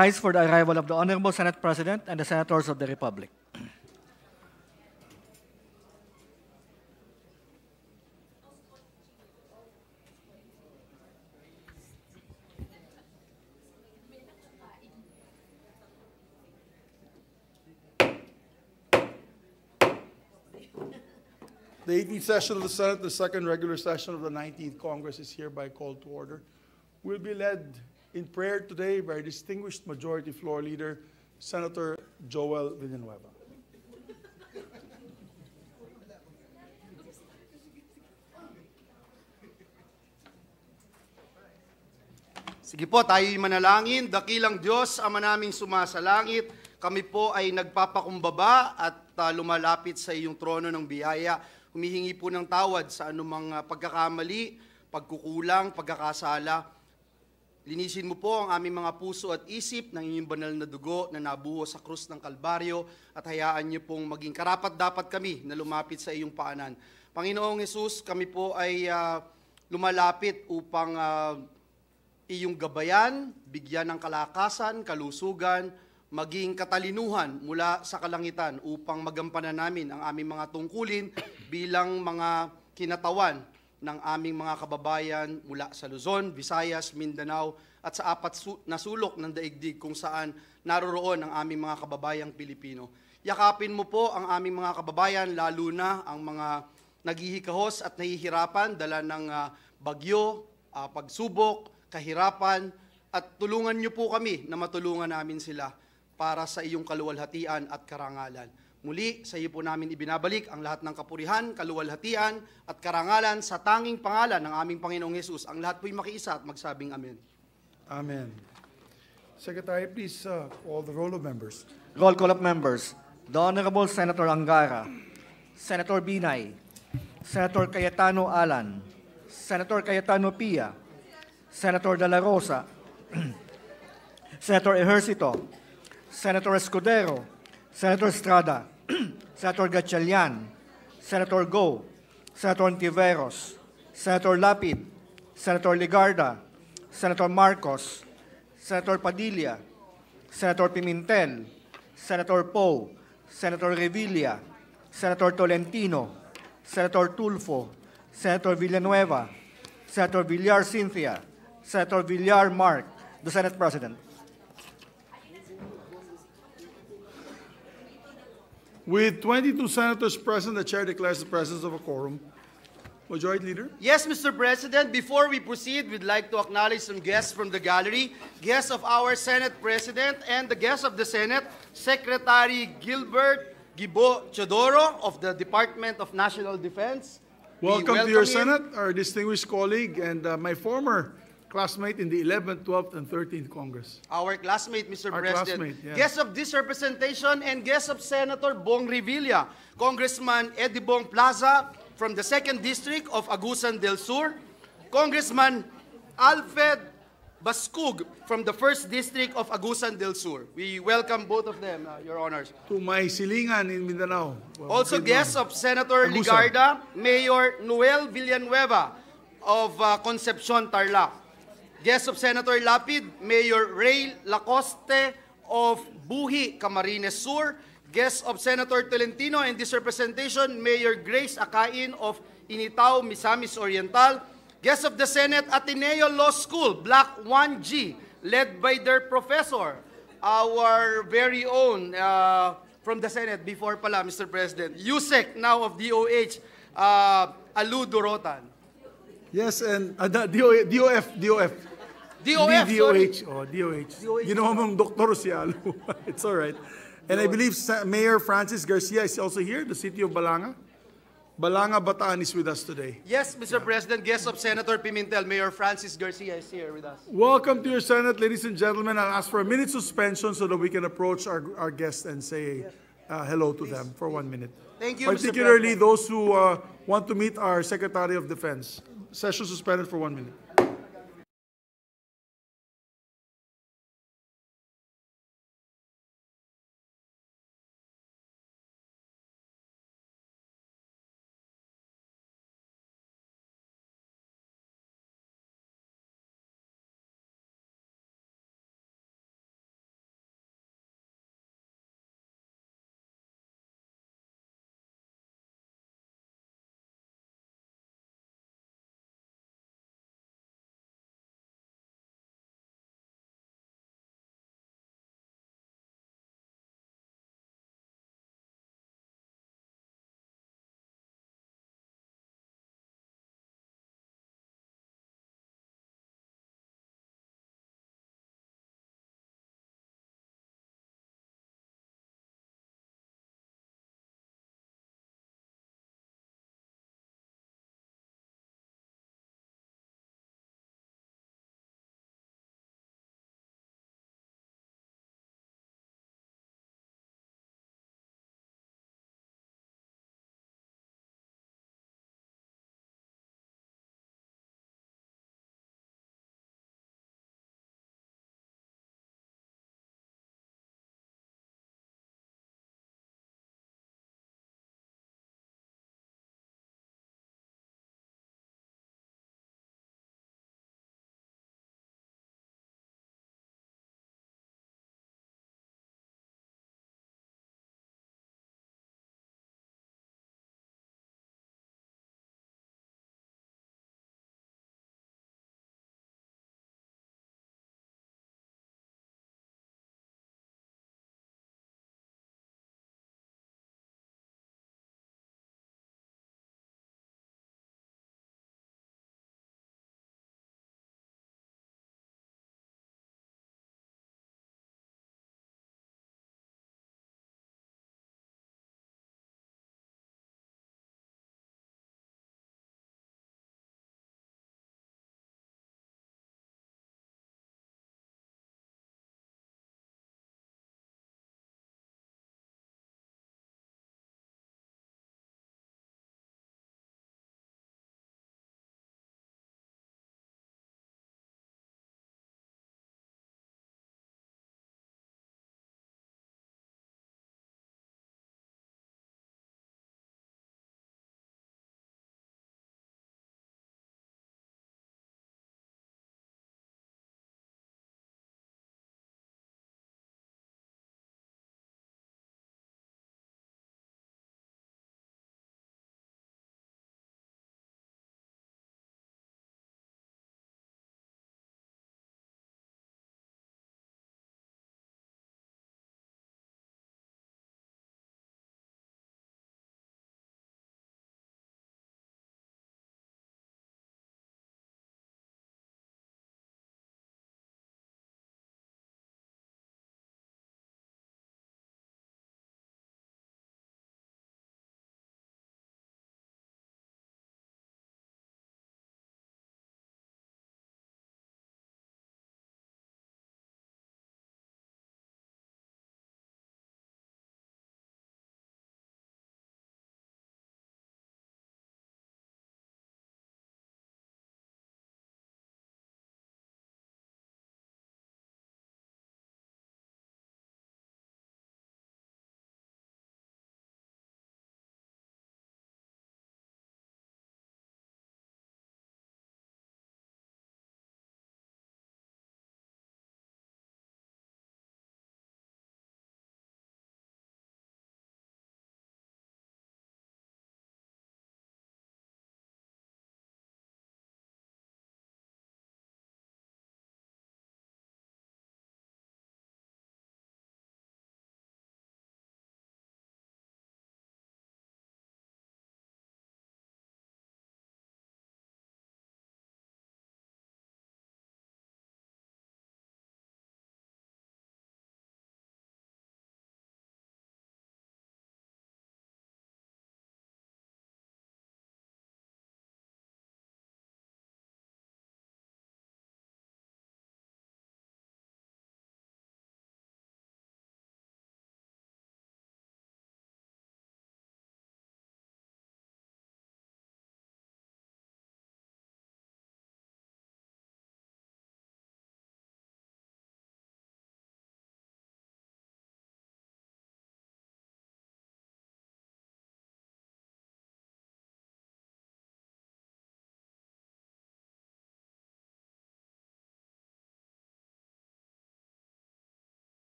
Rise for the arrival of the Honorable Senate President and the Senators of the Republic. The 18th session of the Senate, the second regular session of the 19th Congress is hereby called to order. Will be led in prayer today by distinguished Majority Floor Leader, Senator Joel Villanueva. Sige po, tayo'y manalangin. Dakilang Diyos, Ama naming sumasalangit, kami po ay nagpapakumbaba at lumalapit sa iyong trono ng biyaya. Humihingi po ng tawad sa anumang pagkakamali, pagkukulang, pagkakasala. Linisin mo po ang aming mga puso at isip ng inyong banal na dugo na nabuho sa krus ng Kalbaryo at hayaan niyo pong maging karapat-dapat kami na lumapit sa iyong paanan. Panginoong Hesus, kami po ay lumalapit upang iyong gabayan, bigyan ng kalakasan, kalusugan, maging katalinuhan mula sa kalangitan upang magampanan namin ang aming mga tungkulin bilang mga kinatawan ng aming mga kababayan mula sa Luzon, Visayas, Mindanao at sa apat na sulok ng daigdig kung saan naroroon ang aming mga kababayang Pilipino. Yakapin mo po ang aming mga kababayan, lalo na ang mga naghihikahos at nahihirapan dala ng bagyo, pagsubok, kahirapan, at tulungan niyo po kami na matulungan namin sila para sa iyong kaluwalhatian at karangalan. Muli, sa iyo po namin ibinabalik ang lahat ng kapurihan, kaluwalhatian at karangalan sa tanging pangalan ng aming Panginoong Hesus. Ang lahat po'y makiisa at magsabing amen. Amen. Secretary, please call the roll of members. Roll call of members. The Honorable Senator Angara, Senator Binay, Senator Cayetano Alan, Senator Cayetano Pia, Senator De La Rosa, Senator Ejercito, Senator Escudero, Senator Estrada, Senator Gatchalian, Senator Go, Senator Ontiveros, Senator Lapid, Senator Ligarda, Senator Marcos, Senator Padilla, Senator Pimentel, Senator Poe, Senator Revilla, Senator Tolentino, Senator Tulfo, Senator Villanueva, Senator Villar Cynthia, Senator Villar Mark, the Senate President. With 22 senators present, the chair declares the presence of a quorum. Majority Leader? Yes, Mr. President, before we proceed, we'd like to acknowledge some guests from the gallery, guests of our Senate President and the guests of the Senate, Secretary Gilbert Gibo Chodoro of the Department of National Defense. Welcome to your Senate, our distinguished colleague and my former classmate in the 11th, 12th, and 13th Congress. Our classmate, Mr. Our President. classmate, yeah. Guests of this representation and guests of Senator Bong Revilla, Congressman Eddie Bong Plaza from the 2nd District of Agusan del Sur, Congressman Alfred Bascug from the 1st District of Agusan del Sur. We welcome both of them, Your Honors. To my silingan in Mindanao. Well, Also guests of Senator Agusan. Ligarda, Mayor Noel Villanueva of Concepcion, Tarlac. Guests of Senator Lapid, Mayor Ray Lacoste of Buhi, Camarines Sur. Guests of Senator Tolentino and this representation, Mayor Grace Acain of Initao, Misamis Oriental. Guests of the Senate Ateneo Law School, Block 1G, led by their professor, our very own from the Senate before pala, Mr. President, USEC, now of DOH, Alu Dorotan. Yes, and DOF. DOH. Oh, DOH. You know mong Dr. si Alu. It's all right. And I believe Mayor Francis Garcia is also here, the city of Balanga. Balanga, Bataan is with us today. Yes, Mr. President, guest of Senator Pimentel, Mayor Francis Garcia is here with us. Welcome to your Senate, ladies and gentlemen. I'll ask for a minute suspension so that we can approach our guests and say hello to them for 1 minute. Thank you, Particularly Mr. President. those who want to meet our Secretary of Defense. Session suspended for 1 minute.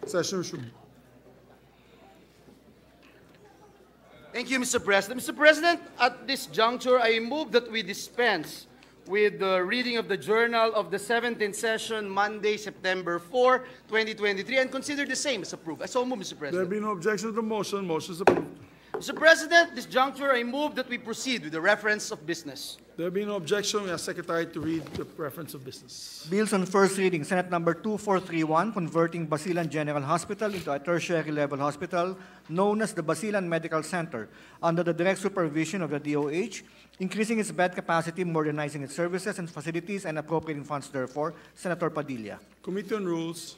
Session resumed. Thank you, Mr. President. Mr. President, at this juncture, I move that we dispense with the reading of the journal of the 17th session, Monday, September 4, 2023, and consider the same as approved. I so move, Mr. There President. be no objection to the motion. Motion is approved. Mr. President, this juncture, I move that we proceed with the reference of business. There be no objection. We ask Secretary to read the reference of business. Bills on first reading, Senate number 2431, converting Basilan General Hospital into a tertiary level hospital known as the Basilan Medical Center under the direct supervision of the DOH, increasing its bed capacity, modernizing its services and facilities, and appropriating funds therefore. Senator Padilla. Committee on Rules.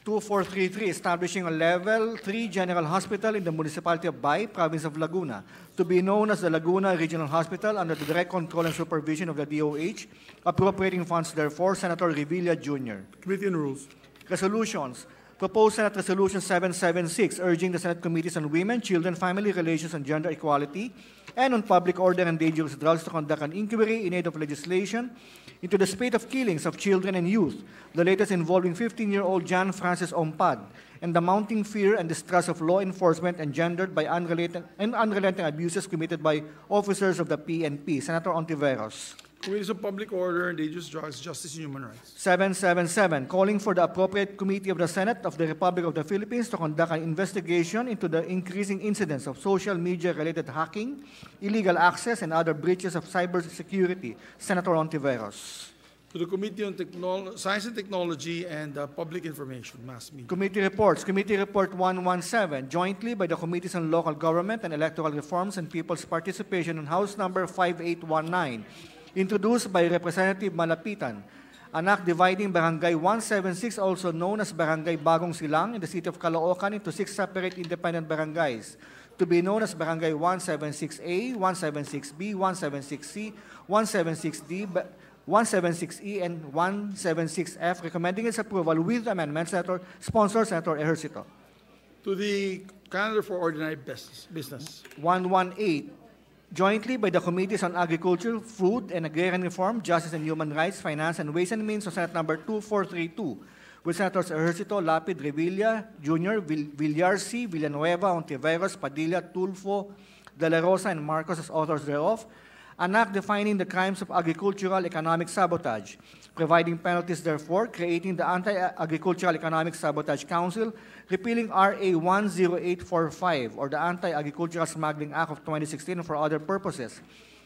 2433, establishing a Level 3 General Hospital in the Municipality of Bay, Province of Laguna, to be known as the Laguna Regional Hospital under the direct control and supervision of the DOH, appropriating funds therefore. Senator Revilla Jr. Committee on Rules. Resolutions. Proposed Senate Resolution 776, urging the Senate Committees on Women, Children, Family Relations, and Gender Equality, and on Public Order and Dangerous Drugs to conduct an inquiry in aid of legislation into the spate of killings of children and youth, the latest involving 15-year-old John Francis Ompad, and the mounting fear and distrust of law enforcement engendered by unrelenting abuses committed by officers of the PNP. Senator Ontiveros. Committees on Public Order and Dangerous Drugs, Justice and Human Rights. 777, calling for the appropriate committee of the Senate of the Republic of the Philippines to conduct an investigation into the increasing incidence of social media-related hacking, illegal access, and other breaches of cybersecurity. Senator Ontiveros. To the Committee on Science and Technology and Public Information, Mass Media. Committee reports. Committee Report 117, jointly by the Committees on Local Government and Electoral Reforms and People's Participation in House Number 5819, introduced by Representative Malapitan, an act dividing Barangay 176, also known as Barangay Bagong Silang, in the city of Caloocan into 6 separate independent barangays, to be known as Barangay 176A, 176B, 176C, 176D, 176E, and 176F, recommending its approval with amendments. Sponsor Senator Ejercito. To the calendar for ordinary business. 118, jointly by the Committees on Agriculture, Food and Agrarian Reform, Justice and Human Rights, Finance, and Ways and Means, of Senate number 2432, with Senators Ejercito, Lapid, Revilla Jr., Villar C., Villanueva, Ontiveros, Padilla, Tulfo, De La Rosa, and Marcos as authors thereof, an act defining the crimes of agricultural economic sabotage, providing penalties therefore, creating the Anti-Agricultural Economic Sabotage Council, repealing RA 10845 or the Anti-Agricultural Smuggling Act of 2016 and for other purposes,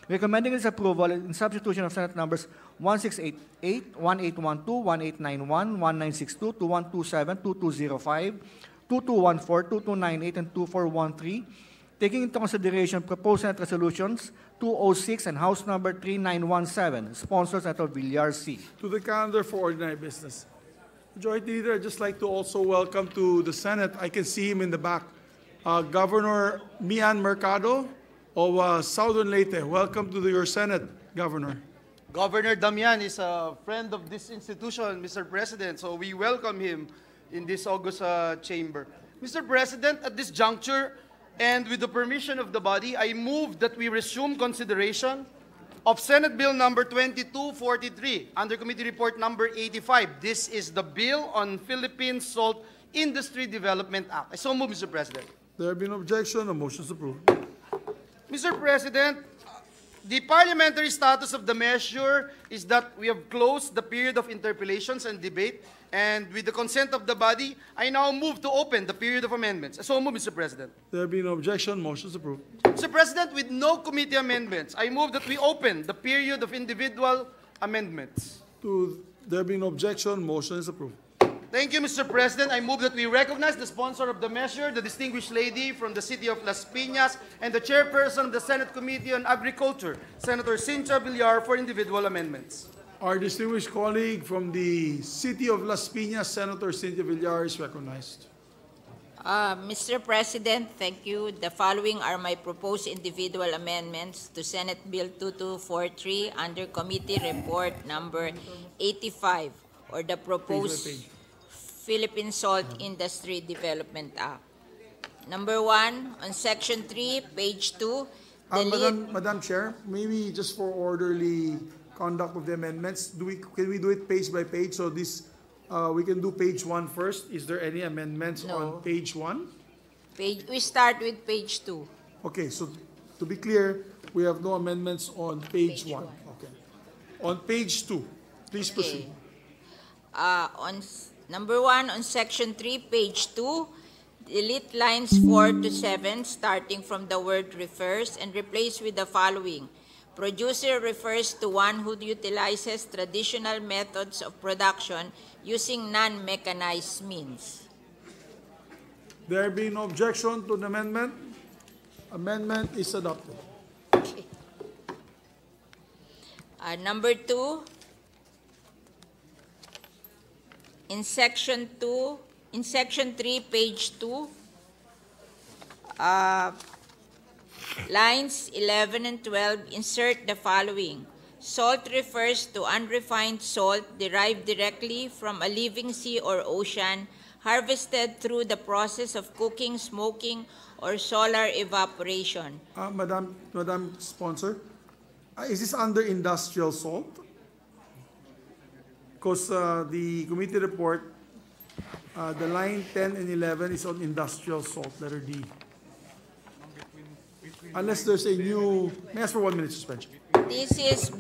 recommending its approval in substitution of Senate numbers 1688, 1812, 1891, 1962, 2127, 2205, 2214, 2298, and 2413, taking into consideration proposed Senate resolutions 206 and House number 3917, sponsors Senator Villar C. To the calendar for ordinary business. Majority Leader, I'd just like to also welcome to the Senate, I can see him in the back, Governor Mian Mercado of Southern Leyte. Welcome to your Senate, Governor. Governor Damian is a friend of this institution, Mr. President, so we welcome him in this August chamber. Mr. President, at this juncture, and with the permission of the body, I move that we resume consideration of Senate Bill number 2243 under Committee Report number 85. This is the Bill on Philippine Salt Industry Development Act. I so move, Mr. President. There have been no objection. The motion is approved. Mr. President, the parliamentary status of the measure is that we have closed the period of interpellations and debate, and with the consent of the body, I now move to open the period of amendments. So move, Mr. President. There have been no objection. Motion is approved. Mr. President, with no committee amendments, I move that we open the period of individual amendments. There have been no objection. Motion is approved. Thank you, Mr. President. I move that we recognize the sponsor of the measure, the distinguished lady from the city of Las Piñas, and the chairperson of the Senate Committee on Agriculture, Senator Cynthia Villar, for individual amendments. Our distinguished colleague from the city of Las Piñas, Senator Cynthia Villar, is recognized. Mr. President, thank you. The following are my proposed individual amendments to Senate Bill 2243 under Committee Report number 85, or the proposed Philippine Salt Industry Development Act. Number 1, on Section 3, page 2, Madam Chair, maybe just for orderly conduct of the amendments, can we do it page by page so this We can do page 1 first. Is there any amendments No. on page 1? We start with page 2. Okay, so to be clear, we have no amendments on page 1. Okay. On page 2, please proceed. Number 1, on section 3, page 2, delete lines 4 to 7, starting from the word refers, and replace with the following. Producer refers to one who utilizes traditional methods of production using non-mechanized means. There being no objection to the amendment, amendment is adopted. Okay. Number 2, in section 3, page 2, lines 11 and 12, insert the following. Salt refers to unrefined salt derived directly from a living sea or ocean, harvested through the process of cooking, smoking, or solar evaporation. Madam Sponsor, is this under industrial salt? Because the committee report, the line 10 and 11 is on industrial salt, letter D. Unless there's a new, may I ask for 1 minute suspension? This is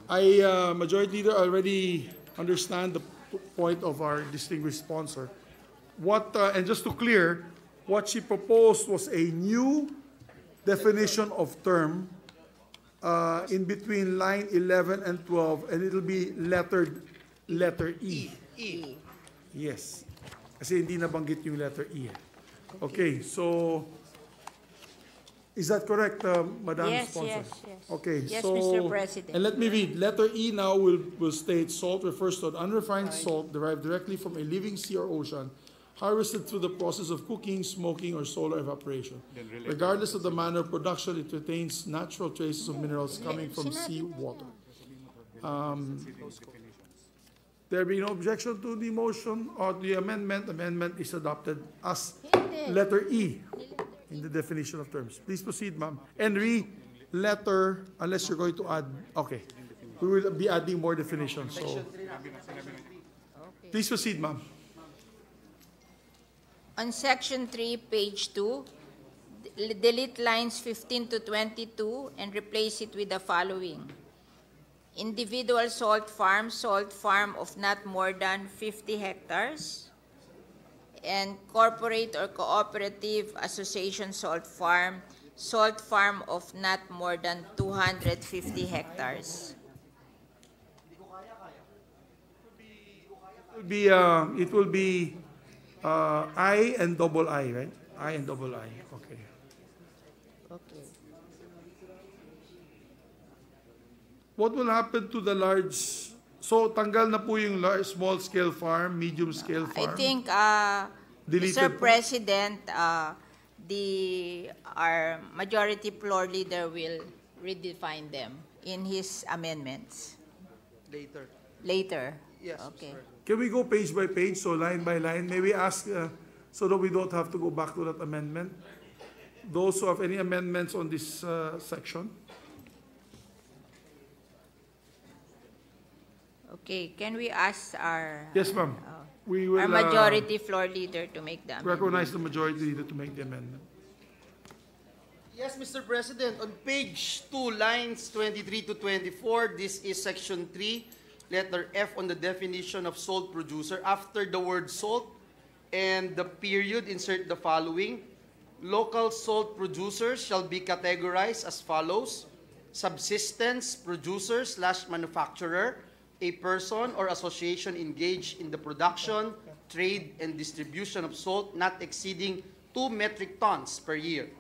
Majority Leader, already understand the point of our distinguished sponsor. And just to clear, what she proposed was a new definition of term in between line 11 and 12, and it'll be letter E. E. Yes. Kasi hindi nabanggit yung letter E. Okay, so is that correct, Madam Sponsor? Yes. Okay, Yes, so, Mr. President. and let me read. Letter E now will state salt refers to an unrefined salt derived directly from a living sea or ocean, harvested through the process of cooking, smoking, or solar evaporation. Regardless of the manner of production, it retains natural traces of minerals coming from sea water. There being no objection to the motion or the amendment, amendment is adopted as letter E in the definition of terms. Please proceed, ma'am. And letter, unless you're going to add, okay. We will be adding more definitions. So, please proceed, ma'am. On Section 3, page 2, delete lines 15 to 22 and replace it with the following. Individual salt farm of not more than 50 hectares, and corporate or cooperative association salt farm of not more than 250 hectares. It will be I and double I, right? I and double I. Okay. Okay. What will happen to the large? So tanggal na po yung large, small scale farm, medium scale farm. I think, Deleted Mr. po? President, our majority floor leader will redefine them in his amendments later. Yes, Okay. Can we go page by page, so line by line? May we ask, so that we don't have to go back to that amendment? Those who have any amendments on this section? Okay, can we ask our Yes, ma'am. We will our majority floor leader to make the amendment? recognize the majority leader to make the amendment. Yes, Mr. President, on page 2, lines 23 to 24, this is section 3, letter F on the definition of salt producer. After the word salt and the period, insert the following. Local salt producers shall be categorized as follows. Subsistence producer / manufacturer, a person or association engaged in the production, trade, and distribution of salt not exceeding 2 metric tons per year.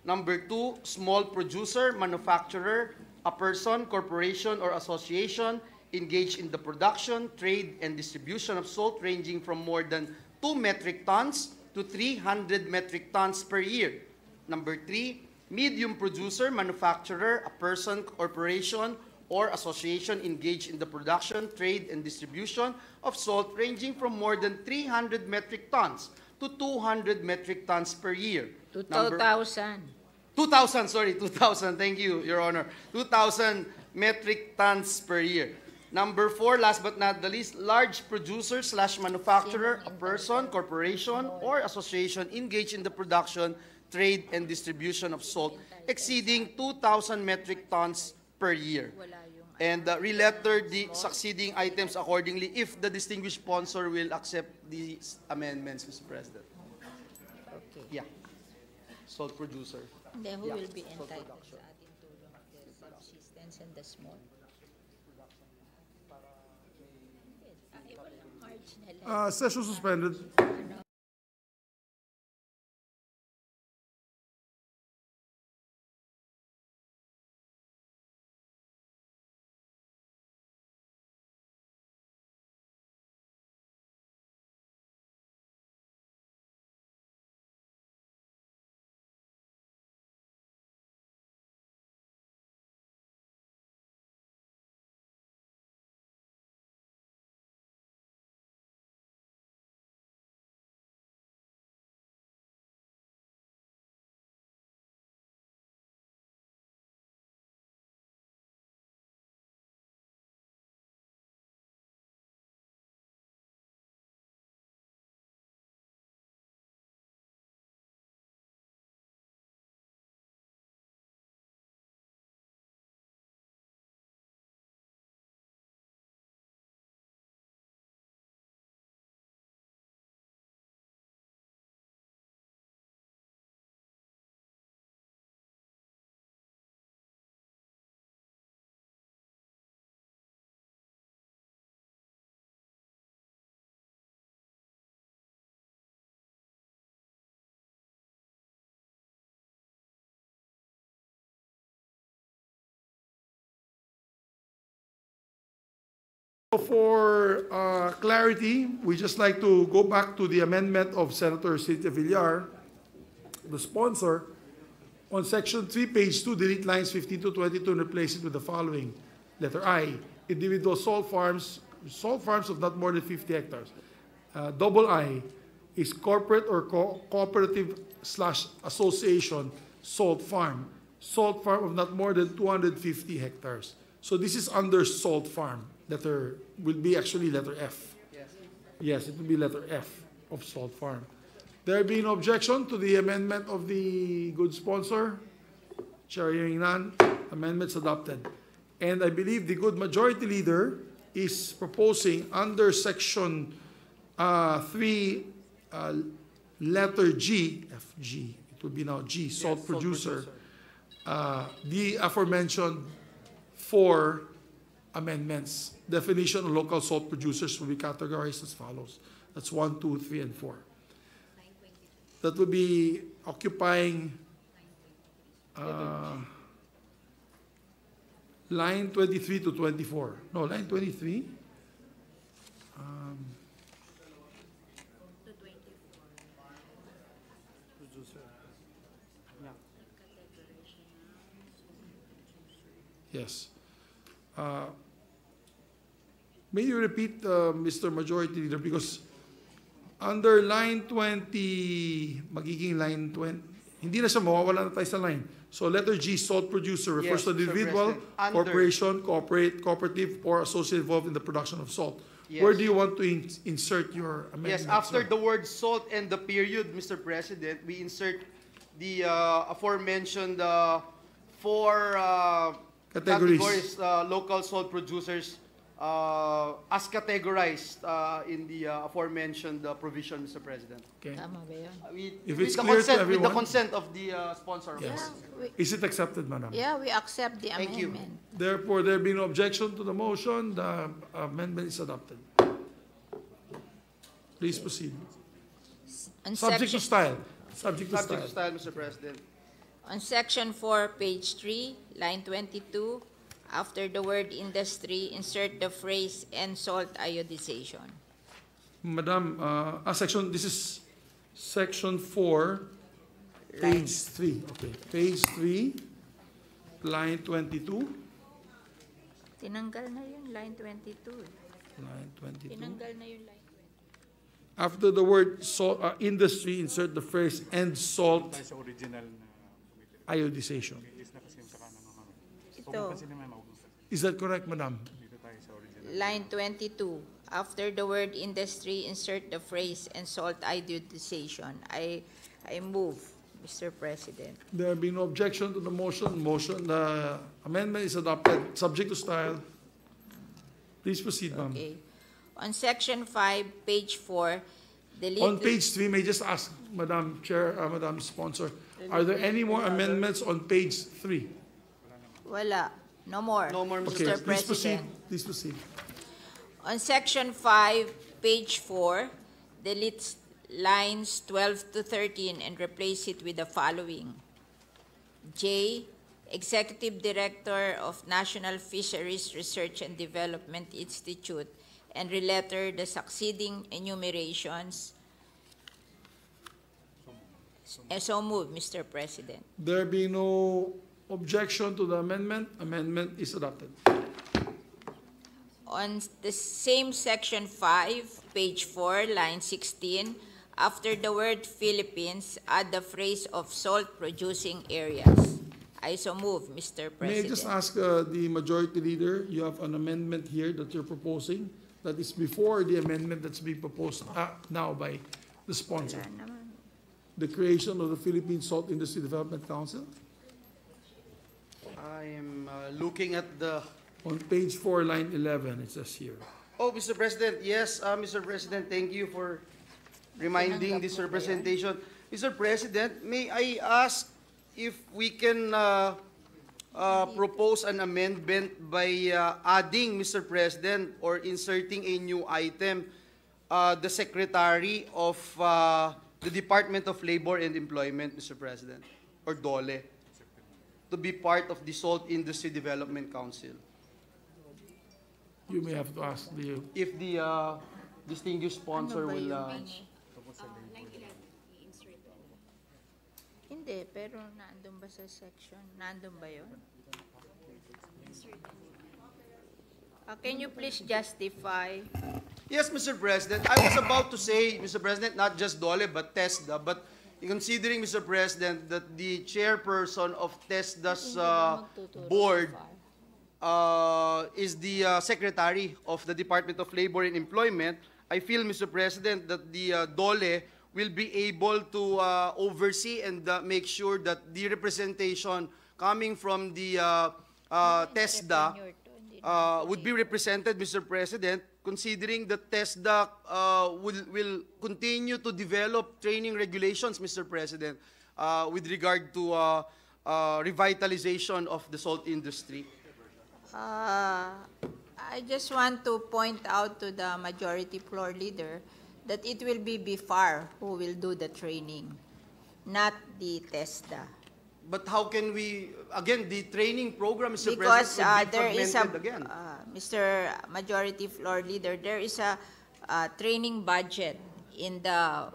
Number 2, small producer, manufacturer, a person, corporation, or association engaged in the production, trade, and distribution of salt ranging from more than 2 metric tons to 300 metric tons per year. Number 3, medium producer, manufacturer, a person, corporation, or association engaged in the production, trade, and distribution of salt ranging from more than 300 metric tons to 200 metric tons per year. 2,000. 2,000, thank you, Your Honor. 2,000 metric tons per year. Number 4, last but not the least, large producer / manufacturer, a person, corporation, or association engaged in the production, trade, and distribution of salt exceeding 2,000 metric tons per year. And re-letter the succeeding items accordingly if the distinguished sponsor will accept these amendments, Mr. President. Okay. Yeah. Salt producer. Then who Yeah. will be entitled sa ating tulong? The subsistence and the small? Walang marginal. Session suspended. For clarity, we just like to go back to the amendment of Senator Cynthia Villar, the sponsor, on Section 3, page 2, delete lines 15 to 22 and replace it with the following. Letter I, individual salt farms of not more than 50 hectares. Double I is corporate or cooperative / association salt farm of not more than 250 hectares. So this is under salt farm. Letter will be actually letter F. Yes, it will be letter F of salt farm. There being no objection to the amendment of the good sponsor? Chair hearing none, amendments adopted. And I believe the good majority leader is proposing under section 3, letter G, FG, it will be now G, salt producer. The aforementioned 4 amendments. Definition of local salt producers will be categorized as follows. That's 1, 2, 3, and 4. That will be occupying line 23 to 24. No, line 23. Yes. May you repeat, Mr. Majority Leader, because under line 20, magiging line 20, hindi na siya, mawawala na tayo sa line. So letter G, salt producer, refers to the individual, corporation, cooperative, or associate involved in the production of salt. Yes. Where do you want to insert your amendment? Yes, after the word salt and the period, Mr. President, we insert the aforementioned 4 categories, local salt producers, as categorized in the aforementioned provision, Mr. President. Okay. Tama ba yun? If it's clear to everyone, with the consent of the sponsor. Yes. Yeah, Is it accepted, Madam? Yeah, we accept the Thank you. amendment. Therefore, there being no objection to the motion, the amendment is adopted. Please proceed. On Subject to style. Subject to Subject to style. style, Mr. President. On section 4, page 3, line 22, after the word industry, insert the phrase and salt iodization. Madam, this is section 4, page 3. Okay, page 3, line 22. Tinanggal na yun, line 22. Line 22. Tinanggal na yun, line 22. After the word salt, industry, insert the phrase and salt iodization. Ito, Is that correct, Madam? line 22, after the word industry, insert the phrase and salt iodization. I move, Mr. President. There being no objection to the motion. The amendment is adopted. Subject to style. Please proceed, ma'am. Okay. On section 5, page 4, delete... On page 3, may I just ask, Madam Chair, Madam Sponsor, are there any more amendments on page 3? Wala. No more. No more, Mr. Okay, Mr. please proceed. President. Please proceed. On section 5, page 4, delete lines 12 to 13 and replace it with the following. J, Executive Director of National Fisheries Research and Development Institute, and relater the succeeding enumerations. So moved, Mr. President. There being no objection to the amendment is adopted. On the same section 5, page 4, line 16, after the word Philippines, add the phrase of salt-producing areas. I so move, Mr. President. May I just ask the Majority Leader, you have an amendment here that you're proposing that is before the amendment that's being proposed now by the sponsor. Wala naman. The creation of the Philippine Salt Industry Development Council. I am looking at the... On page 4, line 11, it says here. Oh, Mr. President, yes, Mr. President, thank you for reminding this representation. Mr. President, may I ask if we can propose an amendment by adding, Mr. President, or inserting a new item, the Secretary of the Department of Labor and Employment, Mr. President, or DOLE, to be part of the Salt Industry Development Council. You may have to ask the... If the distinguished sponsor Ano ba will... yun? Hindi, pero nandun ba sa section? Nandun ba yun? Can you please justify? Yes, Mr. President. I was about to say, Mr. President, not just DOLE, but TESDA, but considering, Mr. President, that the chairperson of TESDA's board is the secretary of the Department of Labor and Employment, I feel, Mr. President, that the DOLE will be able to oversee and make sure that the representation coming from the TESDA would be represented, Mr. President, considering that TESDA will continue to develop training regulations, Mr. President, with regard to revitalization of the salt industry. I just want to point out to the majority floor leader that it will be BIFAR who will do the training, not the TESDA. But how can we, again, the training program, Mr. Because President, there will be is fragmented again. Mr. Majority Floor Leader, there is a training budget in the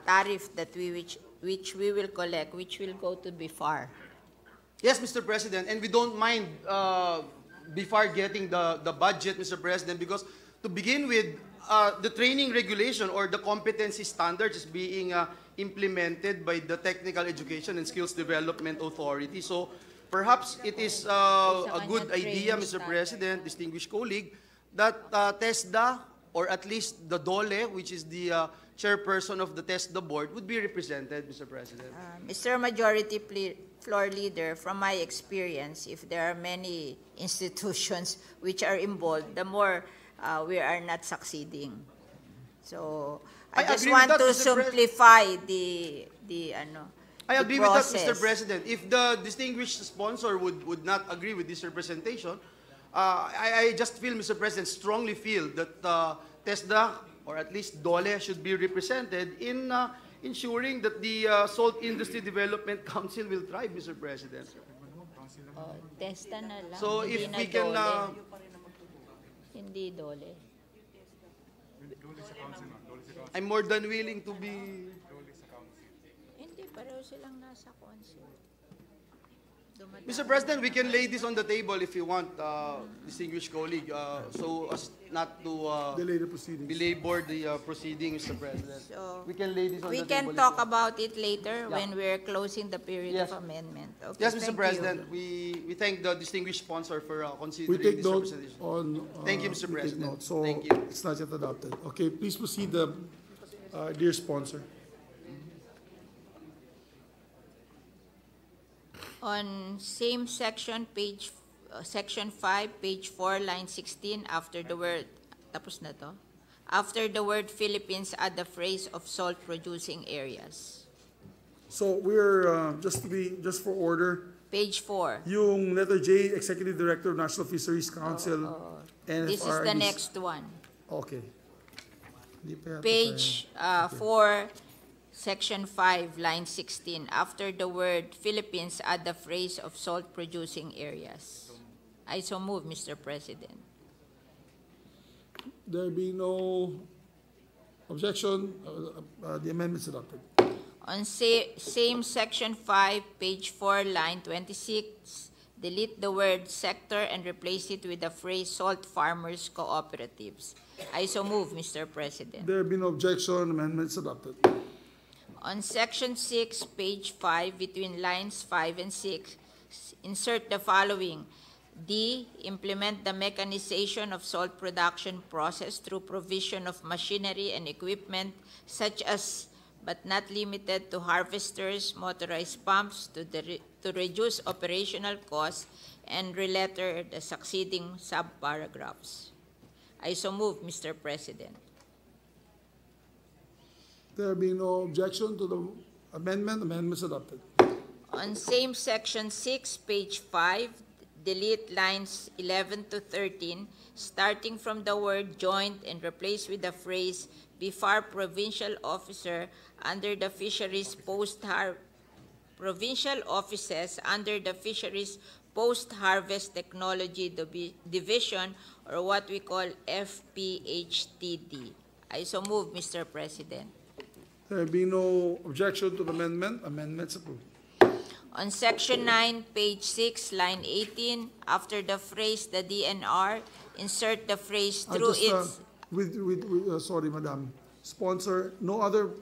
tariff that which we will collect, which will go to BIFAR. Yes, Mr. President, and we don't mind BIFAR getting the budget, Mr. President, because to begin with, the training regulation or the competency standards is being implemented by the Technical Education and Skills Development Authority. So perhaps it is a good idea, Mr. President, distinguished colleague, that TESDA, or at least the DOLE, which is the chairperson of the TESDA board, would be represented, Mr. President. Mr. Majority Floor Leader, from my experience, if there are many institutions which are involved, the more we are not succeeding. So I just agree with want that, to Mr. simplify the I the agree with that, process. Mr. President. If the distinguished sponsor would not agree with this representation, I just feel, Mr. President, strongly feel that TESDA, or at least DOLE, should be represented in ensuring that the Salt Industry Development Council will thrive, Mr. President. TESDA na lang. So hindi if na we can... DOLE. Hindi DOLE. I'm more than willing to be... Hindi, pareho silang nasa council. Mr. President, we can lay this on the table if you want, distinguished colleague, so as not to Delay the proceedings. belabor the proceeding, Mr. President. So, We can lay this on we the can table. talk about it later when we're closing the period Yes. of amendment. Okay, Yes, Mr. thank President, you. we thank the distinguished sponsor for We considering take this note representation. on... Thank you, Mr. we take President. note. So Thank you. it's not yet adopted. Okay, please proceed, dear sponsor. On same section, section 5, page 4, line 16, after the word, tapos na to? After the word Philippines, add the phrase of salt-producing areas. So we're, just for order, Page 4. yung letter J, Executive Director of National Fisheries Council, NFR. This is the next one. Okay. Hindi pa yata Page 4, section 5, line 16. After the word Philippines, add the phrase of salt-producing areas. I so move, Mr. President. There be no objection, the amendment is adopted. On same section 5, page 4, line 26, delete the word sector and replace it with the phrase salt farmers cooperatives. I so move, Mr. President. There be no objection, amendment is adopted. On section 6, page 5, between lines 5 and 6, insert the following. D, implement the mechanization of salt production process through provision of machinery and equipment such as but not limited to harvesters, motorized pumps to reduce operational costs, and relater the succeeding subparagraphs. I so move, Mr. President. There be no objection to the amendment is adopted. On same section 6, page 5, delete lines 11 to 13, starting from the word joint and replace with the phrase BIFAR provincial officer under the fisheries provincial offices under the fisheries Post-Harvest Technology Division, or what we call FPHTD. I so move, Mr. President. There being no objection to the amendment, amendments approved. On Section 9, page 6, line 18, after the phrase "the DNR," insert the phrase "through its..." Sorry, Madam. Sponsor, no other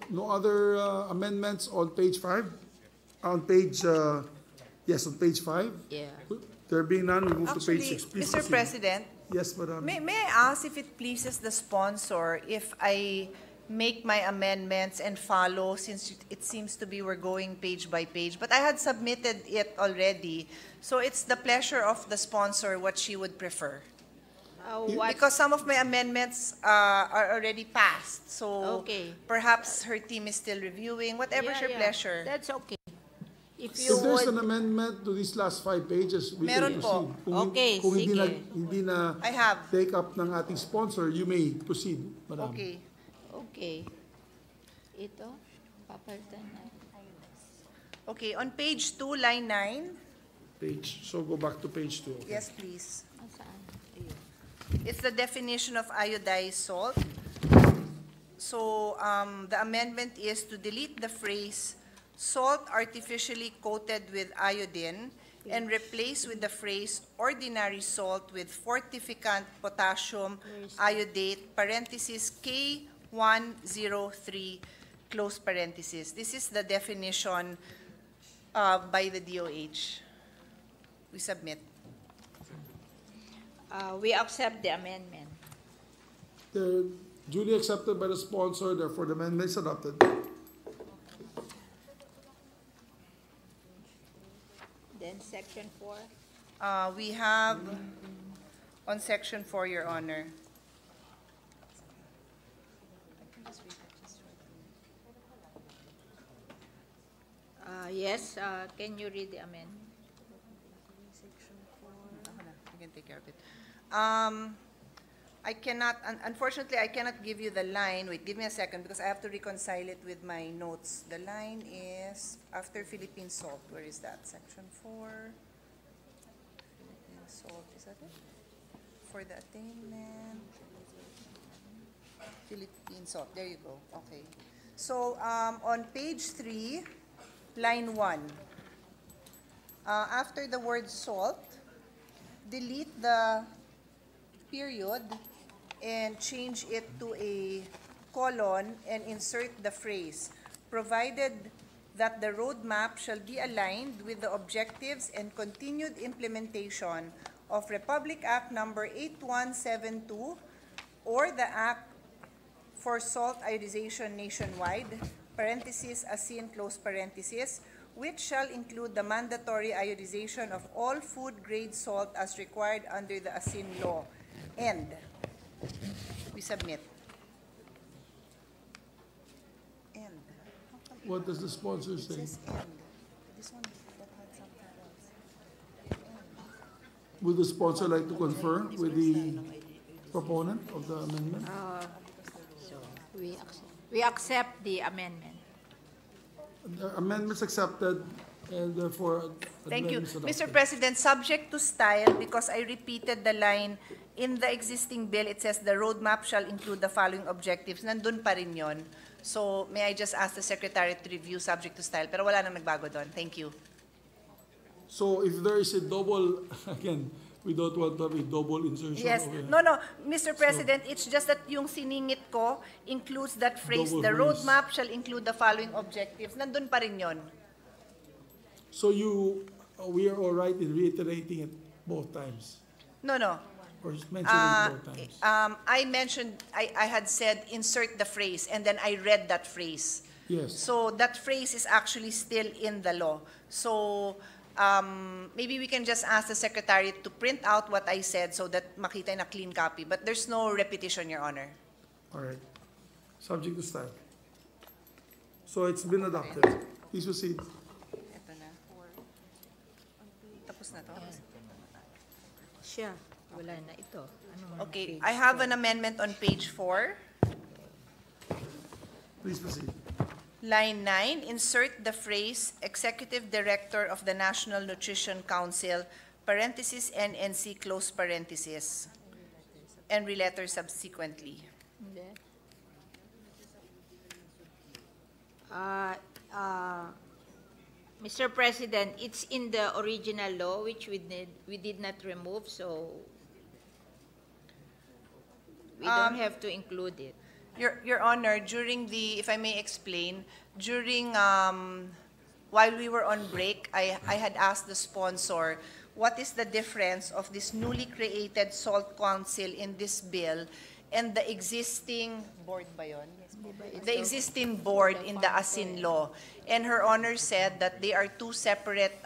amendments on page 5? On page, yes, on page 5? Yeah. There being none, we move to page Actually, 6. Please Mr. proceed. President, Yes, Madam. may I ask if it pleases the sponsor if I make my amendments and follow, since it seems to be we're going page by page, but I had submitted it already, so it's the pleasure of the sponsor what she would prefer. Because some of my amendments are already passed, so Okay. perhaps her team is still reviewing, whatever's her pleasure. That's okay. If you If there's an would, amendment to these last 5 pages, we Meron can po. proceed. Okay, kung sige. hindi na I have. take up ng ating sponsor, you may proceed, Madam. Okay. okay. Ito, papalitan na. Okay, on page 2, line 9. So go back to page 2. Okay. Yes, please. Saan? Ayun. It's the definition of iodized salt. So the amendment is to delete the phrase "salt artificially coated with iodine" and replace with the phrase "ordinary salt with fortificant potassium iodate (parenthesis K103 close parenthesis." This is the definition by the DOH. We submit. We accept the amendment. They're duly accepted by the sponsor, therefore the amendment is adopted. Then section 4. We have on section 4, Your Honor. Yes, can you read the amendment? I can take care of it. I cannot, unfortunately, I cannot give you the line. Wait, give me a second because I have to reconcile it with my notes. The line is after Philippine salt. Where is that? Section 4. Philippine salt, is that it? For the attainment. Philippine salt, there you go. Okay. So on page 3, line 1, after the word salt, delete the period and change it to a colon and insert the phrase, provided that the roadmap shall be aligned with the objectives and continued implementation of Republic Act Number 8172 or the Act for Salt Iodization Nationwide, parenthesis, ASEAN, close parenthesis, which shall include the mandatory iodization of all food-grade salt as required under the ASEAN law. And we submit. And. What does the sponsor say? It says and. This one that had something else. Would the sponsor like to confer with the proponent of the amendment? So we accept the amendment. The amendment's accepted, and therefore Thank you. amendment is Mr. adopted. President, subject to style, because I repeated the line, in the existing bill, it says the roadmap shall include the following objectives. Nandun pa rin yun. So may I just ask the Secretary to review subject to style? Pero wala nang nagbago doon. Thank you. So if there is a double, again, we don't want to have a double insertion. Yes. of a- No, Mr. President, it's just that yung siningit ko includes that phrase, Double the phrase. roadmap shall include the following objectives. Nandun pa rin yun. So we are all right in reiterating it both times, No. or mentioning it both times? I mentioned, I had said insert the phrase, and then I read that phrase. Yes. So that phrase is actually still in the law. So maybe we can just ask the Secretary to print out what I said so that makita in a clean copy. But there's no repetition, Your Honor. All right. Subject to style. So it's been adopted. Please proceed. Ito na. Tapos na to? Siya, wala na ito. Ano Okay, I have an amendment on page 4. Please proceed. Line 9, insert the phrase Executive Director of the National Nutrition Council, parenthesis NNC, close parenthesis, and re-letter subsequently. Mr. President, it's in the original law, which we did not remove, so we don't have to include it. Your Honor, during the, if I may explain, during, while we were on break, I had asked the sponsor, what is the difference of this newly created SALT Council in this bill and the existing board ba yun? The existing board in the ASIN law. And Her Honor said that they are two separate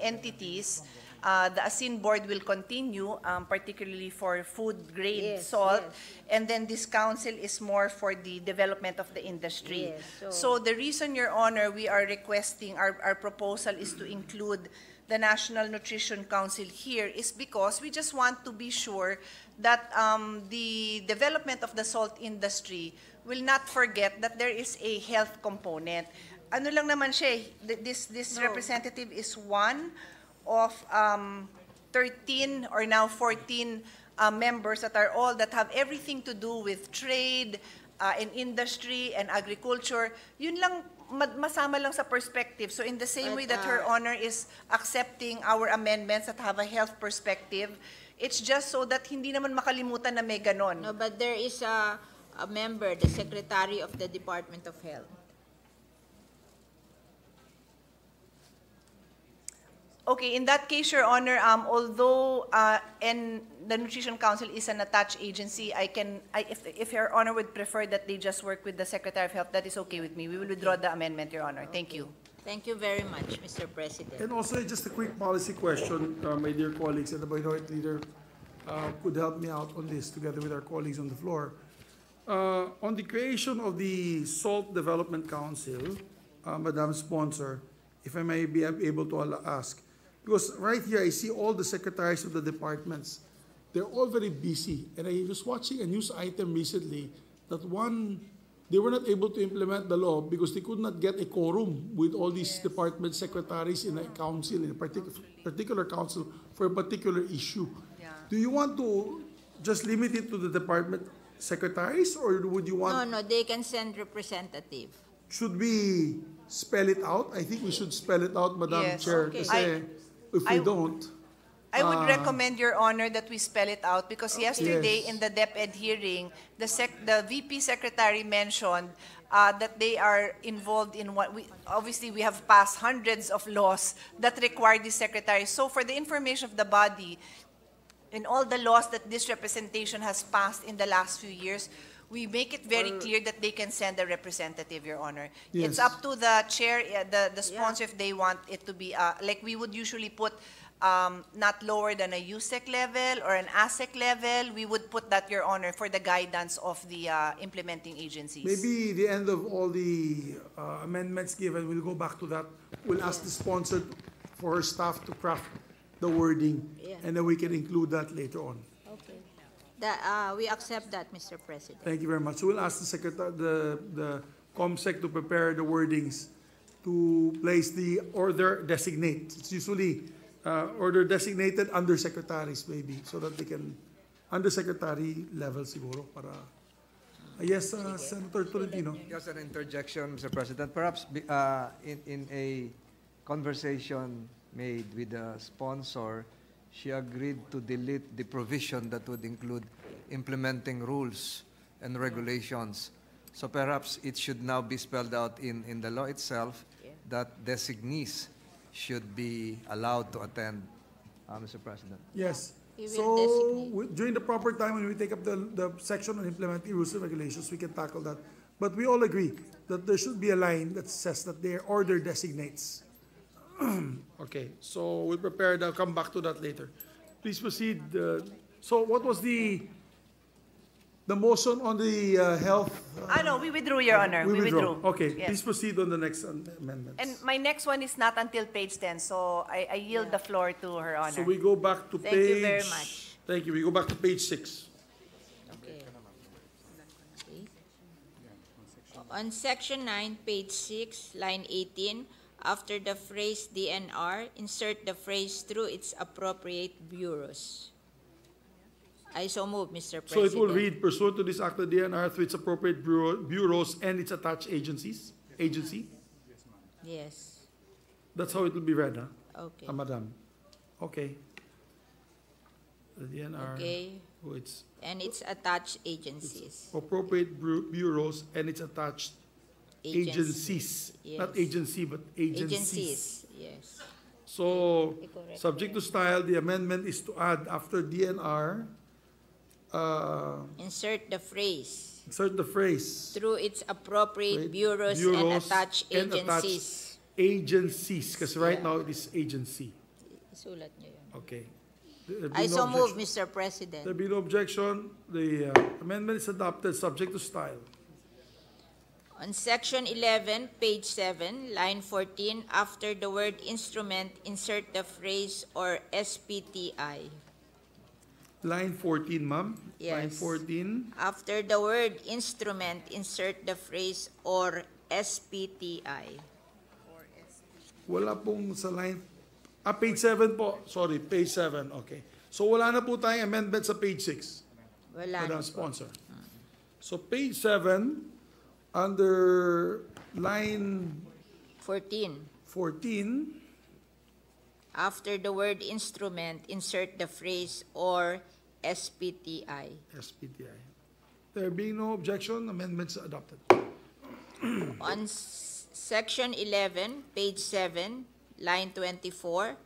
entities. The ASIN board will continue, particularly for food-grade salt, and then this council is more for the development of the industry. So the reason, Your Honor, we are requesting, our proposal is to include the National Nutrition Council here is because we just want to be sure that the development of the salt industry will not forget that there is a health component. Ano lang naman siya, this representative is one of 13 or now 14 members that are all that have everything to do with trade and industry and agriculture. Yun lang, masama lang sa perspective. So in the same way that Her Honor is accepting our amendments that have a health perspective, it's just so that hindi naman makalimutan na may ganon. No, but there is a member, the Secretary of the Department of Health. Okay, in that case, Your Honor, although and the Nutrition Council is an attached agency, if Your Honor would prefer that they just work with the Secretary of Health, that is okay with me. We will withdraw the amendment, Your Honor. Thank you. Thank you very much, Mr. President. And also, just a quick policy question, my dear colleagues, and the minority leader could help me out on this together with our colleagues on the floor. On the creation of the Salt Development Council, Madam Sponsor, if I may be able to ask, because right here I see all the secretaries of the departments. They're all very busy. And I was watching a news item recently that they were not able to implement the law because they could not get a quorum with all these department secretaries in a council, in a particular council for a particular issue. Yeah. Do you want to just limit it to the department secretaries, or would you want... No, they can send representative. Should we spell it out? I think we should spell it out, Madam Yes. Chair. Okay. Kasi if we don't... I would recommend, Your Honor, that we spell it out because yesterday Yes. in the DepEd hearing, the VP Secretary mentioned that they are involved in obviously we have passed hundreds of laws that require the secretary. So for the information of the body, in all the laws that this representation has passed in the last few years, we make it very clear that they can send a representative, Your Honor. Yes. It's up to the chair, the sponsor, if they want it to be, like we would usually put not lower than a USEC level or an ASEC level. We would put that, Your Honor, for the guidance of the implementing agencies. Maybe the end of all the amendments given, we'll go back to that. We'll ask the sponsor for her staff to craft the wording, and then we can include that later on. Okay. We accept that, Mr. President. Thank you very much. So we'll ask the secretary, the ComSec to prepare the wordings to place the order designate. It's usually order designated undersecretaries maybe, so that they can, undersecretary level siguro para. Yes, Senator Tolentino. Just an interjection, Mr. President. Perhaps in a conversation made with the sponsor, she agreed to delete the provision that would include implementing rules and regulations. So perhaps it should now be spelled out in the law itself that designees should be allowed to attend, Mr. President. Yes. We will So during the proper time when we take up the section on implementing rules and regulations, we can tackle that. But we all agree that there should be a line that says that their order designates. Okay, so we'll prepare that. Come back to that later. Please proceed. So what was the motion on the health? No, we withdrew, Your Honor. We withdrew. Okay, Yes. please proceed on the next amendments. And my next one is not until page 10, so I yield the floor to Her Honor. So we go back to Thank page... you very much. Thank you. We go back to page 6. Okay. On section 9, page 6, line 18, After the phrase DNR, insert the phrase through its appropriate bureaus. I so move, Mr. So President. it will read, pursuant to this act, the DNR through its appropriate bureaus and its attached agencies. Agency. Yes. That's how it will be read, huh? Okay. Madam. Okay. The DNR. Okay. Oh, it's And its attached agencies. appropriate bureaus and its attached agencies. Yes. Not agency, but agencies. Agencies. Yes. So, Correct. subject to style, the amendment is to add after DNR, Insert the phrase insert the phrase through its appropriate bureaus and bureaus attached and attached agencies. agencies. Because right Yeah. now it is agency. Isulat niyo yun. Okay. There'll be I no so move, objection. Mr. President. There be no objection. The amendment is adopted subject to style. On section 11, page 7, line 14, after the word instrument, insert the phrase or SPTI. Line 14, ma'am. Line Yes. 14. After the word instrument, insert the phrase or SPTI. Wala pong sa line. Page 7 po. Sorry, page 7. Okay. So wala na po tayong amendment sa page 6. Wala Madam na po. Sponsor. So page 7, under line 14. 14, After the word instrument, insert the phrase or SPTI. SPTI. There being no objection, amendments adopted. On section 11, page 7, line 24,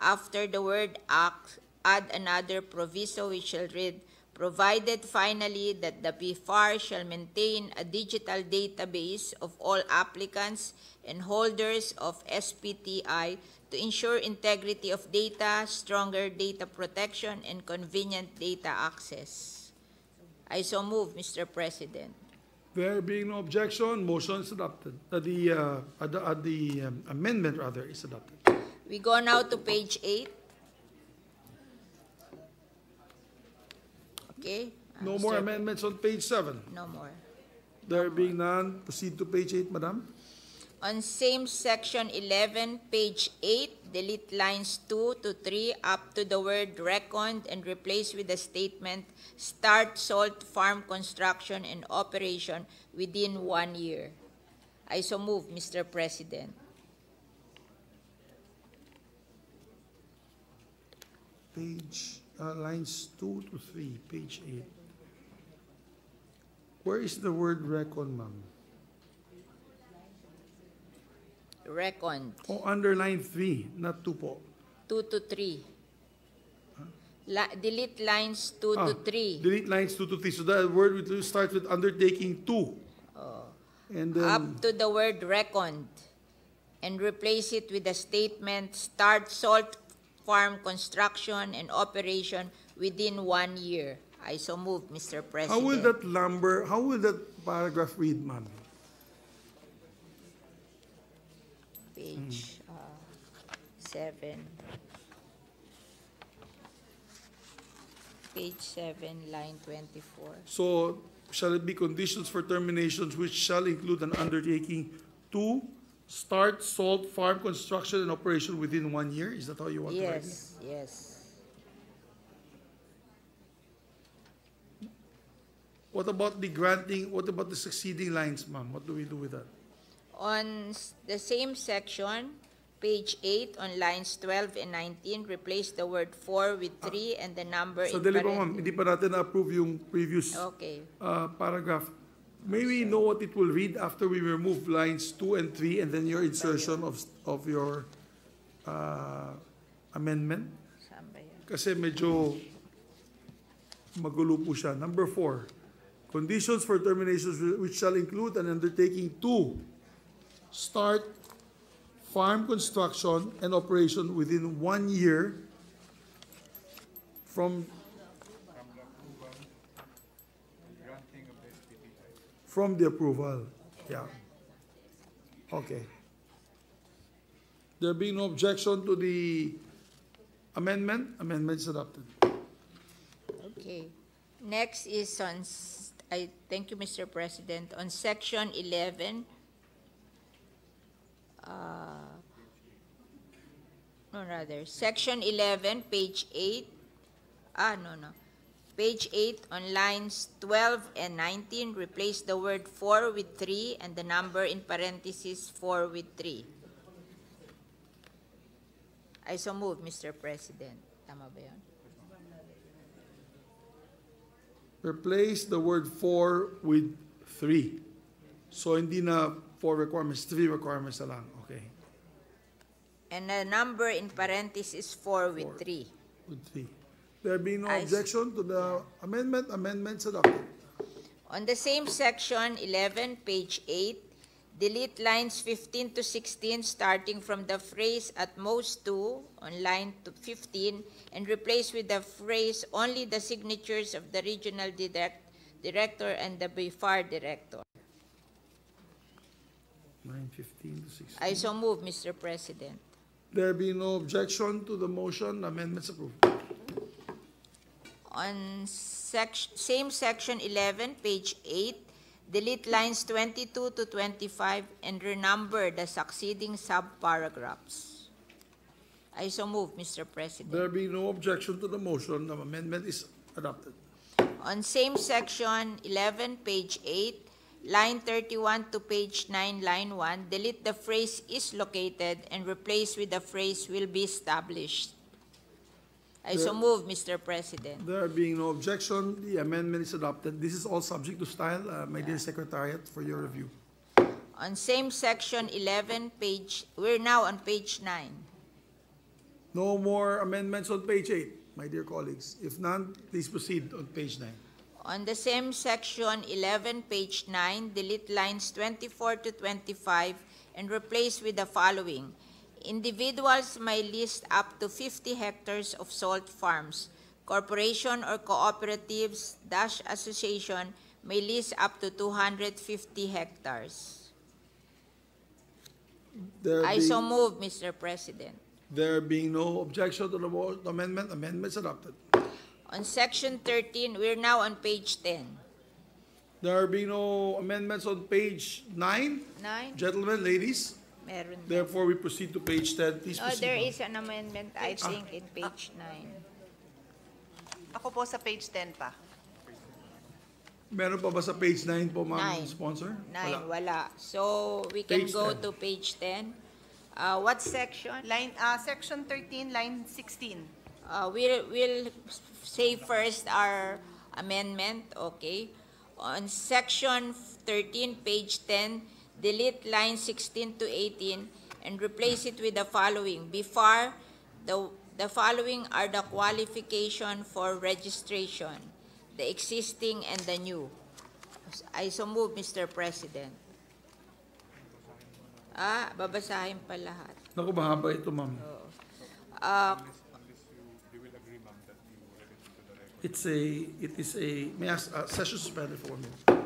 after the word act, add another proviso which shall read, provided finally that the PFAR shall maintain a digital database of all applicants and holders of SPTI to ensure integrity of data, stronger data protection, and convenient data access. I so move, Mr. President. There being no objection, motion is adopted. The amendment rather is adopted. We go now to page 8. Okay? No more amendments on page 7. No more. There being none, proceed to page 8, Madam. On same section 11, page 8, delete lines 2 to 3 up to the word reckoned and replace with the statement, start salt farm construction and operation within 1 year. I so move, Mr. President. Page, lines 2 to 3, page 8. Where is the word reckon, ma'am? Reckoned, Oh, under line 3, not 2 po. 2 to 3. Delete lines 2 to 3. Delete lines 2 to 3. So that word will start with undertaking 2. And then, Up to the word reckoned and replace it with the statement, start salt farm construction and operation within 1 year. I so move, Mr. President. how will that paragraph read, ma'am? Page 7. Page 7, line 24. So, shall it be conditions for terminations which shall include an undertaking to start salt farm construction and operation within 1 year? Is that how you want to write it? Yes, yes. What about the granting, what about the succeeding lines, ma'am? What do we do with that? On the same section, page 8, on lines 12 and 19, replace the word 4 with 3 and the number So, in dali pa, parent- ma'am, hindi pa natin na-approve yung previous Okay. paragraph. May we know what it will read after we remove lines 2 and 3 and then your insertion of your amendment? Saan ba yan? Kasi medyo magulo po siya. Number 4, conditions for terminations which shall include an undertaking to start farm construction and operation within 1 year from the approval. Yeah. Okay. There being no objection to the amendment, amendment is adopted. Okay. Next is on, thank you, Mr. President. On section 11, rather, Section 11, page 8. No. Page 8 on lines 12 and 19, replace the word 4 with 3 and the number in parentheses 4 with 3. I so move, Mr. President. Tama ba yun? Replace the word for with 3. So hindi na 4 requirements, 3 requirements na lang. Okay. And the number in parentheses 4 with 3. With 3. There being no I objection to the amendment, amendments adopted. On the same section, 11, page 8, delete lines 15 to 16 starting from the phrase at most 2 on line 15 and replace with the phrase only the signatures of the regional director and the BIFAR director. 9:15 to 16. I so move, Mr. President. There be no objection to the motion, amendments approved. On same section 11, page 8, delete lines 22 to 25 and renumber the succeeding subparagraphs. I so move, Mr. President. There be no objection to the motion, the amendment is adopted. On same section 11, page 8, line 31 to page 9, line 1, delete the phrase is located and replace with the phrase will be established. I so move, Mr. President. There being no objection, the amendment is adopted. This is all subject to style, my dear Secretariat, for your review. On same section 11, we're now on page 9. No more amendments on page 8, my dear colleagues. If none, please proceed on page 9. On the same section 11, page 9, delete lines 24 to 25 and replace with the following. Individuals may list up to 50 hectares of salt farms. Corporation or cooperatives / association may list up to 250 hectares. I so move, Mr. President. There being no objection to the amendment, amendments adopted. On section 13, we're now on page 10. There be no amendments on page 9. 9? Gentlemen, ladies, Meron. therefore we proceed to page 10. Please Oh, proceed. there is an amendment, I think, in page 9. Ako po sa page 10 pa. Meron pa ba sa page 9 po, ma'am, 9. sponsor? 9, wala. So, we can Page go 10. to page 10. What section? Section 13, line 16. We'll say first our amendment, okay? On section 13, page 10, delete line 16 to 18 and replace it with the following. Before, the following are the qualification for registration, the existing and the new. I so move, Mr. President. Babasahin pa lahat. Naku, mahaba ito, ma'am. It is a, may I ask, session suspended for 1 minute.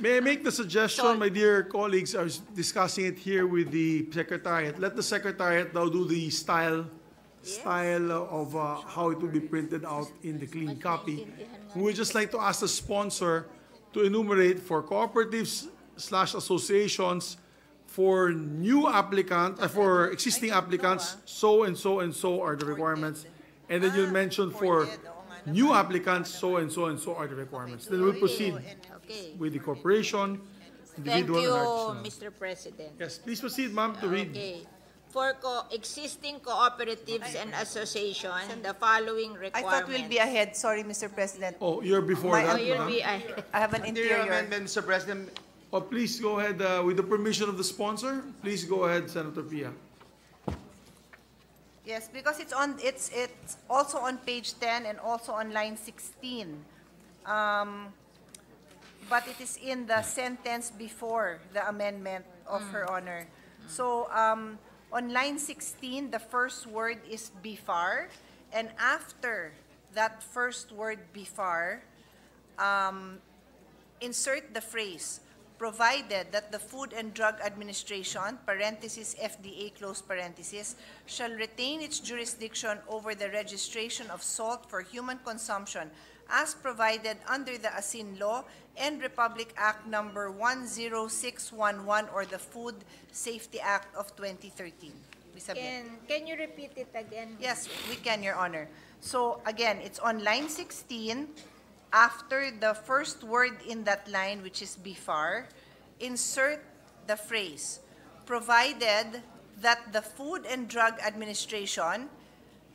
May I make the suggestion, my dear colleagues, I was discussing it here with the Secretariat. Let the Secretariat now do the style of how it will be printed out in the clean copy. We would just like to ask the sponsor to enumerate for cooperatives/associations, for new applicants, for existing applicants, so and so and so are the requirements. And then you'll mention for new applicants, so and so and so are the requirements. Then we'll proceed with the corporation, Thank individual, you, and artisanal. Mr. President. Yes, please proceed, ma'am, to read. Okay. For existing cooperatives and associations, the following I requirements. thought we'll be ahead. Sorry, Mr. President. Oh, you're before My- that, Oh, you'll ma'am? be, I have an Dear interior. amendment, Mr. President, Oh, please go ahead, with the permission of the sponsor. Please go ahead, Senator Pia. Yes, because it's also on page 10 and also on line 16. But it is in the sentence before the amendment of Her Honor. So on line 16, the first word is befar, and after that first word befar, insert the phrase, provided that the Food and Drug Administration, parenthesis FDA, close parenthesis, shall retain its jurisdiction over the registration of salt for human consumption as provided under the Asin Law and Republic Act number 10611 or the Food Safety Act of 2013. We submit. Can you repeat it again? Yes, we can, Your Honor. So again, it's on line 16. After the first word in that line, which is befar, insert the phrase, provided that the Food and Drug Administration,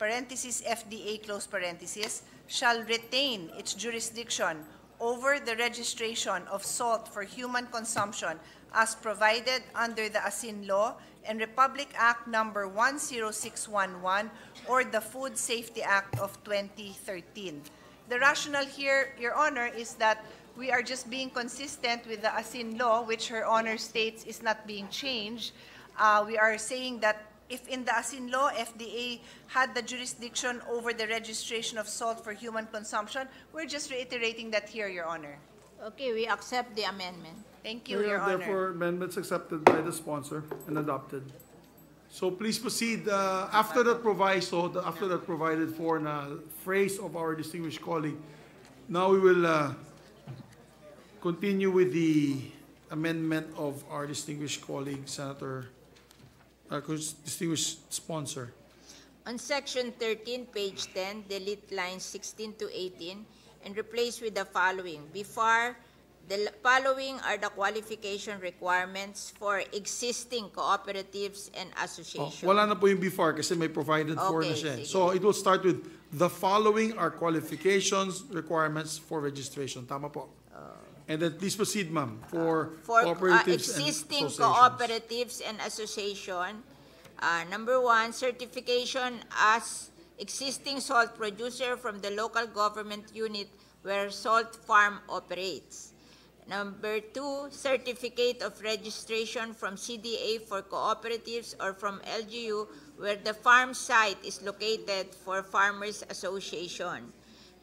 parenthesis FDA, close parenthesis, shall retain its jurisdiction over the registration of salt for human consumption as provided under the Asin Law and Republic Act number 10611 or the Food Safety Act of 2013. The rationale here, Your Honor, is that we are just being consistent with the Asin Law, which Her Honor states is not being changed. We are saying that if in the Asin Law, FDA had the jurisdiction over the registration of salt for human consumption, we're just reiterating that here, Your Honor. Okay, we accept the amendment. Thank you, Your Honor. Therefore, amendments accepted by the sponsor and adopted. So please proceed. After that proviso, after that provided for in a phrase of our distinguished colleague, now we will continue with the amendment of our distinguished colleague, Senator, distinguished sponsor. On section 13, page 10, delete lines 16 to 18 and replace with the following. Before, the following are the qualification requirements for existing cooperatives and associations. Wala na po yung before kasi may provided for na siya. sige. So it will start with the following are qualifications, requirements for registration. Tama po. And then please proceed, ma'am, for cooperatives and existing associations. cooperatives and association. Number 1, certification as existing salt producer from the local government unit where salt farm operates. Number 2, certificate of registration from CDA for cooperatives or from LGU where the farm site is located for Farmers Association.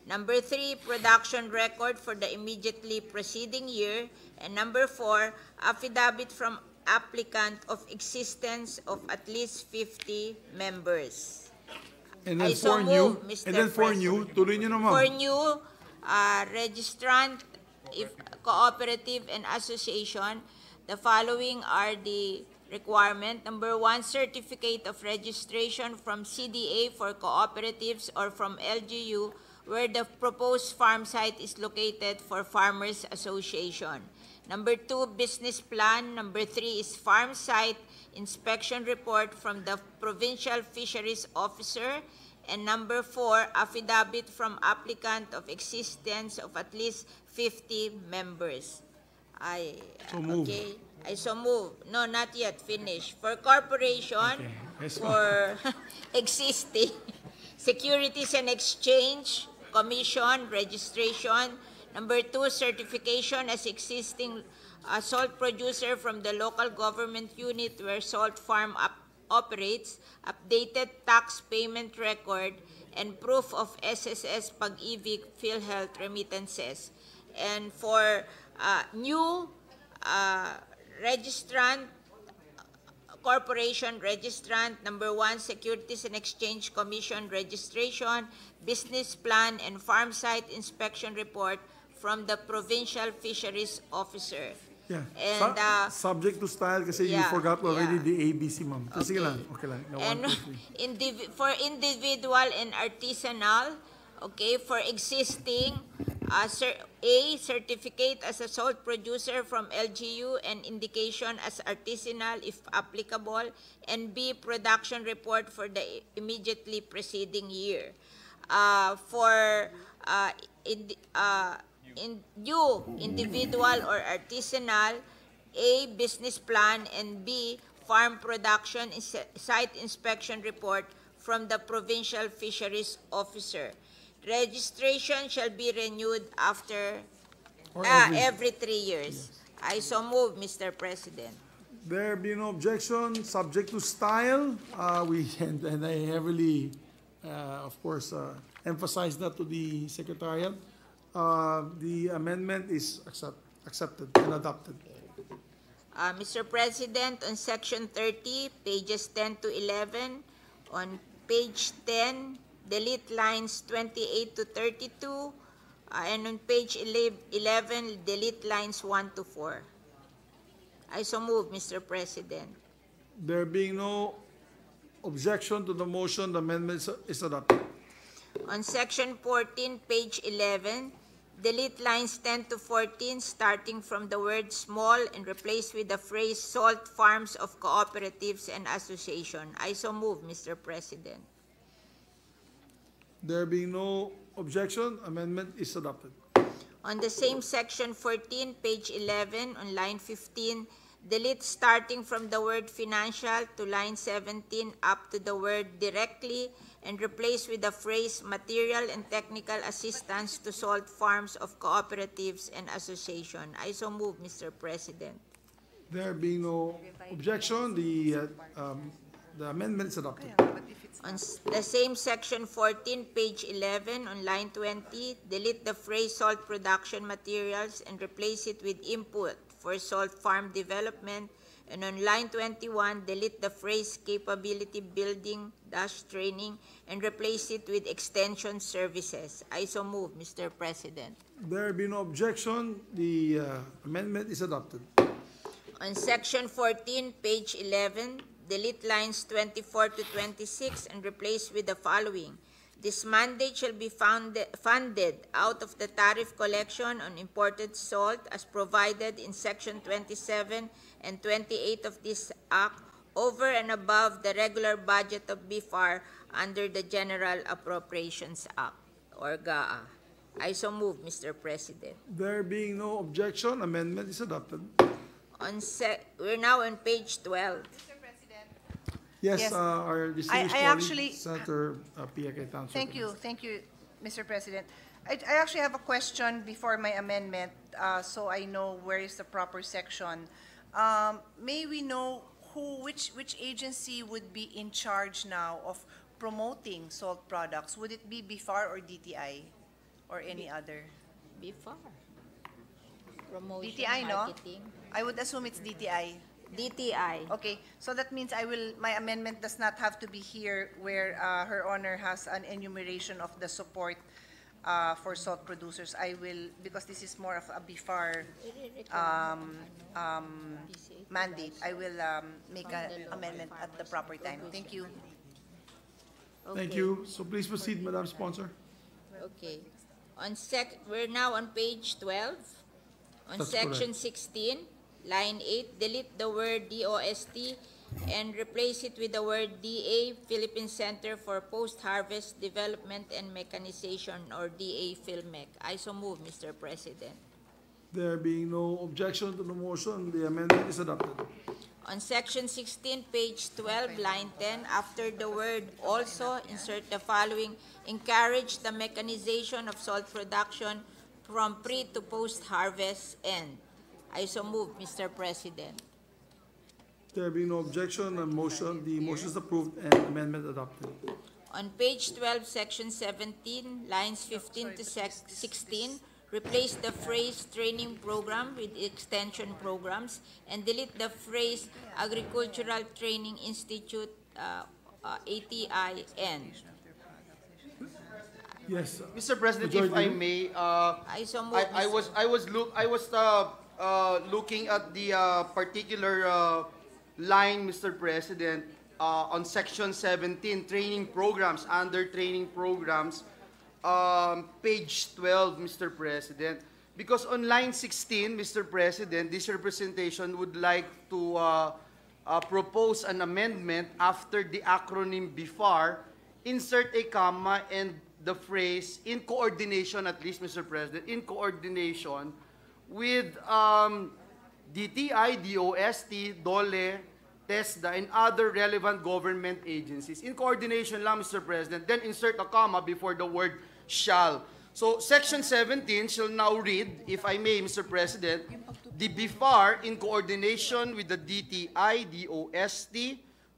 Number 3, production record for the immediately preceding year. And number 4, affidavit from applicant of existence of at least 50 members. And then I so for new, move, Mr. and then for new, tuloy nyo na, ma'am. For new registrant, if cooperative and association, the following are the requirement. Number 1, certificate of registration from CDA for cooperatives or from LGU where the proposed farm site is located for Farmers Association. Number 2, business plan. Number 3 is farm site inspection report from the Provincial Fisheries Officer. And number 4, affidavit from applicant of existence of at least 50 members. So move. Okay. I so move. No, not yet. Finish. For corporation, Okay. Yes, for existing Securities and Exchange Commission registration. Number 2, certification as existing salt producer from the local government unit where salt farm operates, updated tax payment record, and proof of SSS Pag-ibig PhilHealth remittances. And for new registrant, corporation registrant, number 1, Securities and Exchange Commission registration, business plan, and farm site inspection report from the Provincial Fisheries Officer. Yeah. And Subject to style kasi you yeah, forgot already yeah. the ABC, ma'am. Sige Okay. lang. Okay lang. No, And 1, 2, 3. for individual and artisanal, okay, for existing, A, certificate as a salt producer from LGU and indication as artisanal if applicable, and B, production report for the immediately preceding year. For individual or artisanal, A, business plan, and B, farm production site inspection report from the Provincial Fisheries Officer. Registration shall be renewed after every 3 years. I so move, Mr. President. There be no objection, subject to style. And I heavily, of course, emphasize that to the Secretariat. The amendment is accepted and adopted. Mr. President, on Section 30, pages 10 to 11, on page 10, delete lines 28 to 32, and on page 11, delete lines 1 to 4. I so move, Mr. President. There being no objection to the motion, the amendment is adopted. On Section 14, page 11, delete lines 10 to 14, starting from the word small and replace with the phrase salt farms of cooperatives and association. I so move, Mr. President. There being no objection, amendment is adopted. On the same Section 14, page 11, on line 15, delete starting from the word financial to line 17 up to the word directly and replace with the phrase material and technical assistance to salt farms of cooperatives and association. I so move, Mr. President. There being no objection, the amendment is adopted. On the same Section 14, page 11, on line 20, delete the phrase salt production materials and replace it with input for salt farm development. And on line 21, delete the phrase capability building -- training and replace it with extension services. I so move, Mr. President. There be no objection, the amendment is adopted. On Section 14, page 11, delete lines 24 to 26 and replace with the following. This mandate shall be funded out of the tariff collection on imported salt as provided in Section 27 and 28 of this Act over and above the regular budget of BIFAR under the General Appropriations Act, or GAA. I so move, Mr. President. There being no objection, amendment is adopted. We're now on page 12. Yes, Yes. our distinguished I colleague, actually- Senator Pia Cayetano. Thank you, Mr. President. I actually have a question before my amendment, so I know where is the proper section. May we know which agency would be in charge now of promoting salt products? Would it be BIFAR or DTI or any other? BIFAR. Promotion, DTI, no? marketing. I would assume it's DTI. DTI. Okay, so that means my amendment does not have to be here where Her Honor has an enumeration of the support for salt producers. I will, because this is more of a BIFAR mandate, I will make an amendment at the proper time. Thank you. Thank you. So please proceed, Madam Sponsor. Okay. We're now on page 12. On That's Section correct. 16, line 8, delete the word DOST and replace it with the word DA, Philippine Center for Post-Harvest Development and Mechanization, or DA Philmec. I so move, Mr. President. There being no objection to the motion, the amendment is adopted. On Section 16, page 12, line 10, after the word also, insert the following: encourage the mechanization of salt production from pre to post-harvest end. I so move, Mr. President. There being no objection, the motion is approved and amendment adopted. On page 12, section 17, lines 15 to 16, replace the phrase training program with extension programs, and delete the phrase Agricultural Training Institute, ATIN. Yes. Mr. President, if I may, I so move, I was looking at the particular line, Mr. President, on section 17, training programs, under training programs, page 12, Mr. President. Because on line 16, Mr. President, this representation would like to propose an amendment after the acronym BIFAR, insert a comma and the phrase in coordination, at least, Mr. President, in coordination with DTI, DOST, DOLE, TESDA, and other relevant government agencies. In coordination lang, Mr. President, then insert a comma before the word shall. So, section 17 shall now read, if I may, Mr. President, the BIFAR, in coordination with the DTI, DOST,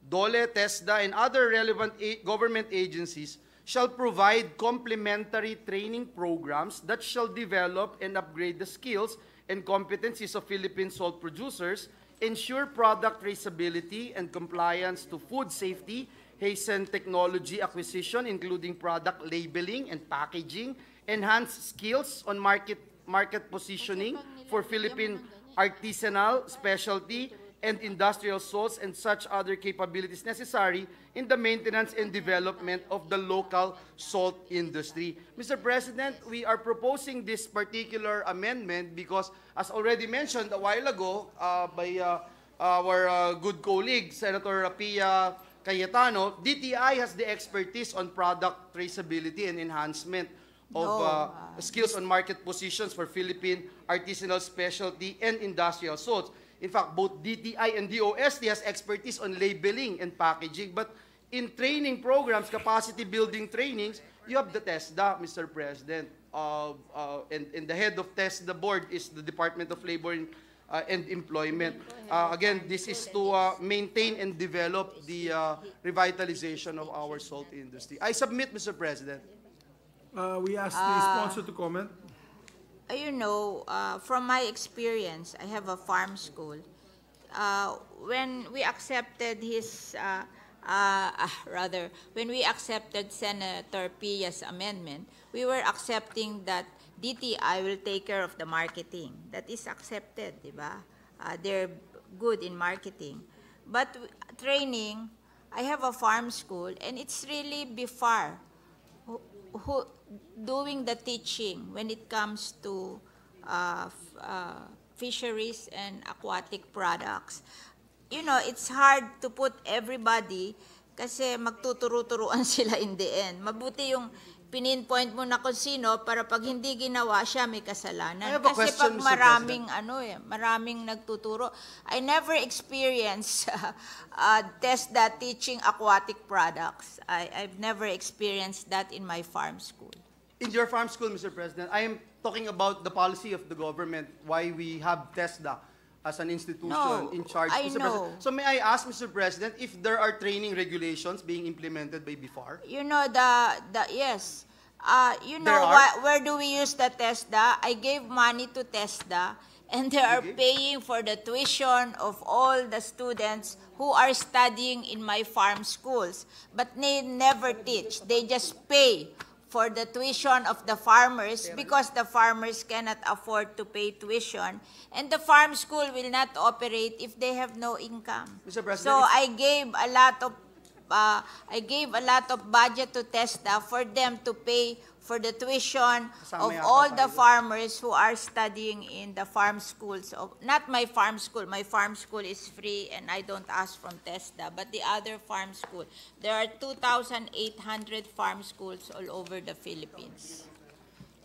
DOLE, TESDA, and other relevant government agencies, shall provide complementary training programs that shall develop and upgrade the skills and competencies of Philippine salt producers, ensure product traceability and compliance to food safety, hasten technology acquisition, including product labeling and packaging, enhance skills on market positioning for Philippine artisanal, specialty, and industrial salts, and such other capabilities necessary in the maintenance and development of the local salt industry. Mr. President, we are proposing this particular amendment because, as already mentioned a while ago by our good colleague, Senator Pia Cayetano, DTI has the expertise on product traceability and enhancement of skills on market positions for Philippine artisanal, specialty, and industrial salts. In fact, both DTI and DOST has expertise on labeling and packaging. But in training programs, capacity building trainings, you have the TESDA, Mr. President. And the head of TESDA board is the Department of Labor and Employment. Again, this is to maintain and develop the revitalization of our salt industry. I submit, Mr. President. We ask the sponsor to comment. You know, from my experience, I have a farm school. When we accepted when we accepted Senator Pia's amendment, we were accepting that DTI will take care of the marketing. That is accepted, di ba? They're good in marketing. But training, I have a farm school, and it's really BIFAR who doing the teaching when it comes to fisheries and aquatic products. You know, it's hard to put everybody kasi magtuturo-turuan sila in the end. Mabuti yung pininpoint mo na kung sino para pag hindi ginawa siya may kasalanan. Kasi pag maraming nagtuturo. I never experienced TESDA teaching aquatic products. I've never experienced that in my farm school. In your farm school, Mr. President, I am talking about the policy of the government, why we have TESDA as an institution in charge, Mr. President. So may I ask, Mr. President, if there are training regulations being implemented by BIFAR? You know, yes. You know, where do we use the TESDA? I gave money to TESDA, and they are paying for the tuition of all the students who are studying in my farm schools. But they never teach. They just pay for the tuition of the farmers because the farmers cannot afford to pay tuition, and the farm school will not operate if they have no income. Mr. President, so I gave a lot of budget to TESDA for them to pay for the tuition of all the farmers who are studying in the farm schools. Not my farm school. My farm school is free and I don't ask from TESDA, but the other farm school. There are 2,800 farm schools all over the Philippines.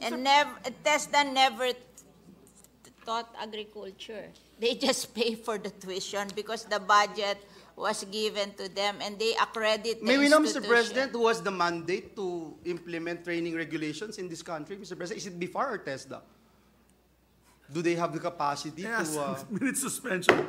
And TESDA never taught agriculture. They just pay for the tuition because the budget was given to them and they accredit the May we know, Mr. institution. President, who has the mandate to implement training regulations in this country? Mr. President, is it BIFAR or TESDA? Do they have the capacity to... Minute suspension.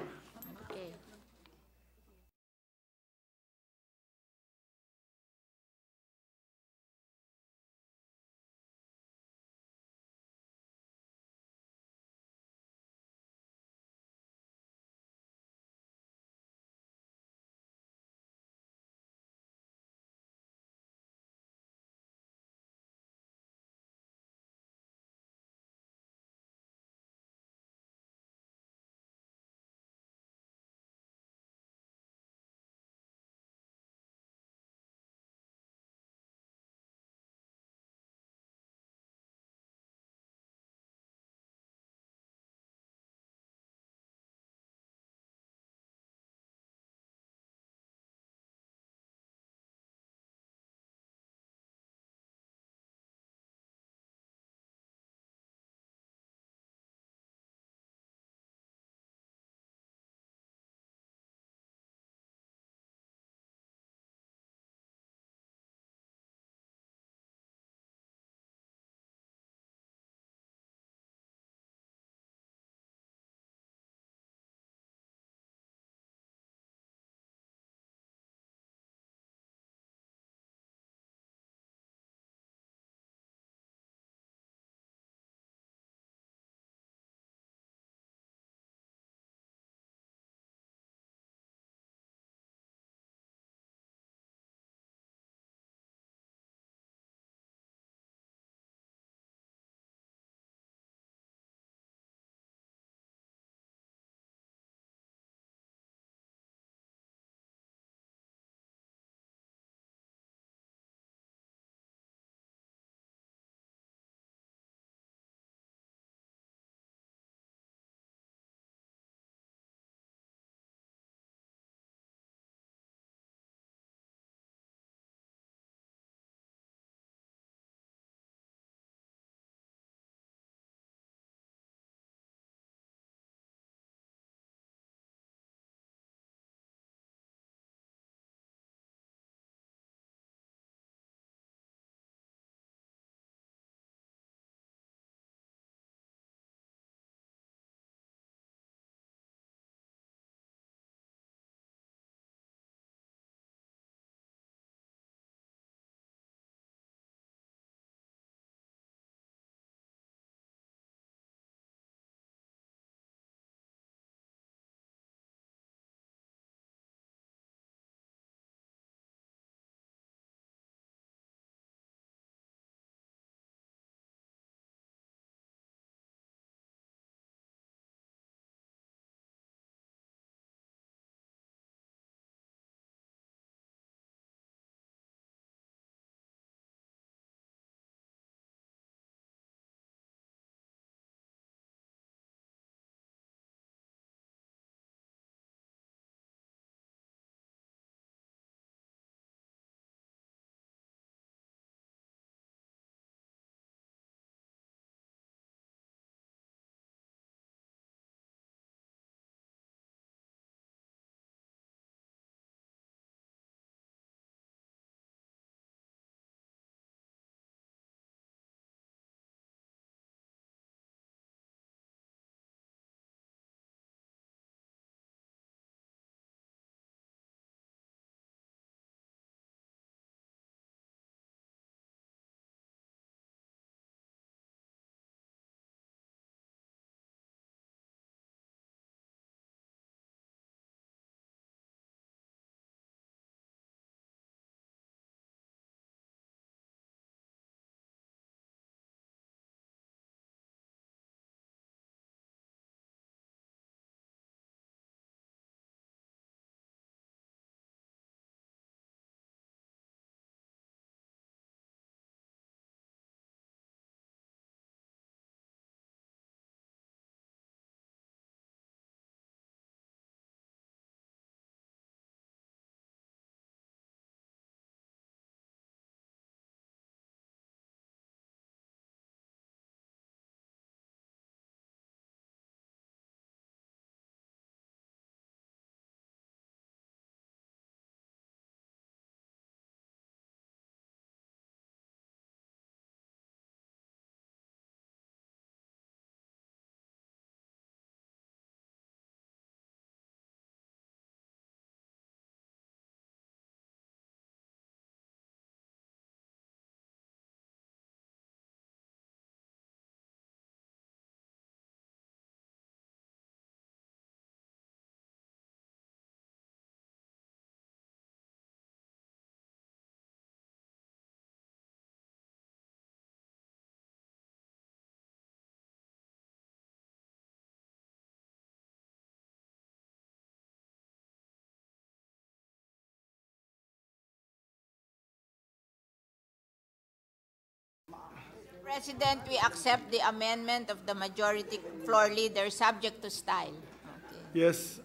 President, we accept the amendment of the majority floor leader subject to style. Okay. Yes,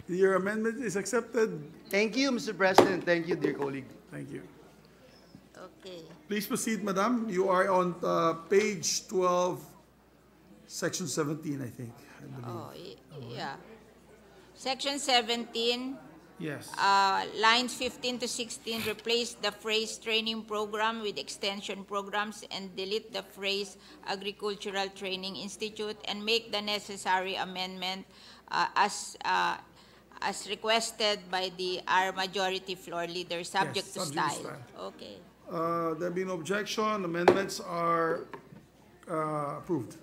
your amendment is accepted. Thank you, Mr. President. Thank you, dear colleague. Thank you. Okay. Please proceed, Madam. You are on page 12, section 17, I think. I believe. Oh, yeah. Section 17, Yes. lines 15 to 16, replace the phrase training program with extension programs and delete the phrase agricultural training institute and make the necessary amendment as requested by our majority floor leader, subject Yes, to subject to style. Okay. There being no objection, amendments are approved.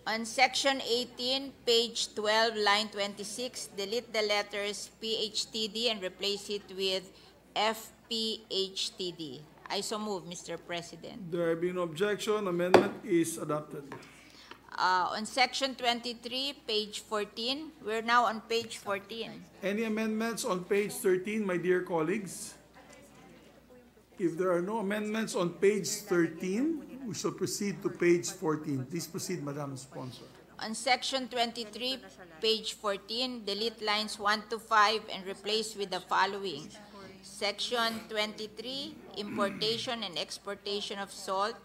On section 18, page 12, line 26, delete the letters PHTD and replace it with FPHTD. I so move, Mr. President. There being no objection, amendment is adopted. On section 23, page 14, we're now on page 14. Any amendments on page 13, my dear colleagues? If there are no amendments on page 13, we shall proceed to page 14. Please proceed, Madam Sponsor. On section 23, page 14, delete lines 1 to 5 and replace with the following. Section 23, importation and exportation of salt.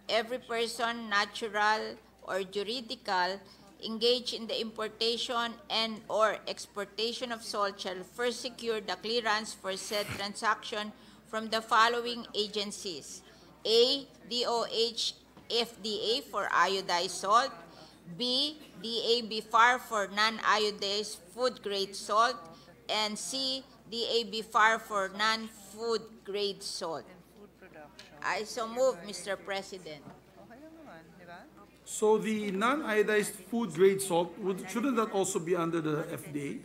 Every person, natural or juridical, engaged in the importation and or exportation of salt shall first secure the clearance for said transaction from the following agencies. A, DOH FDA for iodized salt. B, DABFAR for non-iodized food-grade salt. And C, DABFAR for non-food grade salt. I so move, Mr. President. So the non-iodized food grade salt, shouldn't that also be under the FDA?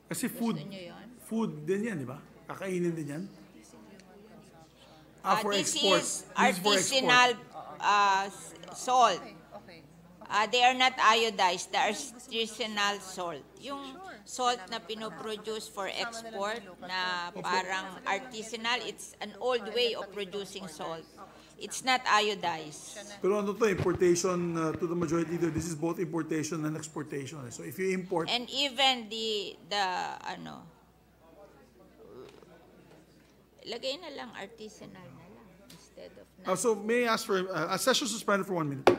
Kasi Gusto nyo yun? food din yan, di ba? Kakainin din yan. For This export. is This is for artisanal export. salt. Okay. They are not iodized. The artisanal salt. Yung salt na pinoproduce for export na parang artisanal, it's an old way of producing salt. It's not iodized. Pero ano to, importation to the majority leader, this is both importation and exportation. So if you import, And even the lagay na lang artisanal na lang instead of so may I ask for a session suspended for 1 minute.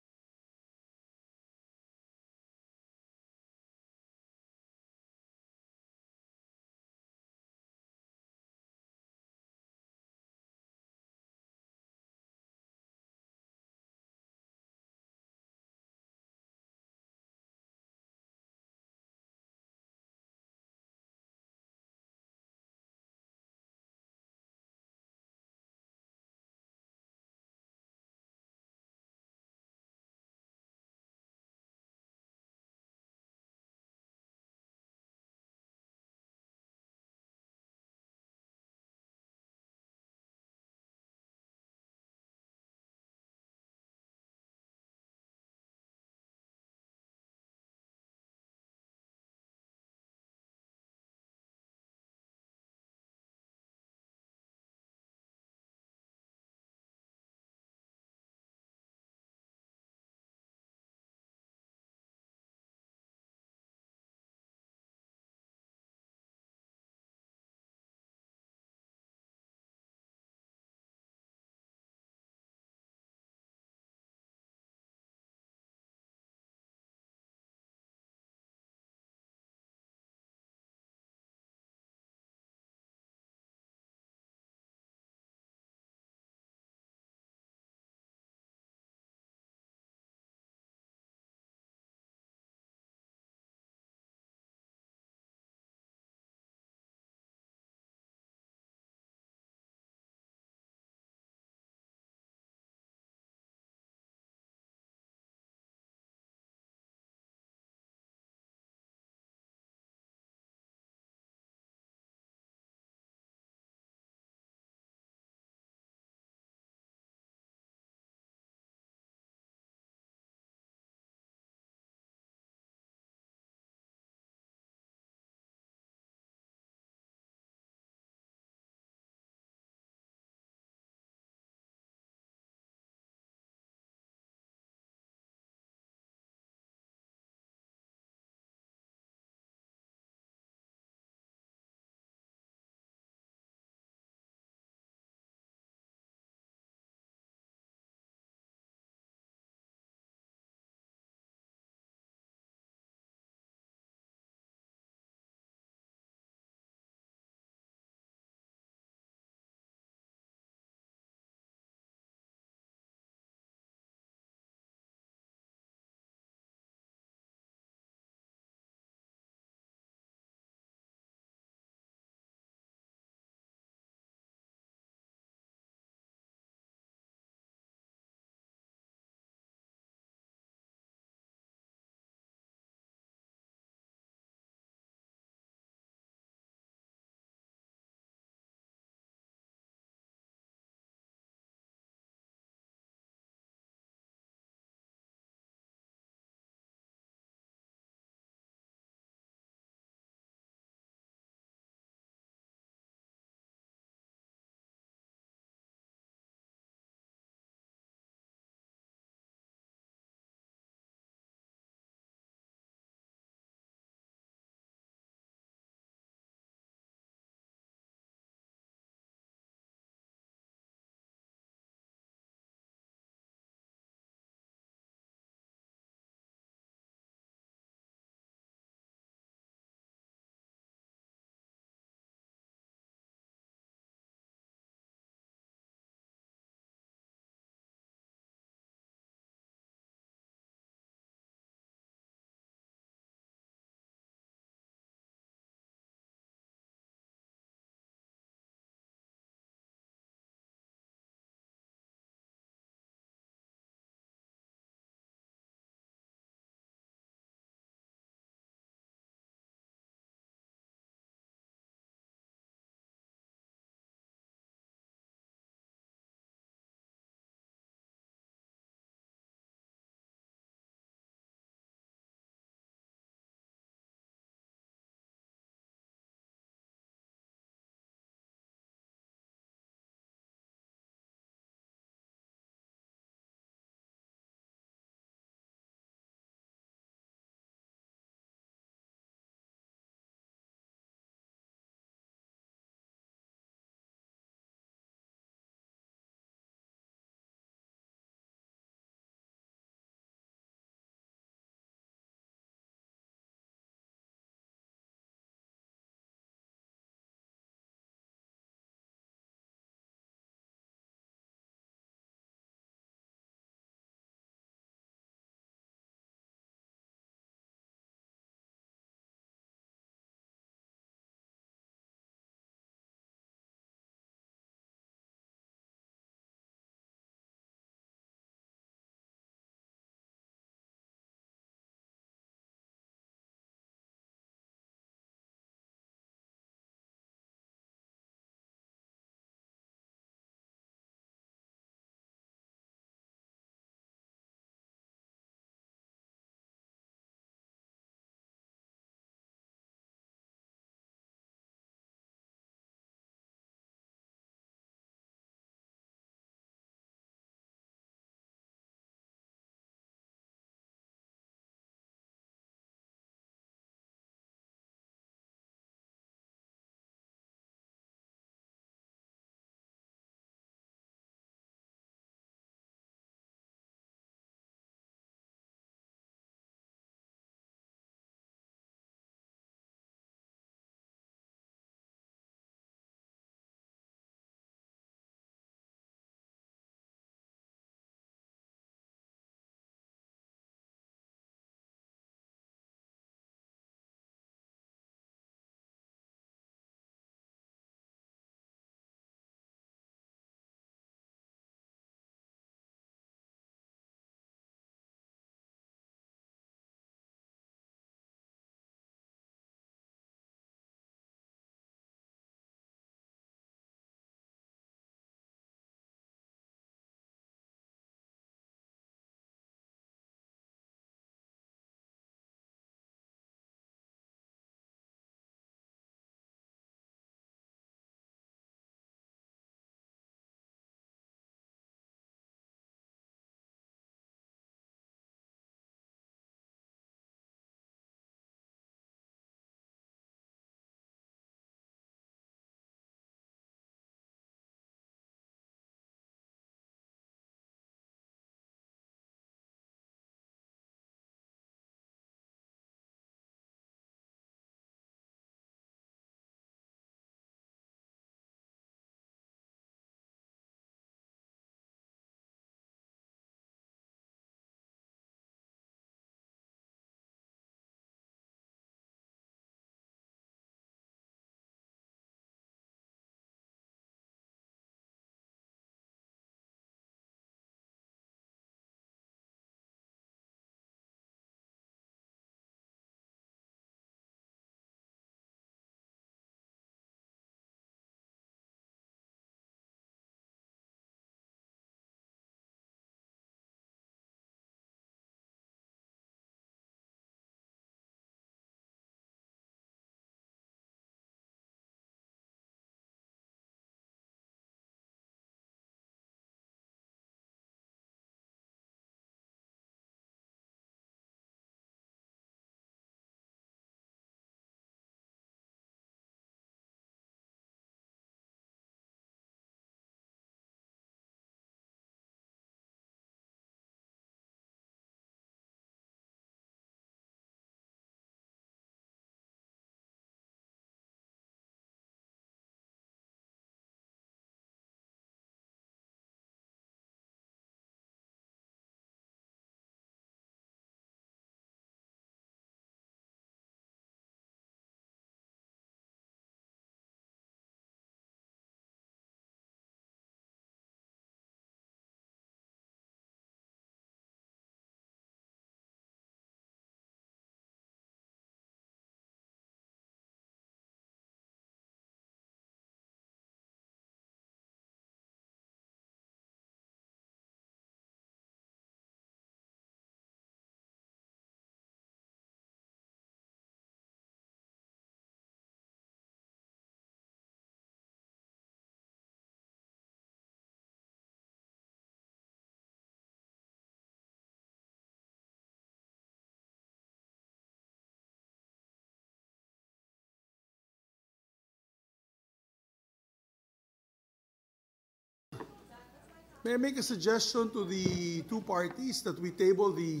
May I make a suggestion to the two parties that we table the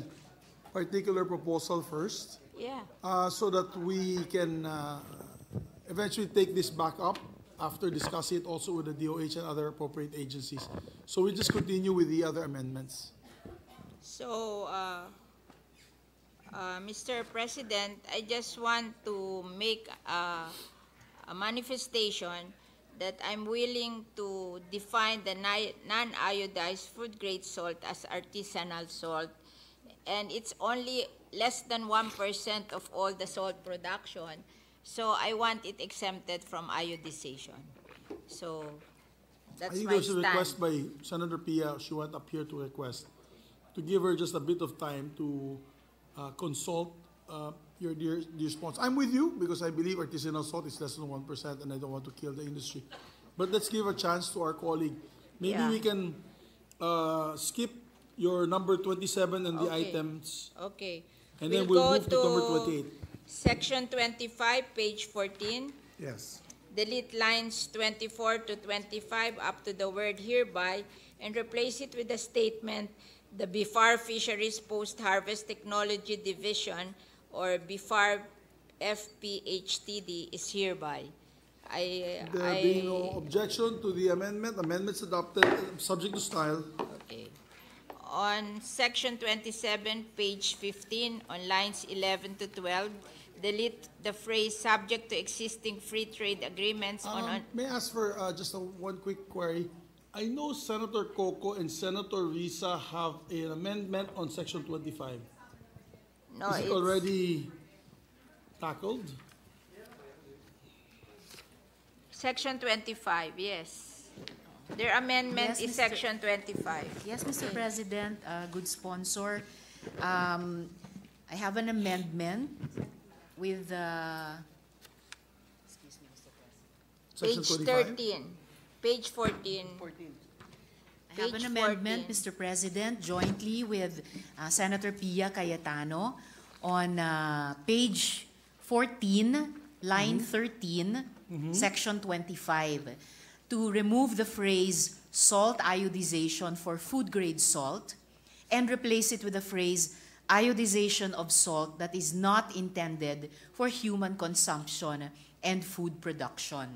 particular proposal first, Yeah. so that we can eventually take this back up after discussing it also with the DOH and other appropriate agencies. So we just continue with the other amendments. So, Mr. President, I just want to make a manifestation that I'm willing to define the non-iodized food-grade salt as artisanal salt, and it's only less than 1% of all the salt production. So I want it exempted from iodization. So I that's think my there was a stand. request by Senator Pia. She went up here to request to give her just a bit of time to consult your response. I'm with you because I believe artisanal salt is less than 1% and I don't want to kill the industry. But let's give a chance to our colleague. Maybe Yeah. we can skip your number 27 and the Okay. items, Okay. and then we'll go move to number 28. Section 25, page 14. Yes. Delete lines 24 to 25 up to the word hereby and replace it with the statement, the BIFAR Fisheries Post-Harvest Technology Division, or BIFAR FPHTD, is hereby. There being no objection to the amendment, amendments adopted, subject to style. Okay. On section 27, page 15, on lines 11 to 12, delete the phrase subject to existing free trade agreements May I ask for just one quick query? I know Senator Coco and Senator Risa have an amendment on section 25. no, Is it it's- already tackled? Section 25, yes. Their amendment Yes, is Mr. section 25. Yes, Mr. President, good sponsor. I have an amendment with, excuse me, Mr. President. Section Page 25? 13, page 14. I have Page an amendment, 14. Mr. President, jointly with Senator Pia Cayetano on page 14, line 13, section 25, to remove the phrase salt iodization for food-grade salt and replace it with the phrase iodization of salt that is not intended for human consumption and food production.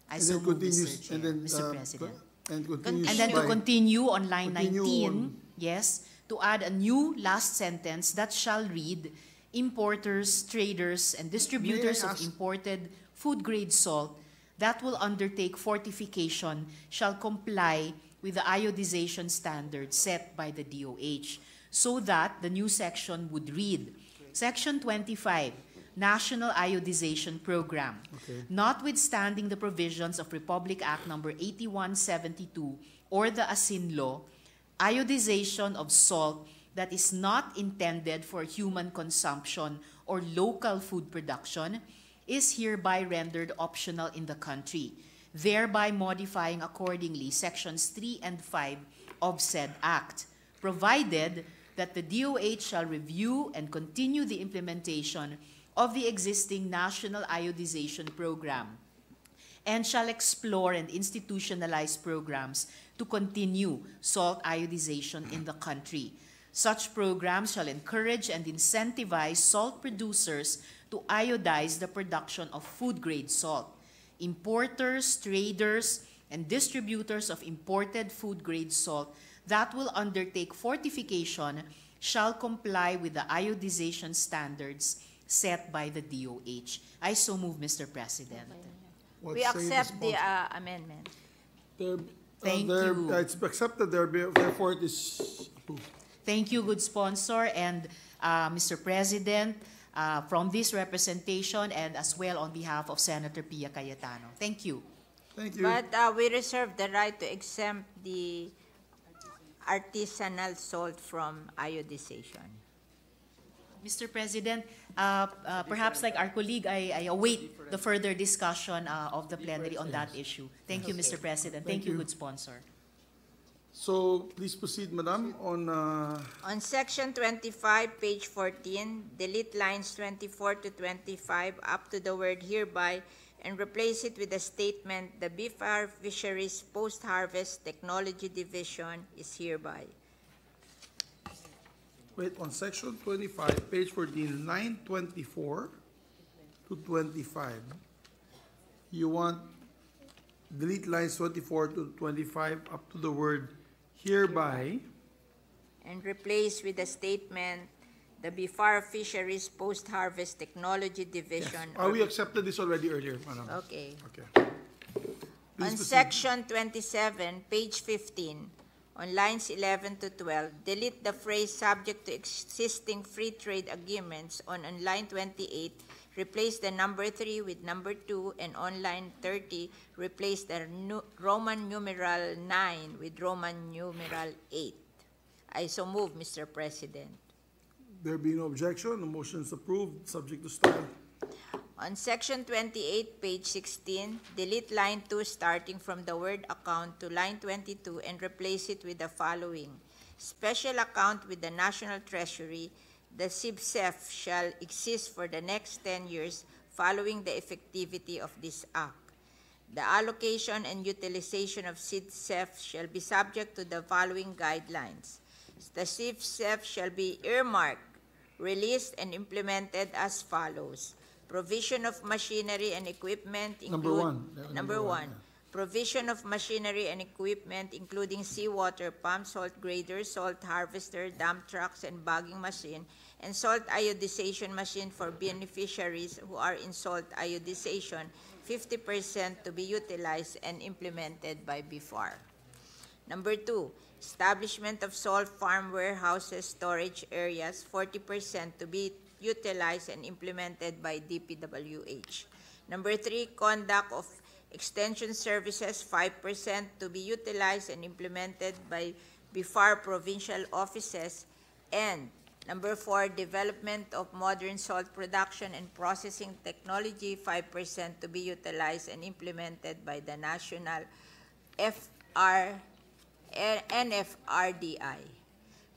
I And so then move, continues, Mr. Chair, and then, Mr. President. and continues And then to by- continue on line Continue 19, on- yes, to add a new last sentence that shall read, importers, traders, and distributors May I of ask- imported food-grade salt that will undertake fortification shall comply with the iodization standards set by the DOH, so that the new section would read, Section 25, National Iodization Program. Okay. Notwithstanding the provisions of Republic Act Number 8172 or the ASIN Law, iodization of salt that is not intended for human consumption or local food production is hereby rendered optional in the country, thereby modifying accordingly Sections 3 and 5 of said Act, provided that the DOH shall review and continue the implementation of the existing National Iodization Program and shall explore and institutionalize programs to continue salt iodization in the country. Such programs shall encourage and incentivize salt producers to iodize the production of food-grade salt. Importers, traders, and distributors of imported food-grade salt that will undertake fortification shall comply with the iodization standards set by the DOH. I so move, Mr. President. What We say accept the sponsor? amendment. Thank you. It's accepted, therefore it is approved. Thank you, good sponsor, and Mr. President, from this representation and as well on behalf of Senator Pia Cayetano. Thank you. Thank you. But we reserve the right to exempt the artisanal salt from iodization. Mr. President, perhaps like our colleague, I await the further discussion of the plenary on that issue. Thank you, Mr. President. Thank you, you. good sponsor. So please proceed, Madam, on On section 25, page 14, delete lines 24 to 25 up to the word hereby and replace it with a statement, the BFAR Fisheries Post-Harvest Technology Division is hereby. Wait, on section 25, page 14, line 24 to 25, you want delete lines 24 to 25 up to the word hereby. And replace with a statement, the BFAR Fisheries Post-Harvest Technology Division. We accepted this already earlier, Madam. Okay. Okay. On Please proceed. section 27, page 15, on lines 11 to 12, delete the phrase subject to existing free trade agreements. On line 28, replace the number 3 with number 2, and on line 30, replace the Roman numeral 9 with Roman numeral 8. I so move, Mr. President. There being no objection, the motion is approved, subject to style. On section 28, page 16, delete line 2 starting from the word account to line 22 and replace it with the following. Special account with the National Treasury, the SIBSEF shall exist for the next 10 years following the effectivity of this act. The allocation and utilization of SIBSEF shall be subject to the following guidelines. The SIBSEF shall be earmarked, released, and implemented as follows. Provision of machinery and equipment Number one. Provision of machinery and equipment including seawater pump, salt grader, salt harvester, dump trucks, and bagging machine, and salt iodization machine for beneficiaries who are in salt iodization, 50% to be utilized and implemented by BFAR. Number 2, establishment of salt farm warehouses, storage areas, 40% to be utilized and implemented by DPWH. Number 3, conduct of extension services, 5% to be utilized and implemented by BFAR provincial offices. And number 4, development of modern salt production and processing technology, 5% to be utilized and implemented by the National NFRDI.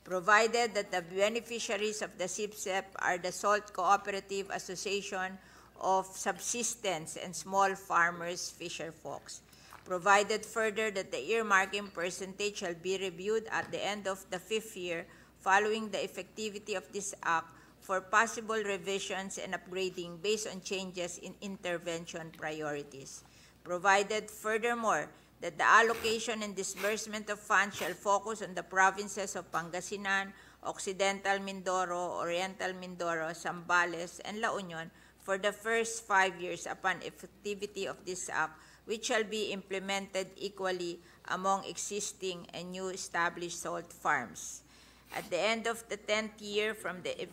Provided that the beneficiaries of the SIBSEP are the Salt Cooperative Association of Subsistence and Small Farmers Fisherfolks. Provided further that the earmarking percentage shall be reviewed at the end of the 5th year following the effectivity of this act for possible revisions and upgrading based on changes in intervention priorities. Provided furthermore that the allocation and disbursement of funds shall focus on the provinces of Pangasinan, Occidental Mindoro, Oriental Mindoro, Zambales, and La Union for the first 5 years upon effectivity of this act, which shall be implemented equally among existing and new established salt farms. At the end of the 10th year from the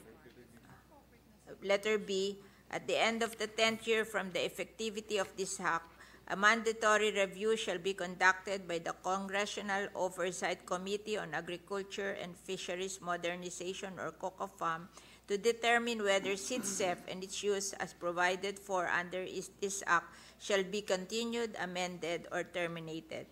letter B, at the end of the 10th year from the effectivity of this act, a mandatory review shall be conducted by the Congressional Oversight Committee on Agriculture and Fisheries Modernization, or COCOFAM, to determine whether SIBSEF and its use as provided for under this act shall be continued, amended, or terminated.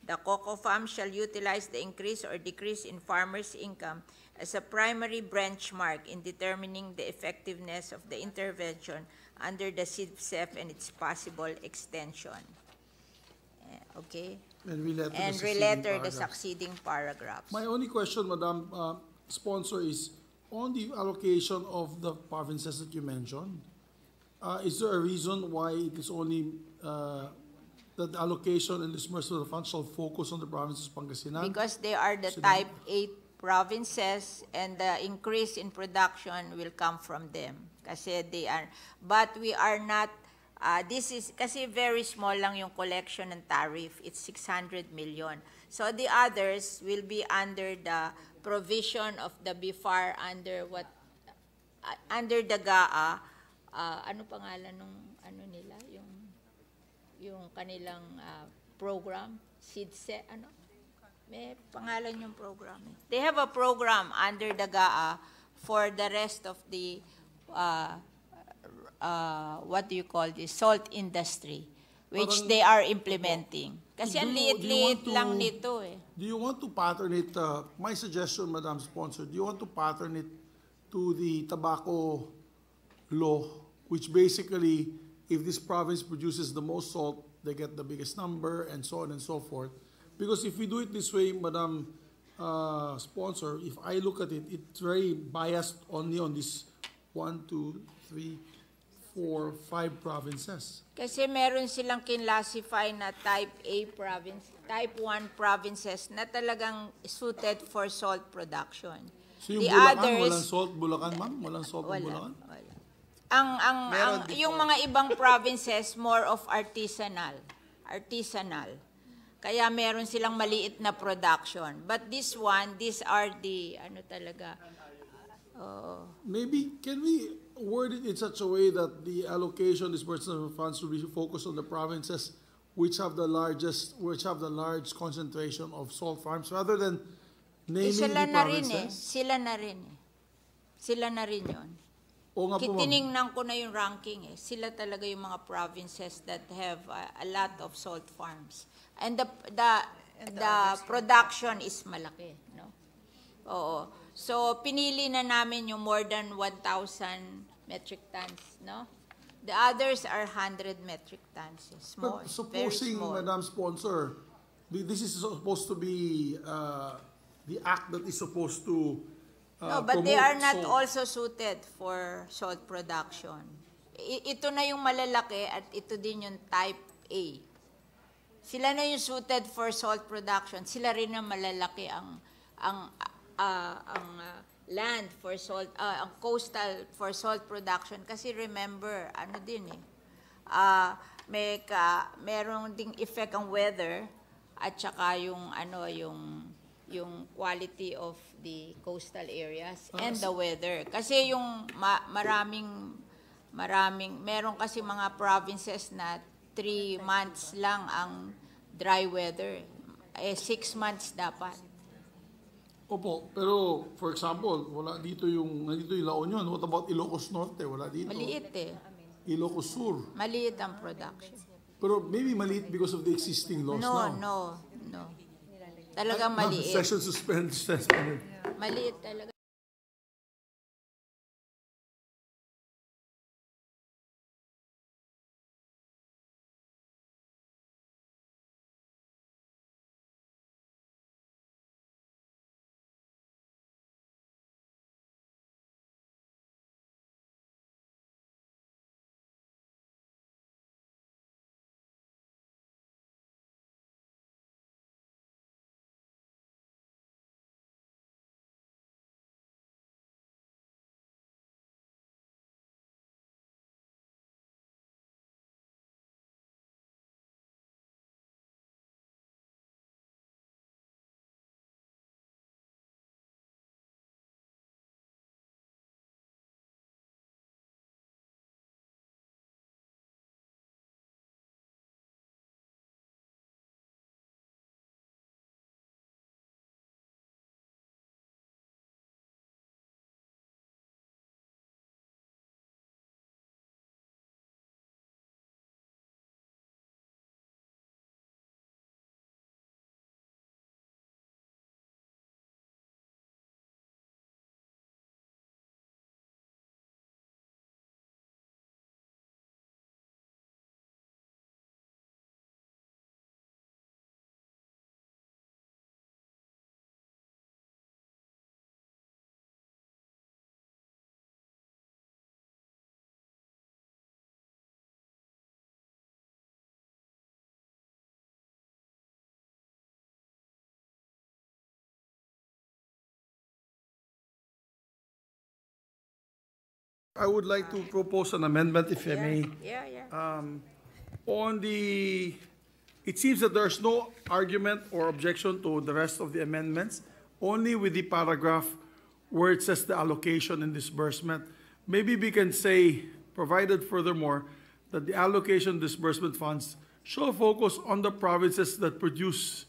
The COCOFAM shall utilize the increase or decrease in farmers' income as a primary benchmark in determining the effectiveness of the intervention under the SIBSEF and its possible extension. Okay? And re-letter the succeeding paragraphs. My only question, Madam Sponsor, is on the allocation of the provinces that you mentioned. Is there a reason why it is only that the allocation and disbursement of the funds shall focus on the provinces of Pangasinan? Because they are the type 8 provinces, and the increase in production will come from them. Kasi they are, but we are not, this is, kasi very small lang yung collection and tariff, it's 600 million. So the others will be under the provision of the BFAR under what, under the GAA, ano pangalan nung, ano nila, yung kanilang program, SIDSE, ano? May pangalan yung program. They have a program under the GAA for the rest of the, what do you call this, salt industry, which they are implementing. Kasi ang liit-liit lang nito eh. Do you want to pattern it, my suggestion, Madam Sponsor, do you want to pattern it to the tobacco law, which basically if this province produces the most salt, they get the biggest number, and so on and so forth. Because if we do it this way, Madam Sponsor, if I look at it, it's very biased only on this 1, 2, 3, 4, 5 provinces. Kasi meron silang kinlassify na type A province, type 1 provinces na talagang suited for salt production. So yung Bulacan, walang salt Bulacan, ma'am? Walang salt ng Bulacan? Wala. Yung mga ibang provinces, more of artisanal. Kaya meron silang maliit na production. But this one, these are the, Maybe, can we word it in such a way that the allocation, disbursement of funds will be focused on the provinces which have the large concentration of salt farms, rather than naming the provinces? Sila na rin yun. O nga po, ma'am. Tiningnan ko na yung ranking eh. Sila talaga yung mga provinces that have a lot of salt farms. And the production is malaki, no? Oo. So pinili na namin yung more than 1,000 metric tons, no? The others are 100 metric tons. Small, But supposing, Madam Sponsor, this is supposed to be the act that is supposed to no, but they are not salt. also suited for salt production. Ito na yung malalaki at ito din yung type A. Sila na yung suited for salt production. Sila rin ang malalaki ang land for salt, ang coastal for salt production. Kasi remember, meron ding effect ang weather at saka yung quality of the coastal areas and the weather. Kasi yung meron kasi mga provinces na 3 months lang ang dry weather. 6 months dapat. Opo, pero for example, nandito yung La Union. What about Ilocos Norte? Wala dito. Maliit eh. Ilocos Sur. Maliit ang production. Pero maybe maliit because of the existing laws now. No. Talagang maliit. Session suspended. Maliit talaga. I would like to propose an amendment, if I may. Yeah. It seems that there's no argument or objection to the rest of the amendments, only with the paragraph where it says the allocation and disbursement. Maybe we can say, provided furthermore, that the allocation disbursement funds shall focus on the provinces that produce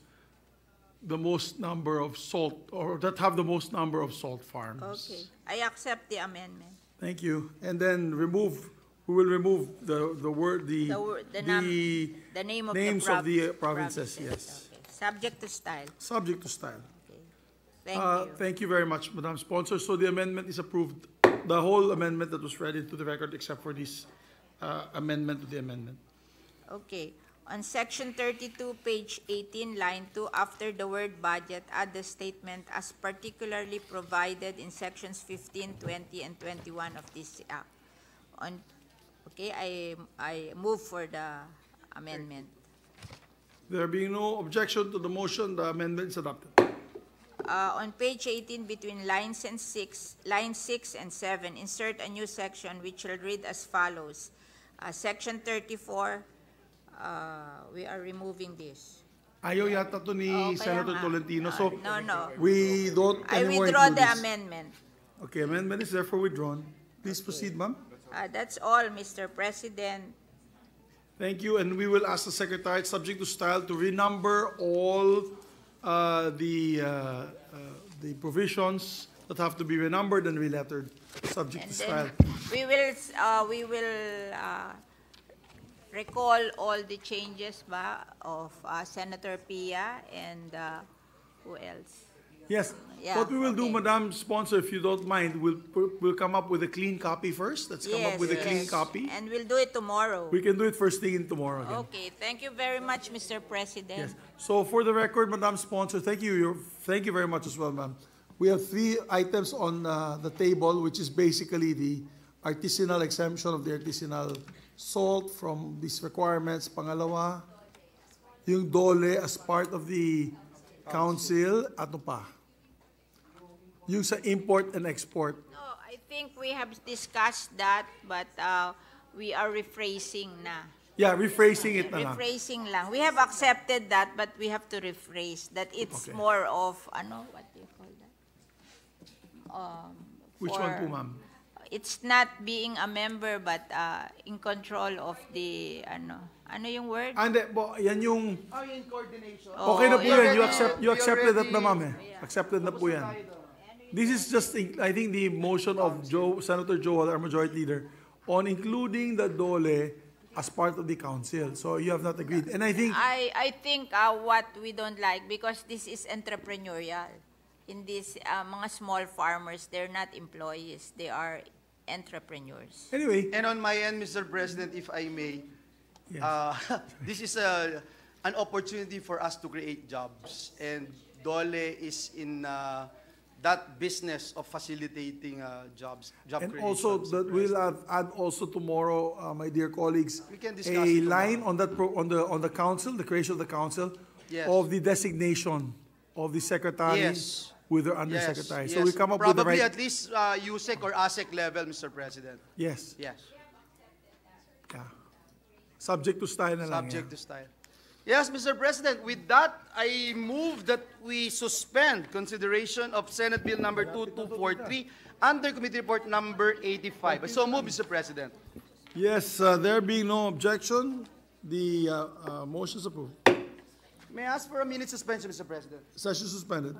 the most number of salt, or that have the most number of salt farms. Okay. I accept the amendment. Thank you. And then we will remove the name of names the of the provinces, yes. Okay. Subject to style. Subject to style. Okay. Thank you. Thank you very much, Madam Sponsor. So the amendment is approved, the whole amendment that was read into the record except for this amendment to the amendment. Okay. On section 32, page 18, line 2, after the word budget, add the statement as particularly provided in sections 15, 20, and 21 of this act. Okay, I move for the amendment. There being no objection to the motion, the amendment is adopted. On page 18, between line 6 and 7, insert a new section which will read as follows. Section 34, we are removing this. Ayaw yata to ni Oh, kaya Senator nga. Tolentino, so No. we don't I anymore withdraw include the this. amendment. Okay, amendment is therefore withdrawn. Please proceed, ma'am. That's all, Mr. President. Thank you, and we will ask the Secretary, subject to style, to renumber all the provisions that have to be renumbered and relettered, subject And to style. then we will recall all the changes of Senator Pia and who else? Yes. Yeah, What we will do, okay. Madam Sponsor, if you don't mind, we'll come up with a clean copy first. Let's come up with a clean copy. And we'll do it tomorrow. We can do it first thing in tomorrow again. Okay, thank you very much, Mr. President. Yes. So for the record, Madam Sponsor, thank you very much as well, ma'am. We have 3 items on the table, which is basically the artisanal exemption of the artisanal salt from these requirements. Pangalawa, yung dole as part of the council. Ano pa? Yung sa import and export. No, I think we have discussed that, but we are rephrasing na. Yeah, rephrasing it na lang. Rephrasing lang. We have accepted that, but we have to rephrase that it's Okay. more of, what do you call that? Which one po, ma'am? It's not being a member, but in control of the, ano yung word? Hindi, yan yung... in coordination. Okay na po Oh, yan. yeah. You accepted that na, ma'am eh. Accepted na po yan. This is just, I think, the motion of Senator Joel, our majority leader, on including the dole as part of the council. So you have not agreed. And I think... I think what we don't like, because this is entrepreneurial. In these mga small farmers, they're not employees. They are entrepreneurs. Anyway, And on my end, Mr. President, if I may, yes. this is an opportunity for us to create jobs. And Dole is in that business of facilitating job And creation. also, Mr. that we'll President. add also tomorrow, my dear colleagues, We can discuss a it line tomorrow. on the council, the creation of the council, Yes. of the designation of the secretary Yes. with the undersecretary. Yes, So we yes. come up with the Probably right... at least USEC or ASEC level, Mr. President. Yes. Yes. Yeah. Subject to style na lang. Subject yan. to style. Yes, Mr. President, with that, I move that we suspend consideration of Senate Bill number 2243 under Committee Report number 85. So move, Mr. President. Yes, there being no objection, the motion is approved. May I ask for a minute suspension, Mr. President? Session suspended.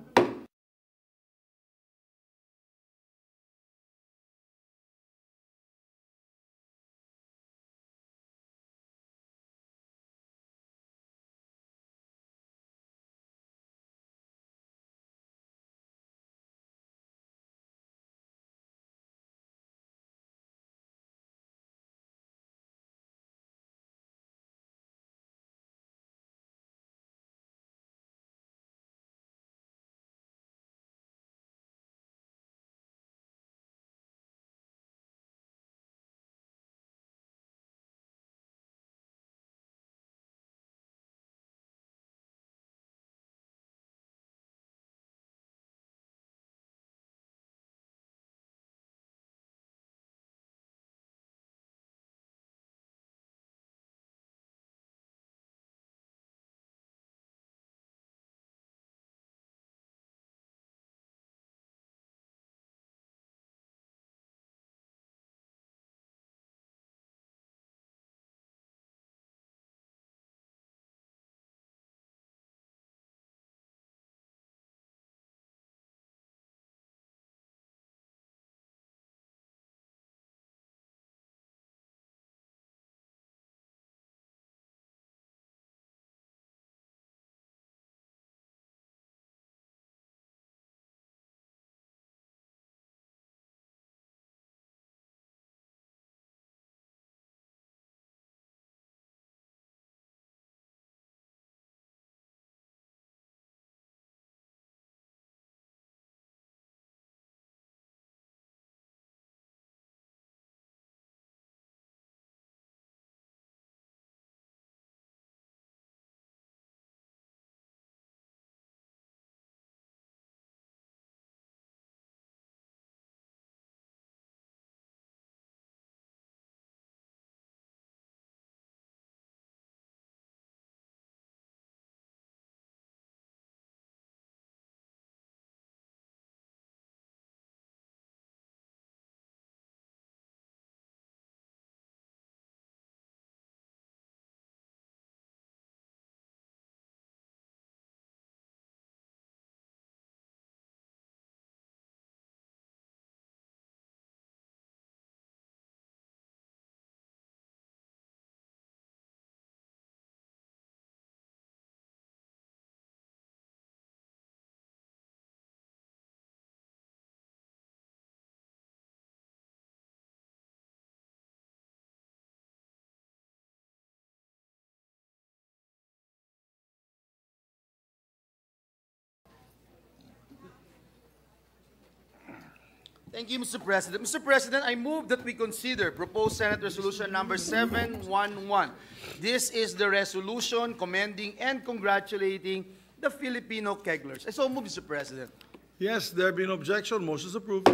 Thank you, Mr. President. Mr. President, I move that we consider proposed Senate Resolution number 711. This is the resolution commending and congratulating the Filipino kegglers. I so move, Mr. President. Yes, there be no objection. Motion is approved.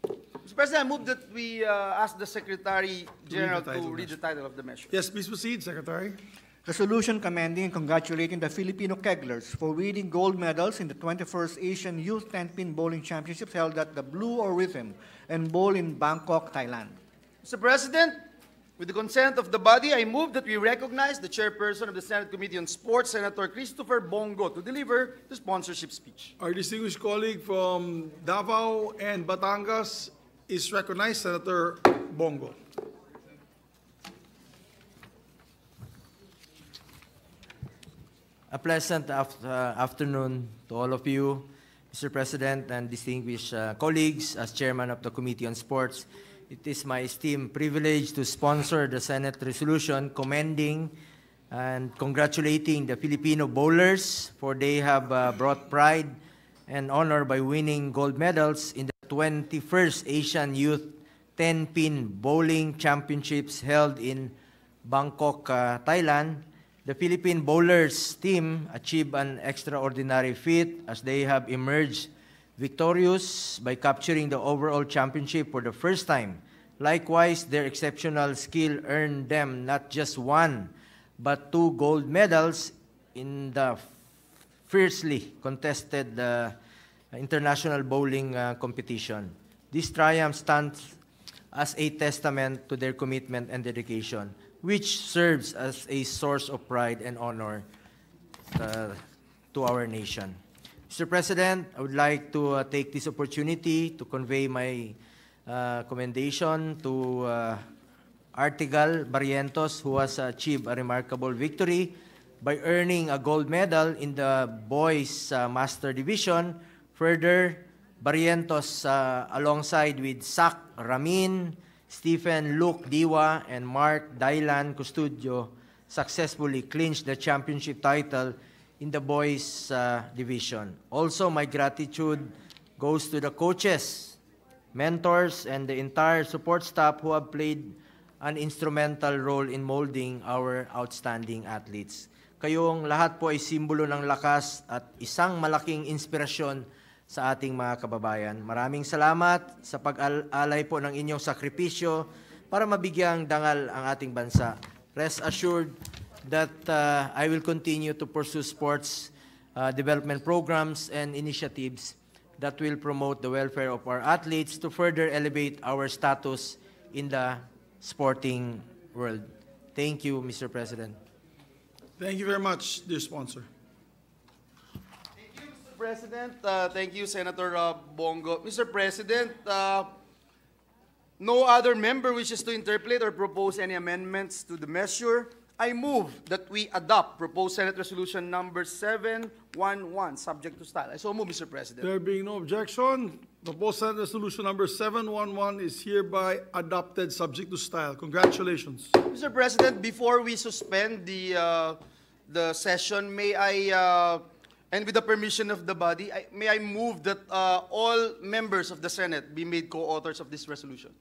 Mr. President, I move that we ask the Secretary General title to of the read the title of the measure. Yes, please proceed, Secretary. Resolution commending and congratulating the Filipino kegglers for winning gold medals in the 21st Asian Youth 10-Pin Bowling Championships held at the Blue or Rhythm and Bowl in Bangkok, Thailand. Mr. President, with the consent of the body, I move that we recognize the chairperson of the Senate Committee on Sports, Senator Christopher Bongo, to deliver the sponsorship speech. Our distinguished colleague from Davao and Batangas is recognized, Senator Bongo. A pleasant afternoon to all of you, Mr. President and distinguished colleagues. As Chairman of the Committee on Sports, it is my esteemed privilege to sponsor the Senate resolution commending and congratulating the Filipino bowlers, for they have brought pride and honor by winning gold medals in the 21st Asian Youth 10-Pin Bowling Championships held in Bangkok, Thailand. The Philippine bowlers team achieved an extraordinary feat as they have emerged victorious by capturing the overall championship for the first time. Likewise, their exceptional skill earned them not just one, but 2 gold medals in the fiercely contested international bowling competition. This triumph stands as a testament to their commitment and dedication, which serves as a source of pride and honor to our nation. Mr. President, I would like to take this opportunity to convey my commendation to Artigal Barrientos, who has achieved a remarkable victory by earning a gold medal in the boys master division. Further, Barrientos, alongside with Sak Ramin, Stephen Luke Diwa, and Mark Dailan Custodio, successfully clinched the championship title in the boys division. Also, my gratitude goes to the coaches, mentors, and the entire support staff who have played an instrumental role in molding our outstanding athletes. Kayong lahat po ay simbolo ng lakas at isang malaking inspirasyon sa ating mga kababayan. Maraming salamat sa pag-alay po ng inyong sakripisyo para mabigyang dangal ang ating bansa. Rest assured that I will continue to pursue sports development programs and initiatives that will promote the welfare of our athletes to further elevate our status in the sporting world. Thank you, Mr. President. Thank you very much, dear sponsor. President, thank you, Senator Bongo. Mr. President, no other member wishes to interpolate or propose any amendments to the measure. I move that we adopt proposed Senate Resolution number 711, subject to style. I so move, Mr. President. There being no objection, proposed Senate Resolution number 711 is hereby adopted subject to style. Congratulations. Mr. President, before we suspend the session, may I, and with the permission of the body, may I move that all members of the Senate be made co-authors of this resolution?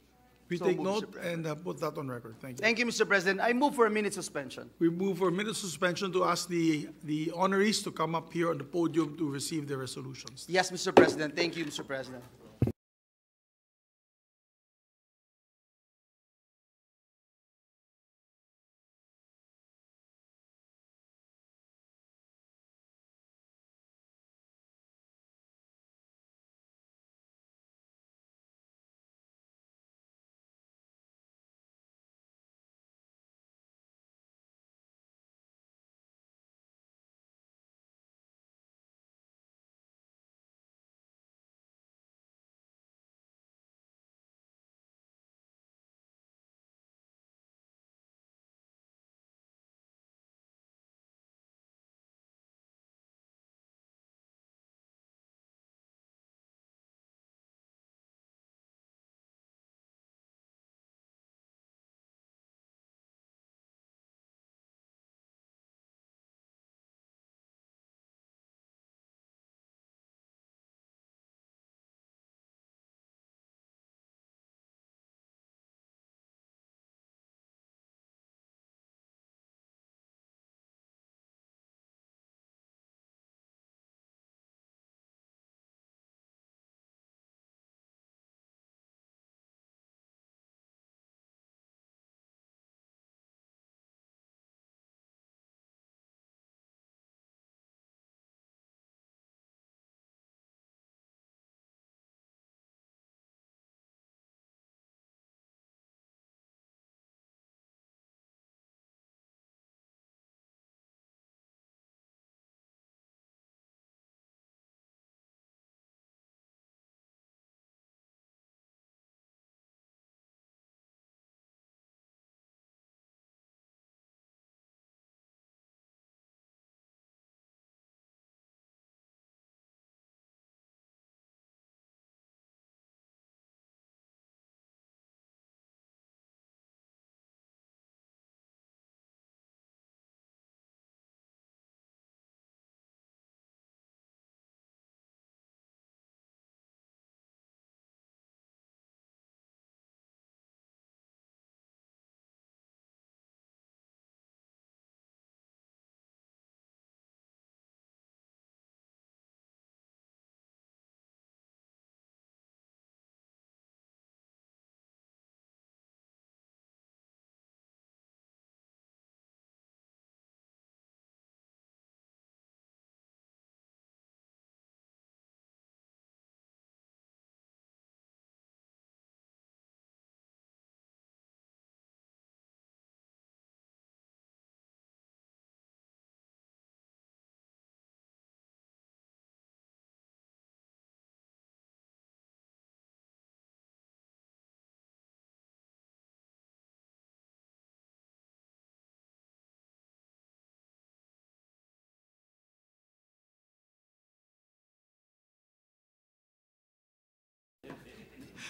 We So take moved, note and put that on record. Thank you. Thank you, Mr. President. I move for a minute suspension. We move for a minute suspension to ask the honorees to come up here on the podium to receive their resolutions. Yes, Mr. President. Thank you, Mr. President.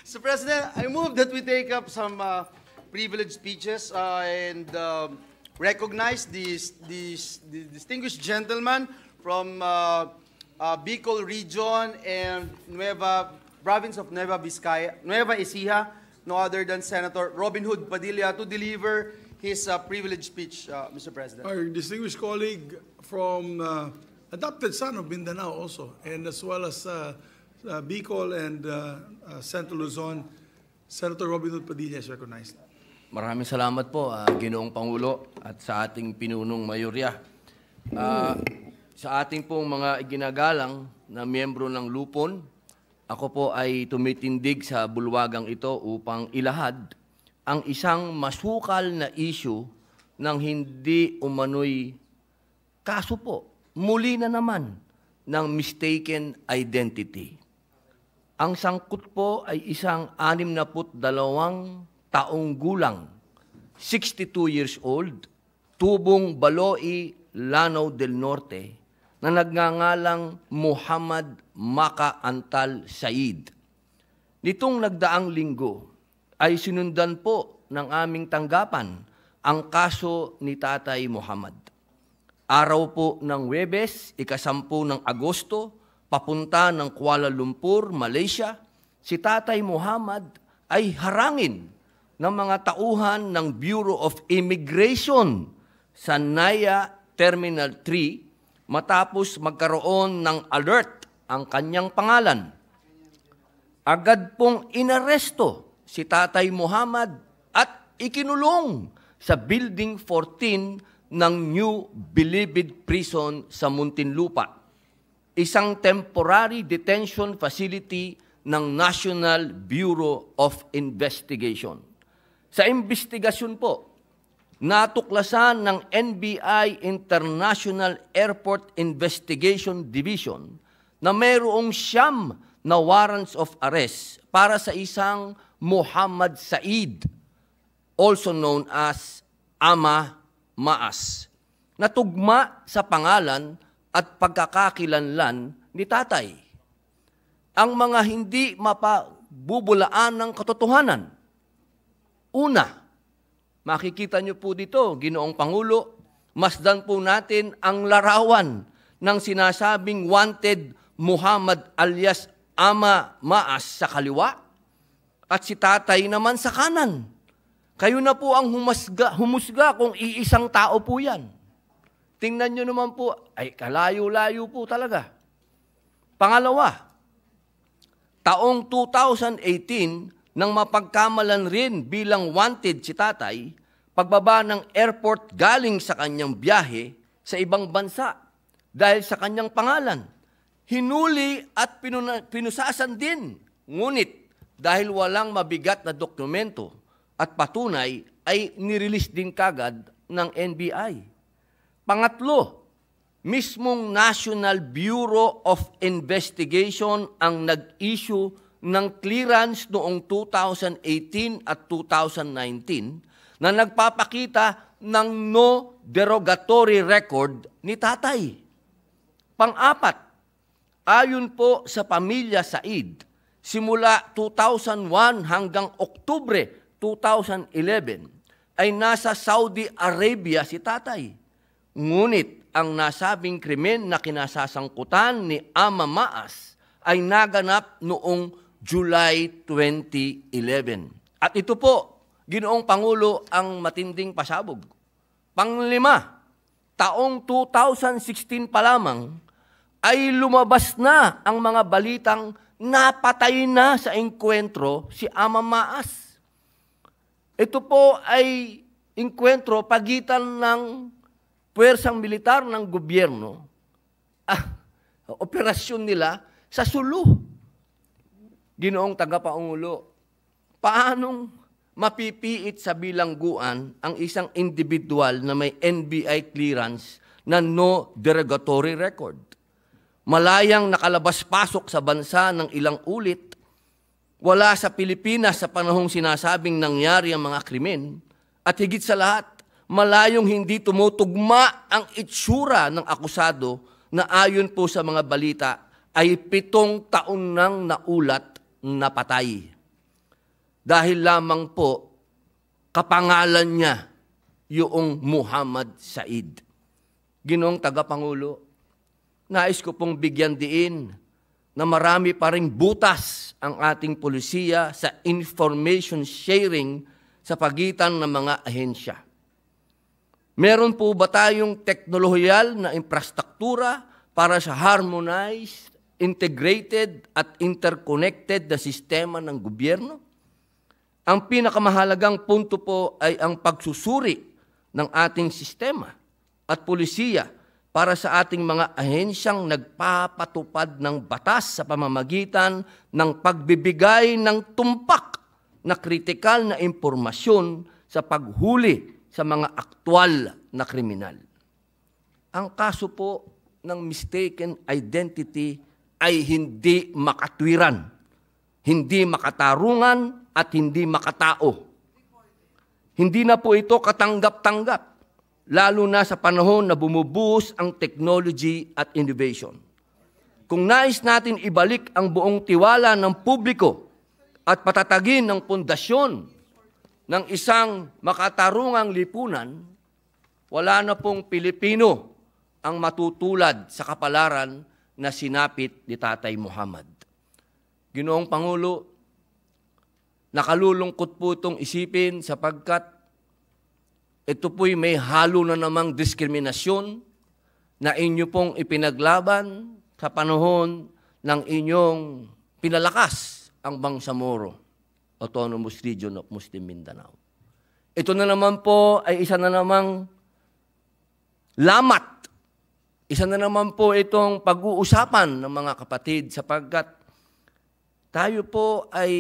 Mr. President, I move that we take up some privileged speeches and recognize the distinguished gentleman from Bicol region and province of Nueva Ecija, no other than Senator Robin Hood Padilla, to deliver his privileged speech, Mr. President. Our distinguished colleague from adopted son of Mindanao also, and as well as Bicol and Central Luzon, Senator Robin Hood Padilla is recognized. Maraming salamat po, Ginoong Pangulo, at sa ating pinunong mayorya. Sa ating pong mga iginagalang na miyembro ng lupon, ako po ay tumitindig sa bulwagang ito upang ilahad ang isang masukal na issue ng hindi umano'y kaso po, muli na naman, ng mistaken identity. Ang sangkot po ay isang 62 taong gulang, 62 years old, tubong Baloi, Lanao del Norte, na nagngangalang Muhammad Maka Antal Said. Nitong nagdaang linggo ay sinundan po ng aming tanggapan ang kaso ni Tatay Muhammad. Araw po ng Huwebes, 10 ng Agosto, papunta ng Kuala Lumpur, Malaysia, si Tatay Muhammad ay harangin ng mga tauhan ng Bureau of Immigration sa Naya Terminal 3 matapos magkaroon ng alert ang kanyang pangalan. Agad pong inaresto si Tatay Muhammad at ikinulong sa Building 14 ng New Bilibid Prison sa Muntinlupa, isang temporary detention facility ng National Bureau of Investigation. Sa investigasyon po, natuklasan ng NBI International Airport Investigation Division na mayroong 9 na warrants of arrest para sa isang Muhammad Said, also known as Ama Maas, na tugma sa pangalan at pagkakakilanlan ni Tatay. Ang mga hindi mapabubulaan ng katotohanan. Una, makikita niyo po dito, Ginoong Pangulo, masdan po natin ang larawan ng sinasabing wanted Muhammad alias Ama Maas sa kaliwa at si Tatay naman sa kanan. Kayo na po ang humusga kung iisang tao po yan. Tingnan niyo naman po, ay kalayo-layo po talaga. Pangalawa, taong 2018, nang mapagkamalan rin bilang wanted si Tatay, pagbaba ng airport galing sa kanyang biyahe sa ibang bansa dahil sa kanyang pangalan. Hinuli at pinusasan din. Ngunit dahil walang mabigat na dokumento at patunay ay nirelease din kagad ng NBI. Pangatlo, mismong National Bureau of Investigation ang nag-issue ng clearance noong 2018 at 2019 na nagpapakita ng no derogatory record ni Tatay. Pang-apat, ayon po sa pamilya Said, simula 2001 hanggang Oktubre 2011 ay nasa Saudi Arabia si Tatay. Ngunit ang nasabing krimen na kinasasangkutan ni Ama Maas ay naganap noong July 2011. At ito po, Ginoong Pangulo, ang matinding pasabog. Panglima, taong 2016 pa lamang ay lumabas na ang mga balitang napatay na sa engkwentro si Ama Maas. Ito po ay engkwentro pagitan ng puwersang militar ng gobyerno, operasyon nila sa Sulu. Ginoong Tagapangulo, paanong mapipiit sa bilangguan ang isang individual na may NBI clearance na no derogatory record? Malayang nakalabas-pasok sa bansa ng ilang ulit, wala sa Pilipinas sa panahong sinasabing nangyari ang mga krimen, at higit sa lahat, malayong hindi tumutugma ang itsura ng akusado na ayon po sa mga balita ay 7 taon nang naulat na patay. dahil lamang po kapangalan niya yung Muhammad Said. Ginoong Tagapangulo, nais ko pong bigyan diin na marami pa ring butas ang ating pulisiya sa information sharing sa pagitan ng mga ahensya. Meron po ba tayong teknolohiyal na infrastruktura para sa harmonized, integrated at interconnected na sistema ng gobyerno? Ang pinakamahalagang punto po ay ang pagsusuri ng ating sistema at pulisiya para sa ating mga ahensyang nagpapatupad ng batas sa pamamagitan ng pagbibigay ng tumpak na kritikal na impormasyon sa paghuli sa mga aktwal na kriminal. Ang kaso po ng mistaken identity ay hindi makatwiran, hindi makatarungan at hindi makatao. Hindi na po ito katanggap-tanggap, lalo na sa panahon na bumubuhos ang technology at innovation. Kung nais natin ibalik ang buong tiwala ng publiko at patatagin ng pundasyon ng isang makatarungang lipunan, wala na pong Pilipino ang matutulad sa kapalaran na sinapit ni Tatay Muhammad. Ginoong Pangulo, nakalulungkot po itong isipin sapagkat ito po'y may halo na namang diskriminasyon na inyo pong ipinaglaban sa panahon ng inyong pinalakas ang Bangsamoro, Autonomous Region of Muslim Mindanao. Ito na naman po ay isa na namang lamat. Isa na naman po itong pag-uusapan ng mga kapatid sapagkat tayo po ay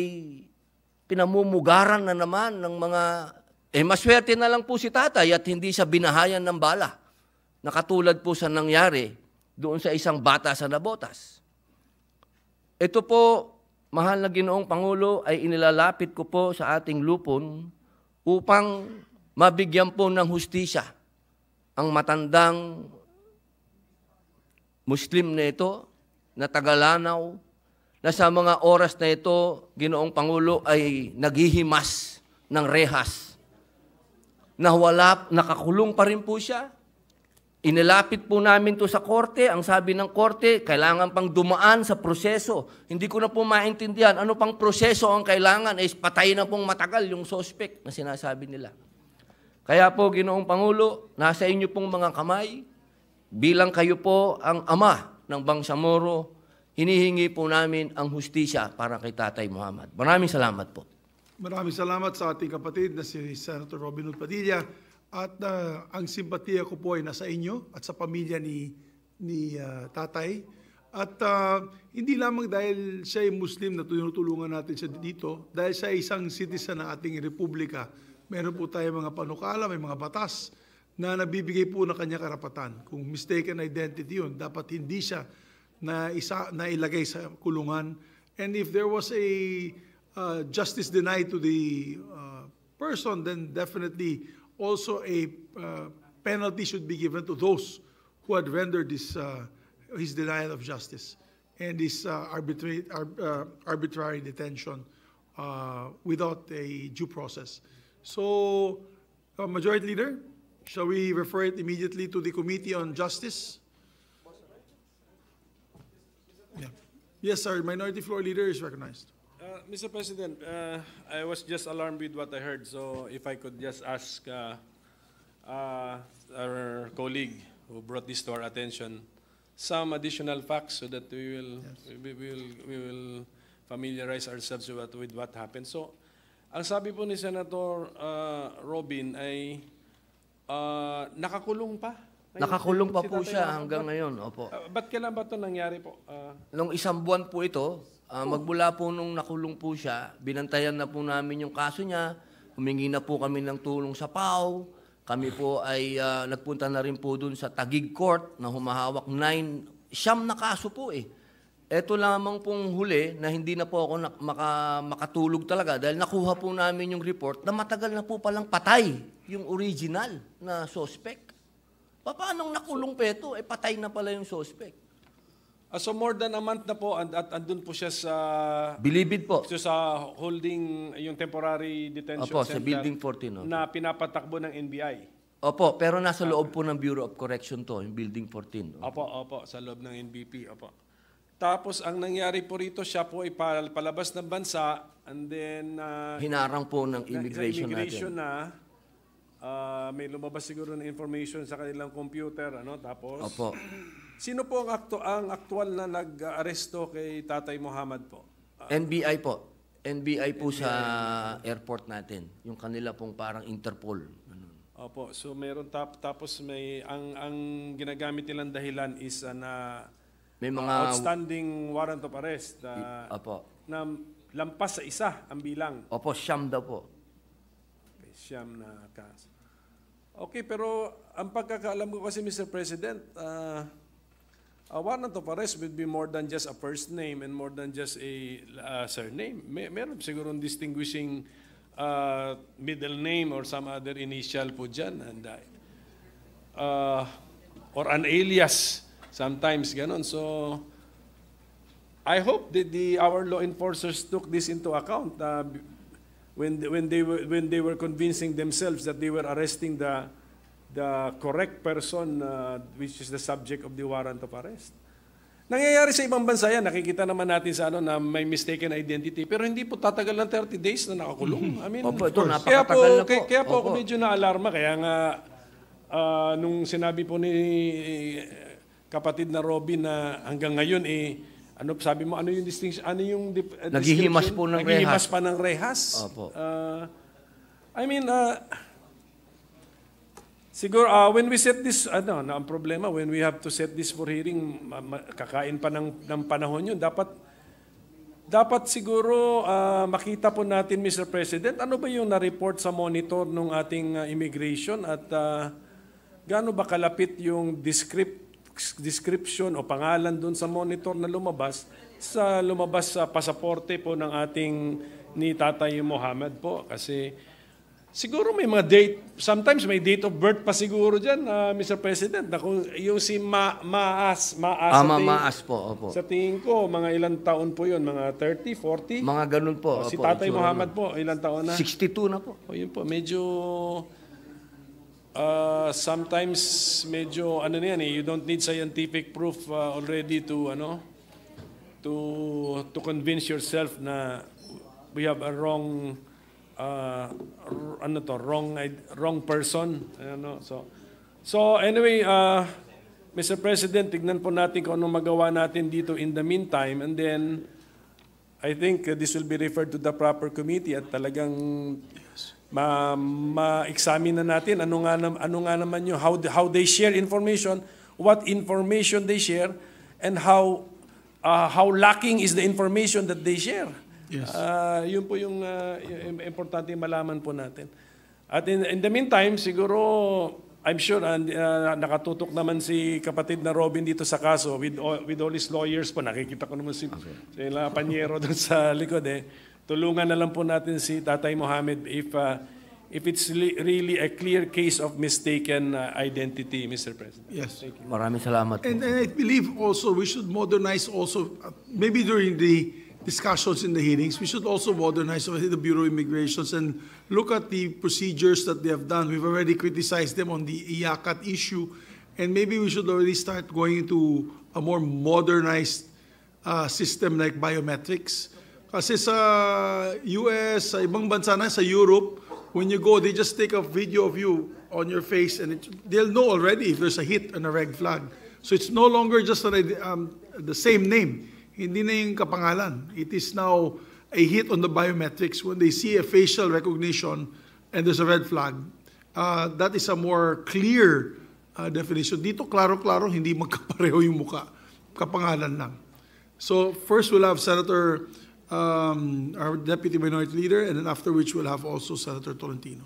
pinamumugaran na naman ng mga, maswerte na lang po si tatay at hindi siya binahayan ng bala. Nakatulad po sa nangyari doon sa isang bata sa Nabotas. Ito po, mahal na Ginoong Pangulo, ay inilalapit ko po sa ating lupon upang mabigyan po ng hustisya ang matandang Muslim na ito, na taga-Lanao, na sa mga oras na ito, Ginoong Pangulo, ay naghihimas ng rehas. Nakakulong pa rin po siya. Inilapit po namin to sa korte. Ang sabi ng korte, kailangan pang dumaan sa proseso. Hindi ko na po maintindihan. Ano pang proseso ang kailangan? Patay na pong matagal yung suspect na sinasabi nila. Kaya po, Ginoong Pangulo, nasa inyo pong mga kamay, bilang kayo po ang ama ng Bangsamoro, hinihingi po namin ang hustisya para kay Tatay Muhammad. Maraming salamat po. Maraming salamat sa ating kapatid na si Senator Robin Hood Padilla. At ang simpatiya ko po ay nasa inyo at sa pamilya ni tatay. At hindi lamang dahil siya ay Muslim na tinutulungan natin siya dito, dahil siya ay isang citizen ng ating republika. Meron po tayo mga panukala, may mga batas na nabibigay po ng kanya karapatan. Kung mistaken identity yun, dapat hindi siya na ilagay sa kulungan. And if there was a justice denied to the person, then definitely also a penalty should be given to those who had rendered his denial of justice and his arbitrary detention without a due process. So, Majority Leader, shall we refer it immediately to the Committee on Justice? Yeah. Yes, sir. Minority Floor Leader is recognized. Mr. President, I was just alarmed with what I heard, so if I could just ask our colleague who brought this to our attention some additional facts so that we will familiarize ourselves with what happened. So, ang sabi po ni Senator Robin ay nakakulong pa? Nakakulong pa po siya hanggang ngayon. Opo. Ba't kailan ba ito nangyari po? Nung isang buwan po ito, magmula po nung nakulong po siya, binantayan na po namin yung kaso niya, humingi na po kami ng tulong sa PAO, kami po ay nagpunta na rin po dun sa Taguig Court na humahawak 9 na kaso po eh. Ito lamang pong huli na hindi na po ako makatulog talaga dahil nakuha po namin yung report na matagal na po palang patay yung original na suspect. Paano nakulong pa ito? Patay na pala yung suspect. So more than a month na po at andun po siya sa Bilibid po. sa holding yung temporary detention Opo, center sa Building 14. Opo. na pinapatakbo ng NBI. Opo, pero nasa loob po ng Bureau of Correction to, yung Building 14. Opo, sa loob ng NBP. Opo. Tapos ang nangyari po rito, siya po ay palabas ng bansa and then Hinarang po ng immigration natin. May lumabas siguro na information sa kanilang computer, tapos Opo. sino po ang aktual na nag-aresto kay Tatay Muhammad po? NBI po. NBI po sa airport natin. Yung kanila pong parang Interpol. Opo, so meron tapos may ang ginagamit nilang dahilan is na May mga outstanding warrant of arrest Opo. na lampas sa isa ang bilang. Opo, siyam daw po. Okay, siyam na kaso. Okay, pero ang pagkakaalam ko kasi, Mr. President, a warrant of arrest would be more than just a first name and more than just a surname. Meron siguro distinguishing middle name or some other initial po dyan. And, or an alias, sometimes ganon. So, I hope that our law enforcers took this into account when they were convincing themselves that they were arresting the correct person which is the subject of the warrant of arrest. Nangyayari sa ibang bansa yan, nakikita naman natin sa na may mistaken identity, pero hindi po tatagal ng 30 days na nakakulong. I mean, Opo, ito, napakatagal na po. Kaya po ako medyo na-alarma, kaya nga nung sinabi po ni kapatid na Robin na hanggang ngayon sabi mo, ano yung distinction, ano yung Naghihimas po ng Naghihimas rehas. pa ng rehas. Opo. Siguro, when we set this, ang problema, when we have to set this for hearing, kakain pa ng panahon yun. Dapat siguro makita po natin, Mr. President, ano ba yung na-report sa monitor ng ating immigration at gaano ba kalapit yung description o pangalan doon sa monitor na lumabas sa pasaporte po ng ating ni Tatay Muhammad po. Kasi siguro may mga date, sometimes may date of birth pa siguro dyan, Mr. President, na kung yung si Maas po, opo. Sa tingin ko, mga ilang taon po yun, mga 30, 40? Mga ganun po. Si opo, Tatay Muhammad po, ilang taon na? 62 na po. O yun po, medyo sometimes medyo you don't need scientific proof already to to convince yourself na we have a wrong wrong person, so anyway, Mr. President, tignan po natin kung anong magawa natin dito in the meantime, and then I think this will be referred to the proper committee at talagang ma-examine na natin ano nga naman yung how they share information, what information they share, and how lacking is the information that they share. Yes. Yun po yung importante malaman po natin. At in the meantime, siguro I'm sure nakatutok naman si kapatid na Robin dito sa kaso with all his lawyers po. Nakikita ko naman si Panyero doon sa likod Tulungan na lang po natin si Tatay Mohammed if it's really a clear case of mistaken identity, Mr. President. Yes. Thank you. Maraming salamat po. And I believe also we should modernize also, maybe during the discussions in the hearings, we should also modernize the Bureau of Immigrations and look at the procedures that they have done. We've already criticized them on the IACAT issue, and maybe we should already start going into a more modernized system like biometrics. Kasi sa US, sa ibang bansa na, sa Europe, when you go, they just take a video of you on your face and they'll know already if there's a hit and a red flag. So it's no longer just the same name. Hindi na yung kapangalan. It is now a hit on the biometrics. When they see a facial recognition and there's a red flag, that is a more clear definition. Dito, klaro-klaro, hindi magkapareho yung muka. Kapangalan lang. So first we'll have Senator our Deputy Minority Leader, and then after which we'll have also Senator Tolentino.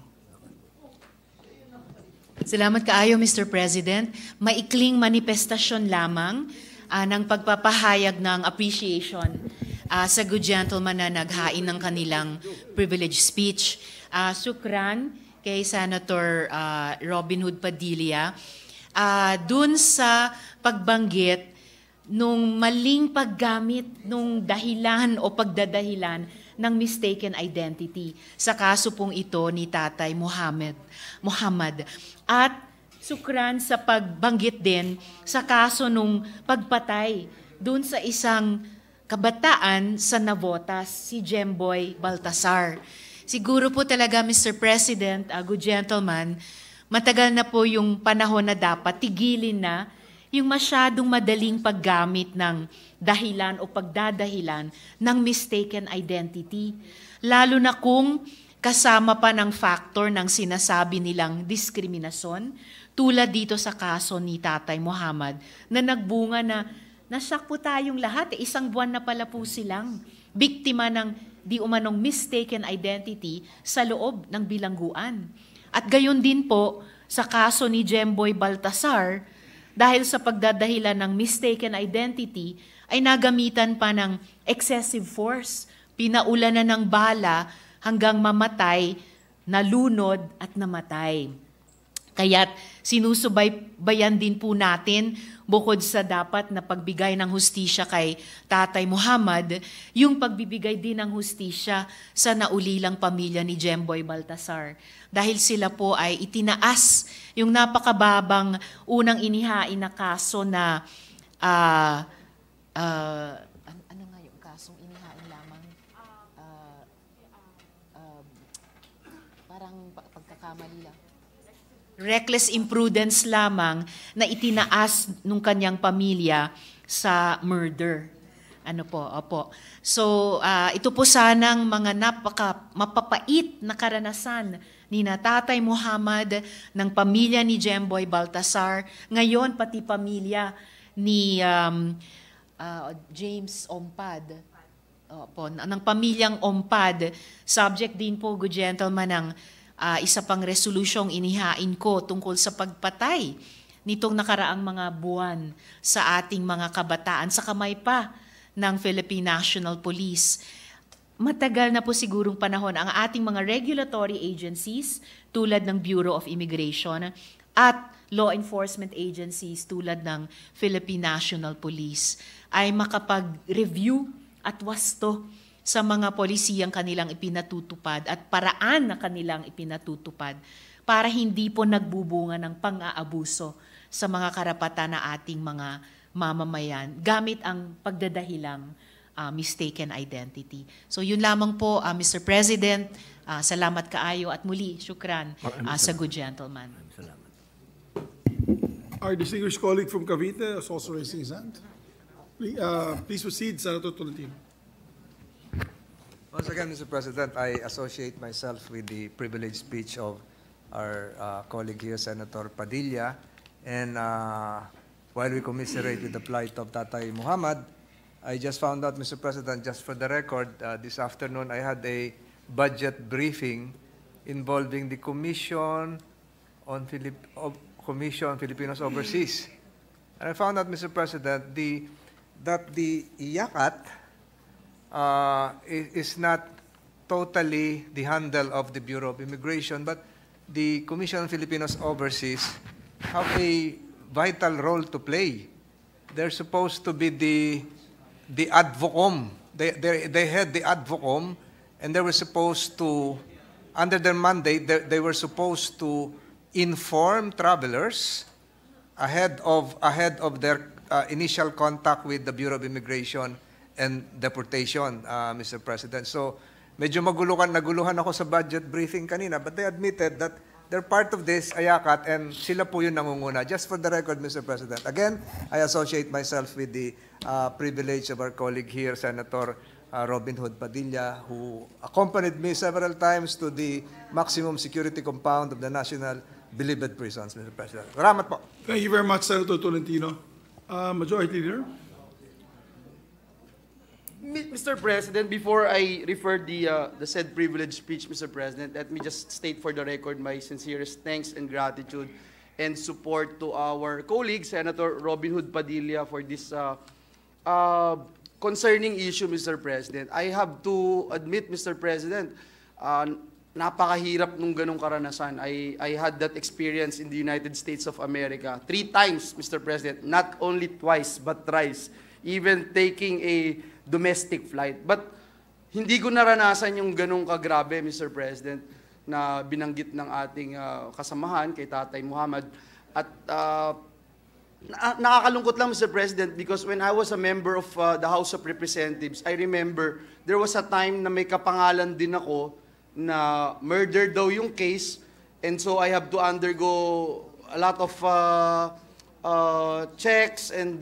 Salamat kaayo, Mr. President. Maikling manifestasyon lamang ng pagpapahayag ng appreciation sa good gentleman na naghain ng kanilang privilege speech. Sukran kay Senator Robin Hood Padilla dun sa pagbanggit nung maling paggamit nung dahilan o pagdadahilan ng mistaken identity sa kaso pong ito ni Tatay Muhammad. At sukran sa pagbanggit din sa kaso nung pagpatay dun sa isang kabataan sa Navotas, si Jemboy Baltasar. Siguro po talaga, Mr. President, good gentleman, matagal na po yung panahon na dapat tigilin na yung masyadong madaling paggamit ng dahilan o pagdadahilan ng mistaken identity. Lalo na kung kasama pa ng factor ng sinasabi nilang diskriminasyon, tulad dito sa kaso ni Tatay Muhammad, na nagbunga na nasak po tayong lahat. Isang buwan na pala po silang biktima ng di umanong mistaken identity sa loob ng bilangguan. At gayon din po sa kaso ni Jemboy Baltasar, dahil sa pagdadahilan ng mistaken identity, ay nagamitan pa ng excessive force, pinaulanan ng bala hanggang mamatay, nalunod at namatay. Kaya't sinusubaybayan din po natin, bukod sa dapat na pagbigay ng hustisya kay Tatay Muhammad, yung pagbibigay din ng hustisya sa naulilang pamilya ni Jemboy Baltasar. Dahil sila po ay itinaas yung napakababang unang inihain na kaso na, ano nga yung kasong inihain lamang? Parang pagkakamali lang. Reckless imprudence lamang na itinaas nung kanyang pamilya sa murder. Ano po, opo. So, ito po sanang mga mapapait na karanasan ni Tatay Muhammad, ng pamilya ni Jemboy Baltasar, ngayon pati pamilya ni James Ompad, opo, ng pamilyang Ompad, subject din po, good gentleman, ng isa pang resolusyong inihain ko tungkol sa pagpatay nitong nakaraang mga buwan sa ating mga kabataan sa kamay pa ng Philippine National Police. Matagal na po sigurong panahon ang ating mga regulatory agencies tulad ng Bureau of Immigration at law enforcement agencies tulad ng Philippine National Police ay makapag-review at wasto sa mga polisiyang kanilang ipinatutupad at paraan na kanilang ipinatutupad para hindi po nagbubunga ng pang-aabuso sa mga karapatan na ating mga mamamayan gamit ang pagdadahilang mistaken identity. So yun lamang po, Mr. President. Salamat kaayo at muli, syukran sa good gentleman. Our distinguished colleague from Cavite is also raising his hand. Please proceed, Senator Tolentino. Once again, Mr. President, I associate myself with the privileged speech of our colleague here, Senator Padilla. And while we commiserate with the plight of Tatay Muhammad, I just found out, Mr. President, just for the record, this afternoon I had a budget briefing involving the Commission on Filipinos Overseas. And I found out, Mr. President, that the IACAT is not totally the handle of the Bureau of Immigration, but the Commission on Filipinos Overseas have a vital role to play. They're supposed to be the advocom. They had the advocom, and they were supposed to, under their mandate, they were supposed to inform travelers ahead of their initial contact with the Bureau of Immigration and Deportation, Mr. President. So, medyo naguluhan ako sa budget briefing kanina, but they admitted that they're part of this IACAT and sila po yung nangunguna. Just for the record, Mr. President. Again, I associate myself with the privilege of our colleague here, Senator Robin Hood Padilla, who accompanied me several times to the maximum security compound of the National Bilibid Prisons, Mr. President. Salamat po. Thank you very much, Senator Tolentino. Majority Leader. Mr. President, before I refer the said privileged speech, Mr. President, let me just state for the record my sincerest thanks and gratitude and support to our colleague, Senator Robin Hood Padilla, for this concerning issue, Mr. President. I have to admit, Mr. President, napakahirap nung ganong karanasan. I had that experience in the United States of America 3 times, Mr. President, not only twice but thrice, even taking a domestic flight. But hindi ko naranasan yung ganong kagrabe, Mr. President, na binanggit ng ating kasamahan kay Tatay Muhammad. At nakakalungkot lang, Mr. President, because when I was a member of the House of Representatives, I remember there was a time na may kapangalan din ako na murder daw yung case, and so I have to undergo a lot of checks and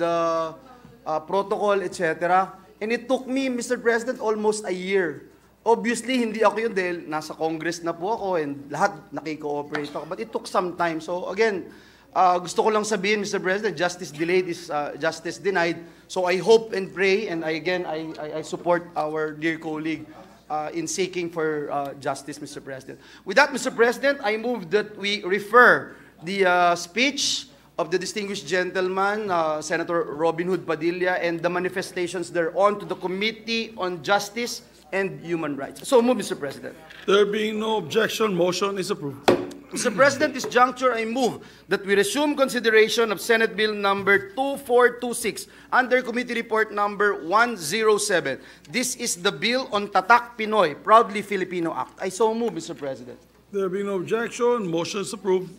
protocol, etc. And it took me, Mr. President, almost a year. Obviously, hindi ako yun dahil nasa Congress na po ako and lahat nakikooperate ako. But it took some time. So again, gusto ko lang sabihin, Mr. President, justice delayed is justice denied. So I hope and pray, and I support our dear colleague in seeking for justice, Mr. President. With that, Mr. President, I move that we refer the speech of the distinguished gentleman, Senator Robin Hood Padilla, and the manifestations thereon to the Committee on Justice and Human Rights. So move, Mr. President. There being no objection, motion is approved. Mr. President, this juncture, I move that we resume consideration of Senate Bill number 2426 under Committee Report number 107. This is the bill on Tatak Pinoy, Proudly Filipino Act. I so move, Mr. President. There being no objection, motion is approved.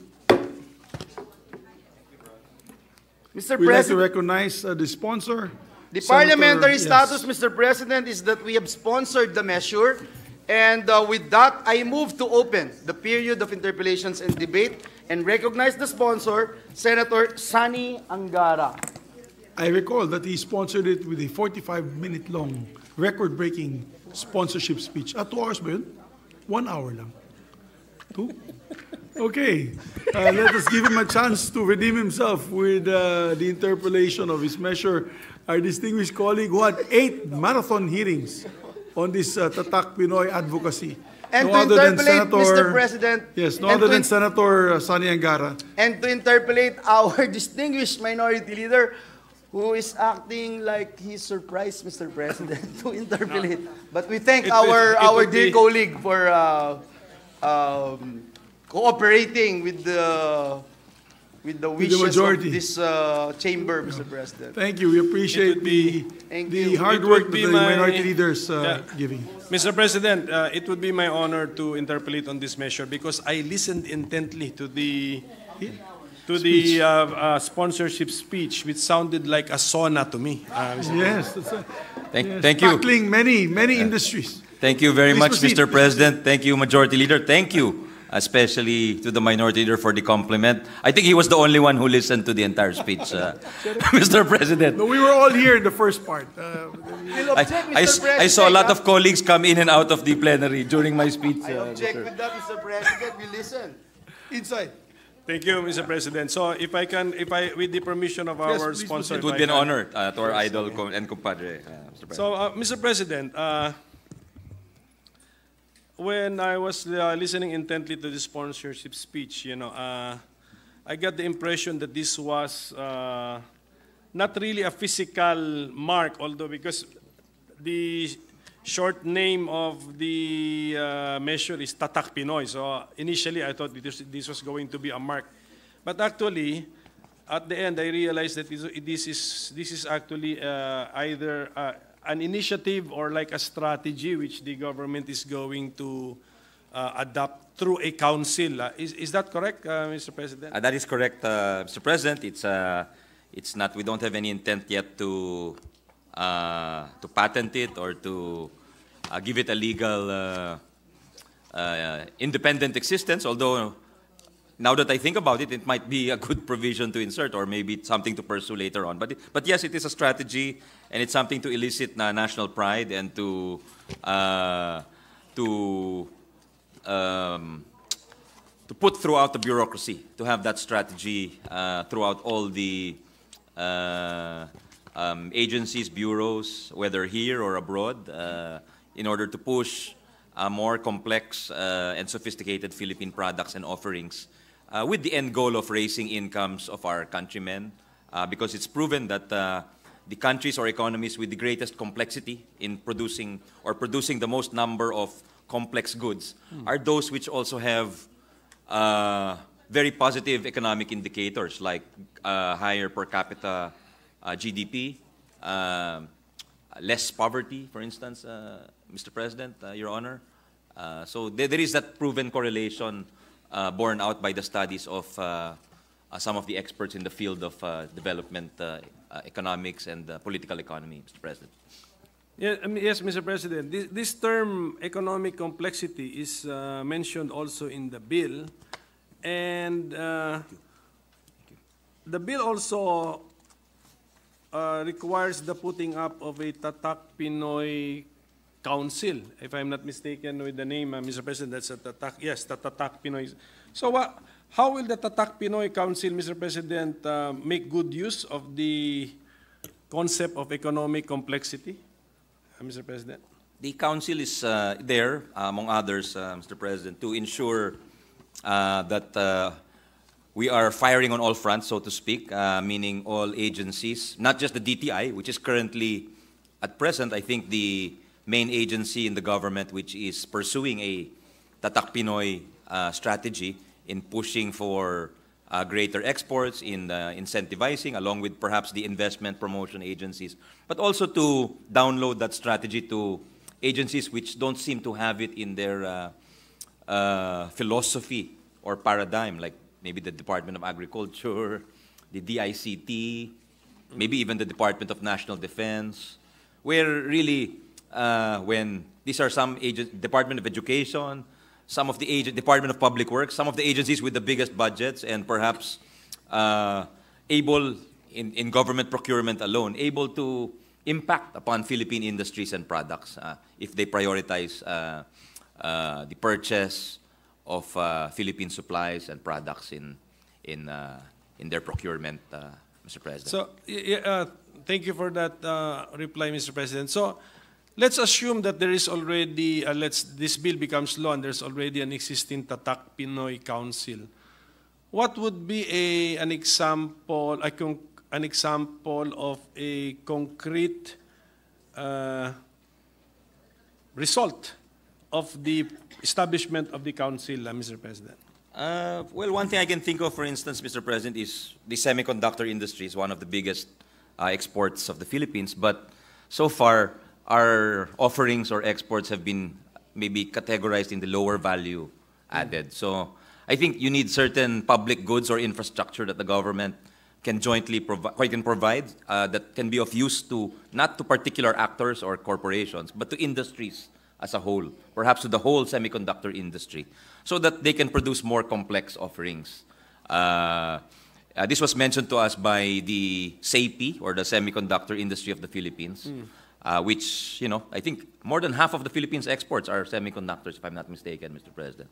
Mr. We'd like to President, recognize the sponsor. the Senator- parliamentary yes. status, Mr. President, is that we have sponsored the measure. And with that, I move to open the period of interpellations and debate and recognize the sponsor, Senator Sani Angara. I recall that he sponsored it with a 45-minute long, record-breaking sponsorship speech. 2 hours ba yun? 1 hour lang. 2? Okay. Let us give him a chance to redeem himself with the interpellation of his measure. Our distinguished colleague who had 8 marathon hearings on this Tatak Pinoy advocacy. And No to other than interpellate, Mr. Senator- President. Yes, no and other to than in- Senator Sani Angara. And to interpellate our distinguished minority leader, who is acting like he's surprised, Mr. President, to interpellate. But we thank It would- our it would dear be- colleague for cooperating with the wishes majority. of this chamber, Mr. President. Thank you. We appreciate It would be- Thank the you. hard It work would that be the my- minority leaders Yeah. giving. Mr. President, it would be my honor to interpolate on this measure because I listened intently to the sponsorship speech, which sounded like a sauna to me. Mr. Yes, that's a, yes, Thank you. tackling many industries. Thank you very Please much, proceed. Mr. President. Thank you, Majority Leader. Thank you, especially to the Minority Leader for the compliment. I think he was the only one who listened to the entire speech, Mr. President. No, we were all here in the first part. We'll object, I Mr. President. saw a lot of colleagues come in and out of the plenary during my speech. I object with that, Mr. President. We listen. Inside. Thank you, Mr. President. So if I, with the permission of our please sponsor, It if would I be an can- honor to our idol and compadre, Mr. President. So, Mr. President, when I was listening intently to the sponsorship speech, I got the impression that this was not really a physical mark, although because the short name of the measure is Tatak Pinoy. So initially, I thought this was going to be a mark. But actually, at the end, I realized that this is actually either an initiative or like a strategy which the government is going to adopt through a council. Is that correct, Mr. President? That is correct, Mr. President. It's not. We don't have any intent yet to patent it or to give it a legal independent existence. Although, now that I think about it, it might be a good provision to insert, or maybe it's something to pursue later on. But yes, it is a strategy, and it's something to elicit national pride and to put throughout the bureaucracy, to have that strategy throughout all the agencies, bureaus, whether here or abroad, in order to push more complex and sophisticated Philippine products and offerings with the end goal of raising incomes of our countrymen, because it's proven that the countries or economies with the greatest complexity in producing the most number of complex goods are those which also have very positive economic indicators like higher per capita GDP, less poverty, for instance, Mr. President, Your Honor. So there is that proven correlation borne out by the studies of some of the experts in the field of development economics and political economy, Mr. President. Yeah, yes, Mr. President. This term economic complexity is mentioned also in the bill, and the bill also requires the putting up of a Tatak Pinoy Council, if I'm not mistaken with the name, Mr. President. That's a Tatak. Yes, the Tatak Pinoy. So, how will the Tatak Pinoy Council, Mr. President, make good use of the concept of economic complexity, Mr. President? The council is there, among others, Mr. President, to ensure that we are firing on all fronts, so to speak, meaning all agencies, not just the DTI, which is currently, at present, I think the main agency in the government which is pursuing a Tatak Pinoy strategy in pushing for greater exports, in incentivizing, along with perhaps the investment promotion agencies, but also to download that strategy to agencies which don't seem to have it in their philosophy or paradigm, like maybe the Department of Agriculture, the DICT, maybe even the Department of National Defense, where really, when these are some Department of Education, some of the Department of Public Works, some of the agencies with the biggest budgets and perhaps able, in government procurement alone, able to impact upon Philippine industries and products if they prioritize the purchase of Philippine supplies and products in their procurement, Mr. President. So, thank you for that reply, Mr. President. So, let's assume that there is already, this bill becomes law and there's already an existing Tatak Pinoy Council. What would be an example of a concrete result of the establishment of the council, Mr. President? Well, one thing I can think of, for instance, Mr. President, is the semiconductor industry is one of the biggest exports of the Philippines, but so far, our offerings or exports have been maybe categorized in the lower value added. So I think you need certain public goods or infrastructure that the government can jointly provide that can be of use to, not to particular actors or corporations, but to industries as a whole, perhaps to the whole semiconductor industry, so that they can produce more complex offerings. This was mentioned to us by the SAPI, or the Semiconductor Industry of the Philippines, which, I think more than half of the Philippines' exports are semiconductors, if I'm not mistaken, Mr. President.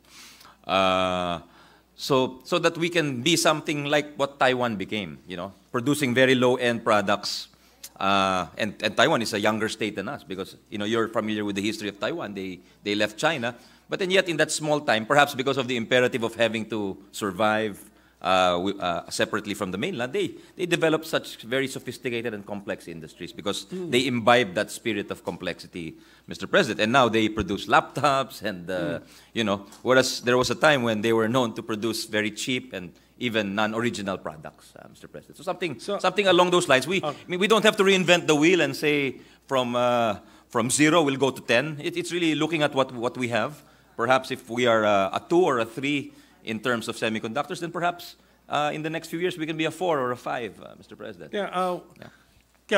So that we can be something like what Taiwan became, producing very low-end products. And Taiwan is a younger state than us because, you're familiar with the history of Taiwan. They left China. But then yet in that small time, perhaps because of the imperative of having to survive separately from the mainland, they developed such very sophisticated and complex industries because they imbibed that spirit of complexity, Mr. President. And now they produce laptops and, whereas there was a time when they were known to produce very cheap and even non-original products, Mr. President. So something along those lines. I mean, we don't have to reinvent the wheel and say from 0 we'll go to 10. It's really looking at what we have. Perhaps if we are a 2 or a 3 in terms of semiconductors, then perhaps in the next few years we can be a 4 or a 5, Mr. President. Yeah,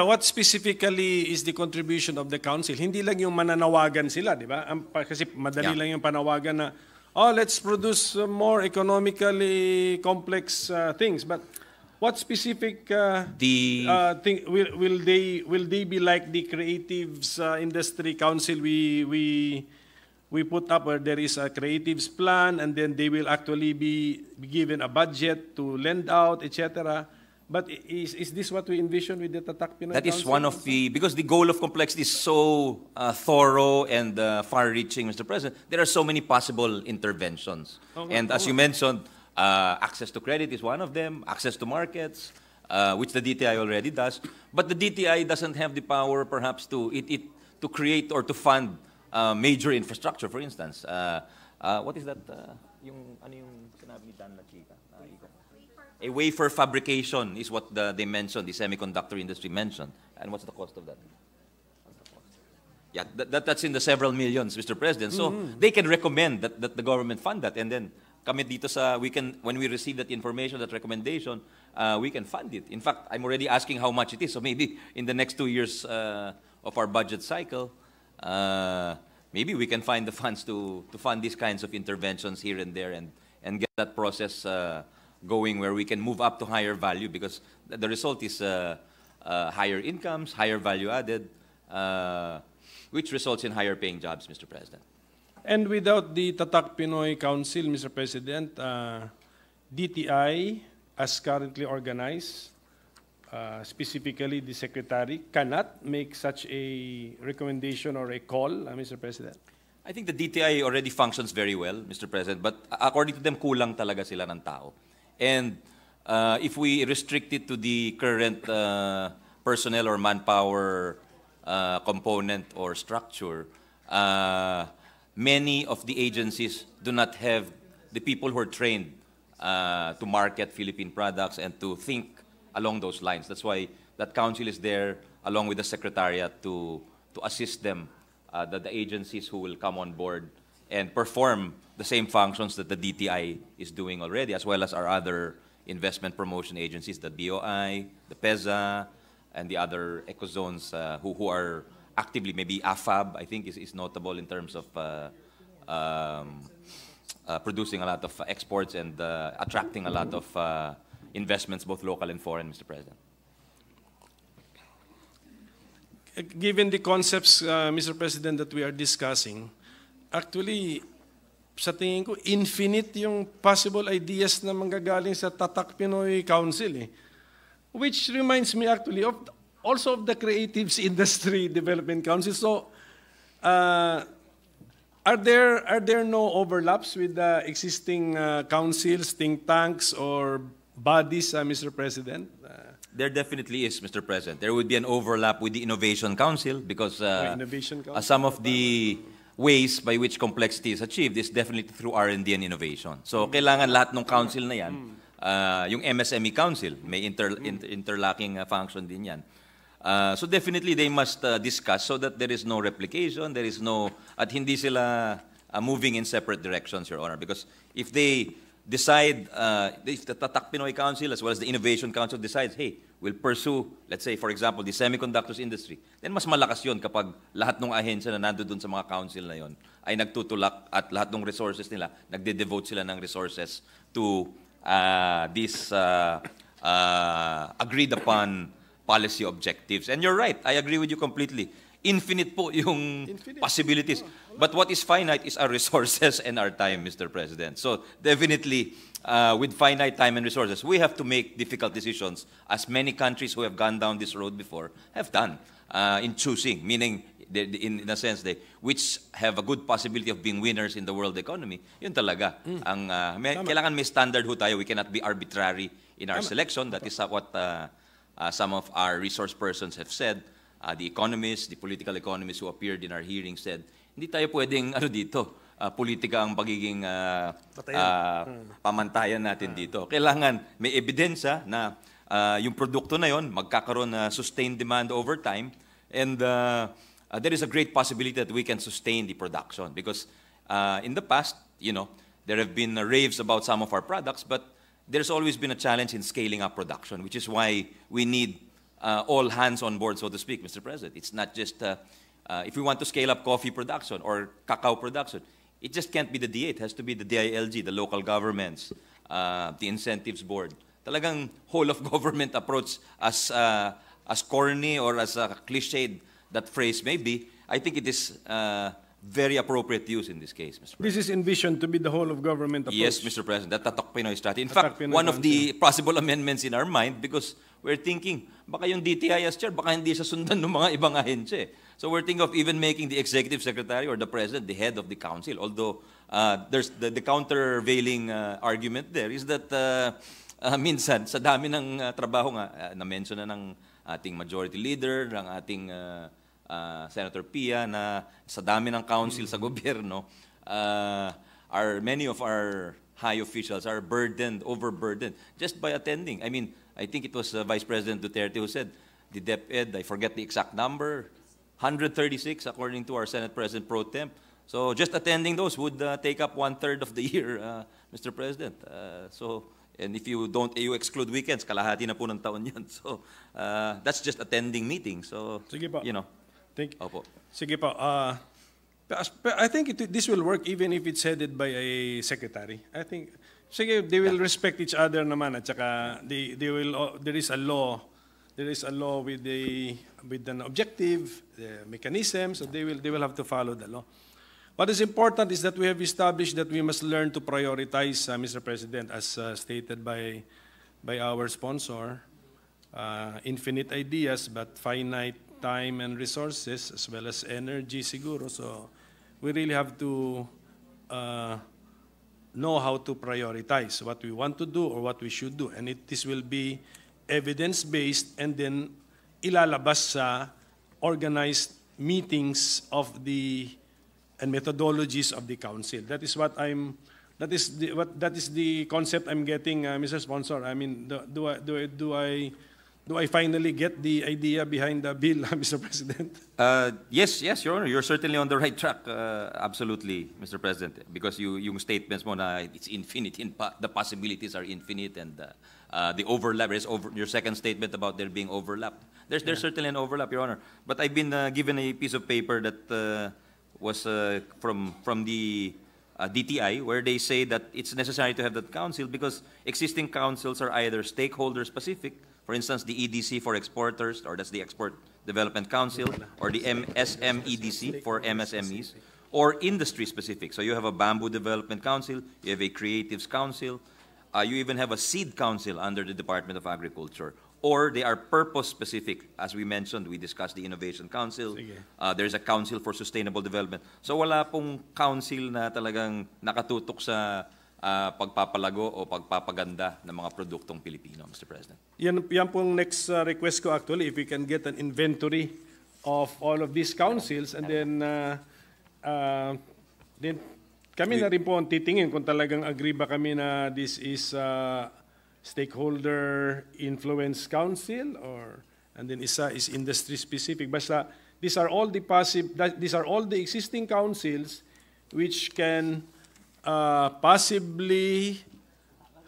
what specifically is the contribution of the council? Hindi lang yung mananawagan sila, di ba? Kasi madali lang yung panawagan na, let's produce more economically complex things. But what specific thing will they be like the creatives industry council we put up, where there is a creatives plan and then they will actually be given a budget to lend out, etc. But is this what we envision with the Tatak Pinoy That is Council one of because the goal of complexity is so thorough and far-reaching, Mr. President. There are so many possible interventions. And as you mentioned, access to credit is one of them, access to markets, which the DTI already does. But the DTI doesn't have the power, perhaps, to create or to fund major infrastructure, for instance. What is that? Ano yung sinabi ni Dan La Chica? A wafer fabrication is what they mentioned, the semiconductor industry mentioned. And what's the cost of that? Yeah, that's in the several millions, Mr. President. So they can recommend that the government fund that, and then kami dito when we receive that information, that recommendation, we can fund it. In fact, I'm already asking how much it is. So maybe in the next 2 years of our budget cycle, maybe we can find the funds to fund these kinds of interventions here and there and get that process going where we can move up to higher value, because the result is higher incomes, higher value added, which results in higher paying jobs, Mr. President. And without the Tatak Pinoy Council, Mr. President, DTI, as currently organized, specifically the Secretary, cannot make such a recommendation or a call, Mr. President? I think the DTI already functions very well, Mr. President, but according to them, kulang talaga sila ng tao. And if we restrict it to the current personnel or manpower component or structure, many of the agencies do not have the people who are trained to market Philippine products and to think along those lines. That's why that council is there, along with the Secretariat, to assist them, the agencies who will come on board and perform the same functions that the DTI is doing already, as well as our other investment promotion agencies, the BOI, the PEZA, and the other ecozones who are actively, maybe AFAB, I think is notable in terms of producing a lot of exports and attracting a lot of investments, both local and foreign, Mr. President. Given the concepts, Mr. President, that we are discussing, actually, sa tingin ko, infinite yung possible ideas na manggagaling sa Tatak Pinoy Council. Which reminds me actually of also of the Creatives Industry Development Council. So, are there no overlaps with the existing councils, think tanks, or bodies, Mr. President? There definitely is, Mr. President. There would be an overlap with the Innovation Council because Innovation Council. Some of the ways by which complexity is achieved is definitely through R&D and innovation. So kailangan lahat ng council na yan, yung MSME Council, may interlocking function din yan. So definitely they must discuss so that there is no replication, there is no, at hindi sila moving in separate directions, Your Honor. Because if they decide, if the Tatak Pinoy Council as well as the Innovation Council decides, hey, we'll pursue, let's say, for example, the semiconductors industry, then mas malakas yun kapag lahat ng ahensya na nandoon sa mga council na yun ay nagtutulak at lahat ng resources nila, nagde-devote sila ng resources to these agreed upon policy objectives. And you're right, I agree with you completely. Infinite po yung possibilities. But what is finite is our resources and our time, Mr. President. So definitely, with finite time and resources, we have to make difficult decisions, as many countries who have gone down this road before have done, in choosing, meaning in a sense, which have a good possibility of being winners in the world economy. Yun talaga. Kailangan may standard ho tayo. We cannot be arbitrary in our selection. That is what some of our resource persons have said. The economists, the political economists who appeared in our hearing said, hindi tayo pwedeng, politika ang pagiging pamantayan natin dito. Kailangan may ebidensya na yung produkto na yon magkakaroon na sustained demand over time, and there is a great possibility that we can sustain the production. Because in the past, there have been raves about some of our products, but there's always been a challenge in scaling up production, which is why we need all hands on board, so to speak, Mr. President. It's not just, if we want to scale up coffee production or cacao production, it just can't be the DA. It has to be the DILG, the local governments, the incentives board. Talagang whole of government approach, as corny or as cliched that phrase may be, I think it is very appropriate use in this case, Mr. President. This is envisioned to be the whole of government approach. Yes, Mr. President, that Tatak Pinoy strategy. In fact, one of the possible amendments in our mind, because we're thinking, baka yung DTI as chair, baka hindi siya sundan ng mga ibang ahensya. So we're thinking of even making the executive secretary or the president the head of the council. Although there's the countervailing argument there is that minsan, sa dami ng trabaho nga, na-mention na ng ating majority leader, ng ating Senator Pia, na sa dami ng council sa gobyerno, many of our high officials are overburdened, just by attending. I mean, I think it was Vice President Duterte who said, the DepEd, I forget the exact number, 136 according to our Senate President Pro Temp. So just attending those would take up 1/3 of the year, Mr. President. And if you exclude weekends, kalahati na po ng taon yan. So that's just attending meetings. So, Sige po. you know. Opo. Sige po. I think this will work even if it's headed by a secretary. I think, sige, they will respect each other naman, at saka there is a law with an objective, the mechanism, so they will have to follow the law. What is important is that we have established that we must learn to prioritize, Mr. President, as stated by our sponsor, infinite ideas but finite time and resources as well as energy siguro. So we really have to know how to prioritize what we want to do or what we should do. And this will be evidence-based and then ilalabas sa organized meetings of and methodologies of the council. That is the concept I'm getting, Mr. Sponsor. I mean, do I finally get the idea behind the bill, Mr. President? Yes, Your Honor. You're certainly on the right track. Absolutely, Mr. President. Because yung statements mo na it's infinite, the possibilities are infinite, and the overlap, your second statement about there being overlap. There's certainly an overlap, Your Honor. But I've been given a piece of paper that was from the DTI, where they say that it's necessary to have that council because existing councils are either stakeholder specific, for instance, the EDC for exporters, or that's the Export Development Council, or the SMEDC for MSMEs, or industry specific. So you have a Bamboo Development Council, you have a Creatives Council, you even have a Seed Council under the Department of Agriculture, or they are purpose specific. As we mentioned, we discussed the Innovation Council. There's a Council for Sustainable Development. So wala pong council na talagang nakatutok sa pagpapalago o pagpapaganda ng mga produktong Pilipino, Mr. President. Yan pong next request ko actually, if we can get an inventory of all of these councils, and then kami na rin po ang titingin kung talagang agree ba kami na this is stakeholder influence council, and then isa is industry specific. Basta these are all the existing councils which can possibly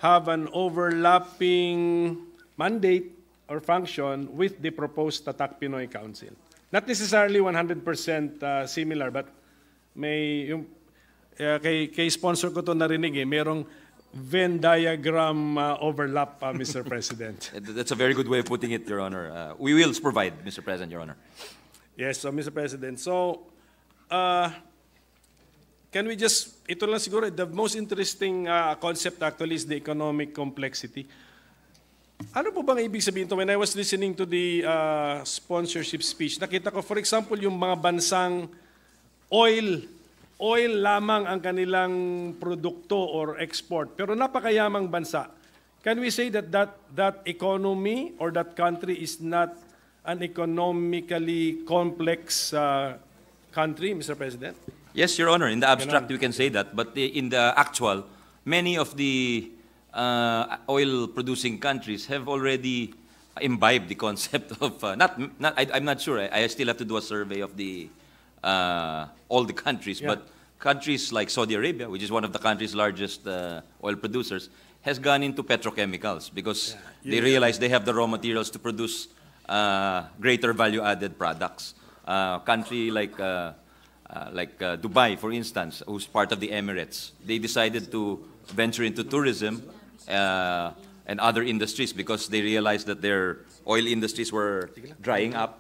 have an overlapping mandate or function with the proposed Tatak Pinoy Council. Not necessarily 100% similar, but may kay sponsor ko to narinig merong Venn diagram overlap, Mr. President. That's a very good way of putting it, Your Honor. We will provide, Mr. President, Your Honor. Yes, so Mr. President. So, can we just, ito lang siguro, the most interesting concept actually is the economic complexity. Ano po bang ibig sabihin ito? When I was listening to the sponsorship speech, nakita ko, for example, yung mga bansang oil lamang ang kanilang produkto or export, pero napakayamang bansa. Can we say that economy or that country is not an economically complex country, Mr. President? Yes, Your Honor. In the abstract, we can say that, but in the actual, many of the oil-producing countries have already imbibed the concept of I'm not sure. I still have to do a survey of all the countries, but countries like Saudi Arabia, which is one of the country's largest oil producers, has gone into petrochemicals because they realize they have the raw materials to produce greater value-added products. Country like Dubai, for instance, who's part of the Emirates, they decided to venture into tourism and other industries because they realized that their oil industries were drying up.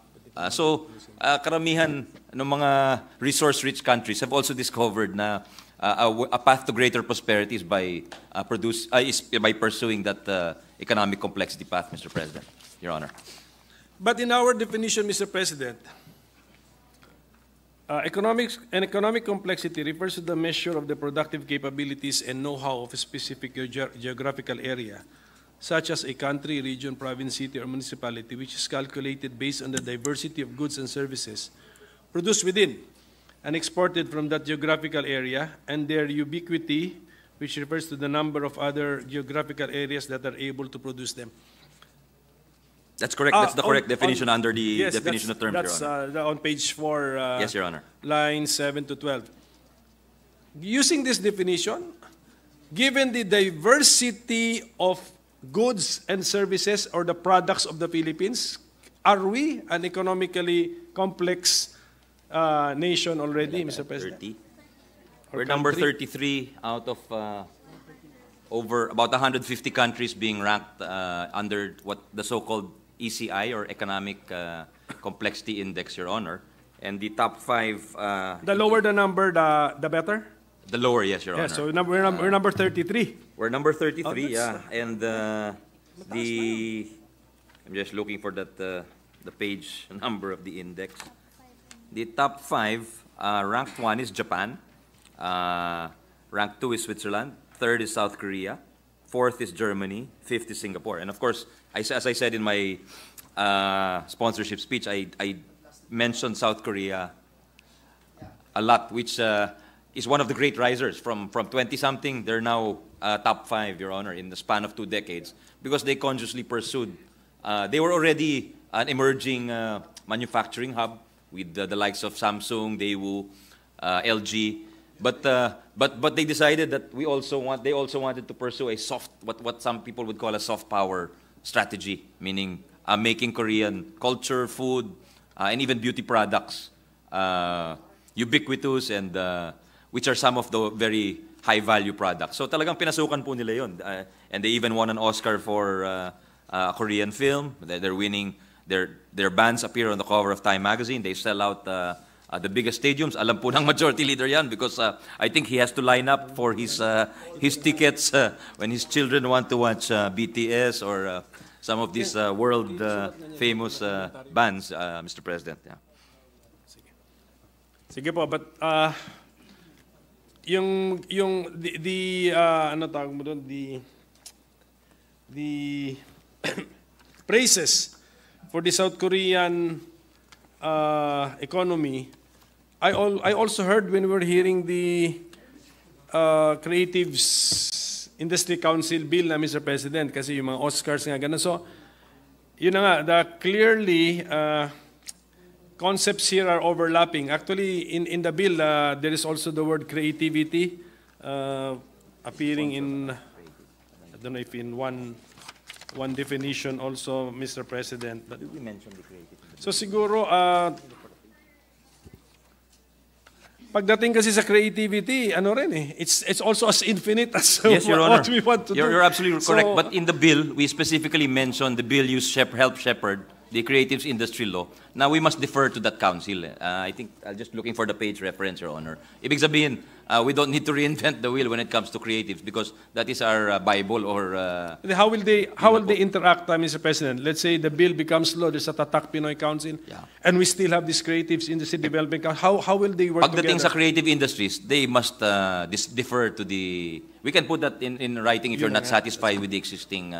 So, karamihan ng mga resource-rich countries have also discovered na a path to greater prosperity is by pursuing that economic complexity path, Mr. President, Your Honor. But in our definition, Mr. President, economic complexity refers to the measure of the productive capabilities and know-how of a specific geographical area, such as a country, region, province, city, or municipality, which is calculated based on the diversity of goods and services produced within and exported from that geographical area, and their ubiquity, which refers to the number of other geographical areas that are able to produce them. That's correct. That's the correct definition under the yes, definition of terms, Your that's Honor. on page 4, Yes, Your Honor. lines 7 to 12. Using this definition, given the diversity of goods and services or the products of the Philippines, are we an economically complex nation already, Mr. President? 30. We're number 33 out of over about 150 countries being ranked under what the so-called ECI, or Economic Complexity Index, Your Honor. And the top 5... the lower the number, the better? The lower, yes, Your Honor. Yeah, so we're number 33. We're number 33, Oh, yeah. And I'm just looking for that the page number of the index. The top 5, ranked 1 is Japan. Ranked 2 is Switzerland. 3rd is South Korea. 4th is Germany. 5th is Singapore. And of course, as I said in my sponsorship speech, I mentioned South Korea a lot, which is one of the great risers. From 20-something, they're now top 5, Your Honor, in the span of 2 decades, because they consciously pursued. They were already an emerging manufacturing hub with the likes of Samsung, Daewoo, LG. But they decided that they also wanted to pursue a what some people would call a soft power strategy, meaning making Korean culture, food, and even beauty products ubiquitous, and which are some of the very high value products. So talagang pinasukan po nila yun. And they even won an Oscar for a Korean film. They're winning. Their bands appear on the cover of Time magazine. They sell out the biggest stadiums. Alam po ng majority leader yan, because I think he has to line up for his tickets when his children want to watch BTS or some of these world famous bands, Mr. President. Yeah. Sige po, but ano tawag mo doon, the praises for the South Korean economy, I also heard when we were hearing the Creatives Industry Council bill na, Mr. President, kasi yung mga Oscars nga ganun. So, yun na nga, clearly concepts here are overlapping. Actually, in the bill, there is also the word creativity appearing in, I don't know if in one definition also, Mr. President. But, We mentioned the creativity. so siguro, pagdating kasi sa creativity, ano rin eh, it's also as infinite as Yes, Your Honor. what we want to do. You're absolutely correct. So, But in the bill, we specifically mentioned the bill used help shepherd the creatives industry law. Now we must defer to that council. I think I'm just looking for the page reference, Your Honor. Ibig sabihin, we don't need to reinvent the wheel when it comes to creatives, because that is our Bible, or how will they interact, Mr. President? Let's say the bill becomes law, there's a Tatak Pinoy Council, and we still have these creatives industry development council. How will they work pagdating together? sa creative industries, they must defer to the... We can put that in writing if you're not satisfied with the existing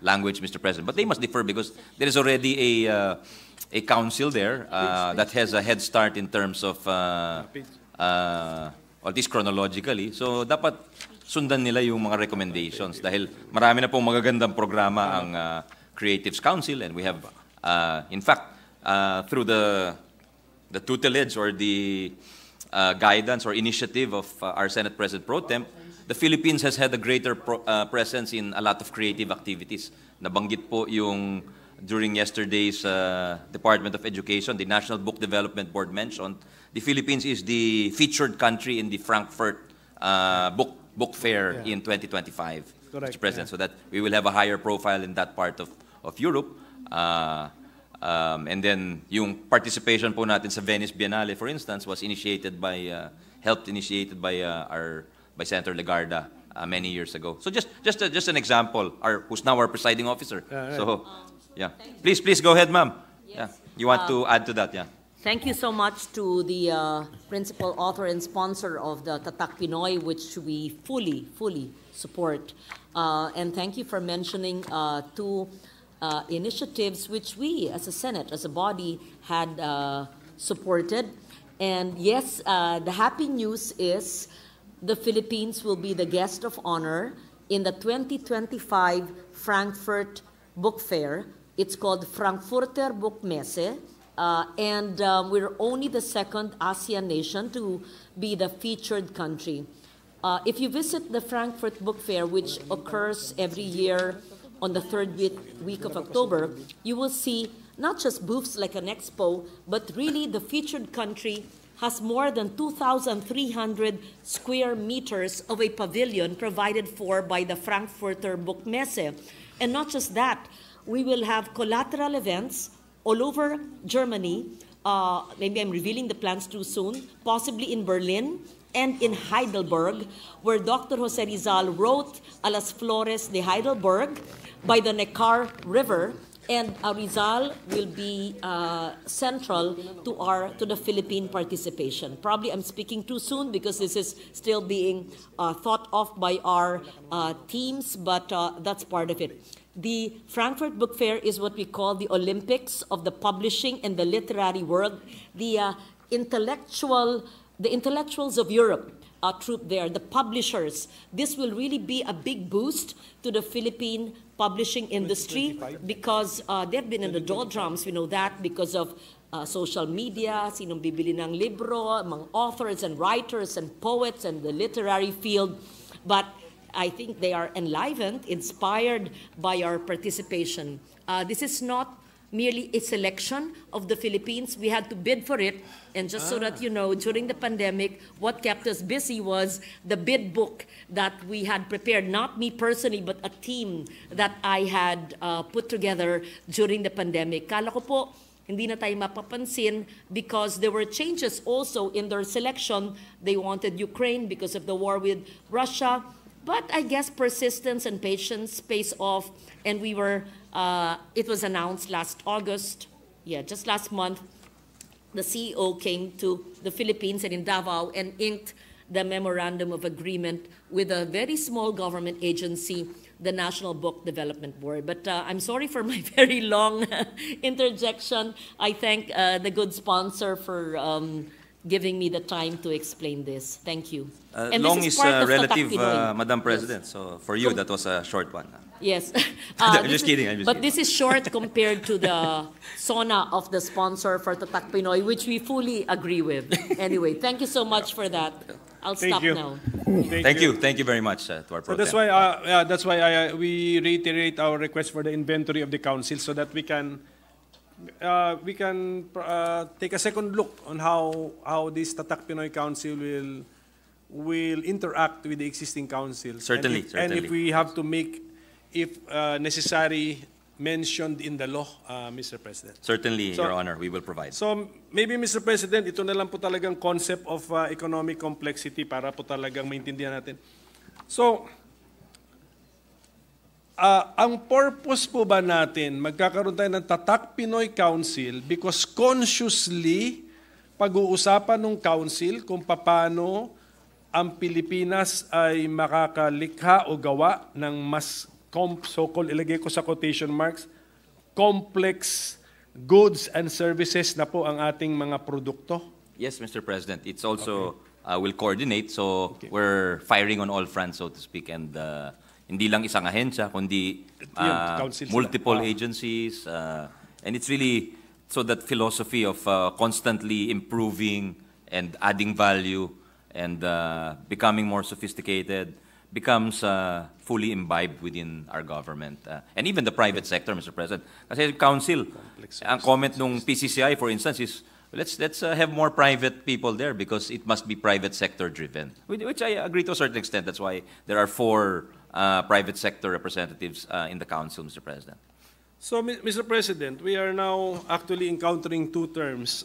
language, Mr. President. But they must defer because there is already a council there that has a head start in terms of, at least chronologically. So dapat sundan nila yung mga recommendations dahil marami na pong magagandang programa ang Creatives Council, and we have, in fact, through the tutelage or the guidance or initiative of our Senate President Pro Tem, the Philippines has had a greater presence in a lot of creative activities. Nabanggit po yung during yesterday's Department of Education, the National Book Development Board mentioned, the Philippines is the featured country in the Frankfurt book fair in 2025, Correct, Mr. President, so that we will have a higher profile in that part of Europe. And then yung participation po natin sa Venice Biennale, for instance, was helped initiated by Senator Legarda many years ago. So just an example, who's now our presiding officer. So, yeah. Please go ahead, ma'am. Yes. Yeah. You want to add to that, yeah. Thank you so much to the principal author and sponsor of the Tatak Pinoy, which we fully support. And thank you for mentioning two initiatives which we, as a Senate, as a body, had supported. And yes, the happy news is the Philippines will be the guest of honor in the 2025 Frankfurt Book Fair. It's called Frankfurter Buchmesse, and we're only the second ASEAN nation to be the featured country. If you visit the Frankfurt Book Fair, which occurs every year on the third week of October, you will see not just booths like an expo, but really the featured country has more than 2,300 square meters of a pavilion provided for by the Frankfurter Buchmesse. And not just that, we will have collateral events all over Germany. Maybe I'm revealing the plans too soon, possibly in Berlin and in Heidelberg, where Dr. Jose Rizal wrote A las Flores de Heidelberg by the Neckar River, and Rizal will be central to the Philippine participation. Probably I'm speaking too soon because this is still being thought of by our teams, but that's part of it. The Frankfurt Book Fair is what we call the Olympics of the publishing and the literary world. The intellectuals of Europe troop there, the publishers. This will really be a big boost to the Philippine publishing industry because they've been in the doldrums, we know that, because of social media, sinong bibili ng libro, among authors and writers and poets and the literary field. But I think they are enlivened, inspired by our participation. This is not merely a selection of the Philippines. We had to bid for it. And just so that you know, during the pandemic, what kept us busy was the bid book that we had prepared, not me personally, but a team that I had put together during the pandemic. Kala ko po, hindi na tayo mapapansin because there were changes also in their selection. They wanted Ukraine because of the war with Russia. But I guess persistence and patience pays off, and we were, it was announced last August, just last month, the CEO came to the Philippines and in Davao and inked the memorandum of agreement with a very small government agency, the National Book Development Board. But I'm sorry for my very long interjection. I thank the good sponsor for giving me the time to explain this. Thank you. And long this is part of relative, Tatak-Pinoy. Madam President. Yes. So for you, that was a short one. Yes. I'm just kidding. But this is short compared to the SONA of the sponsor for Tatak-Pinoy, which we fully agree with. Anyway, thank you so much for that. I'll stop now. Thank you. Thank you very much to our So program. that's why we reiterate our request for the inventory of the council so that we can take a second look on how this Tatak-Pinoy Council will interact with the existing council. Certainly, and if we have to make, if necessary, mentioned in the law, Mr. President. Certainly, Your Honor, we will provide. So maybe, Mr. President, ito na lang po talagang concept of economic complexity para po talagang maintindihan natin. So, ang purpose po ba natin, magkakaroon tayo ng Tatak-Pinoy Council because consciously pag-uusapan ng council kung paano ang Pilipinas ay makakalikha o gawa ng mas so-called, ilagay ko sa quotation marks, complex goods and services na po ang ating mga produkto? Yes, Mr. President. It's also, will coordinate. So we're firing on all fronts, so to speak. And hindi lang isang ahensya, kundi multiple agencies. And it's really so that philosophy of constantly improving and adding value and becoming more sophisticated becomes fully imbibed within our government. And even the private sector, Mr. President. Kasi council, ang comment nung PCCI, for instance, is let's have more private people there because it must be private sector driven, which I agree to a certain extent. That's why there are 4 private sector representatives in the council, Mr. President. So, Mr. President, we are now actually encountering 2 terms,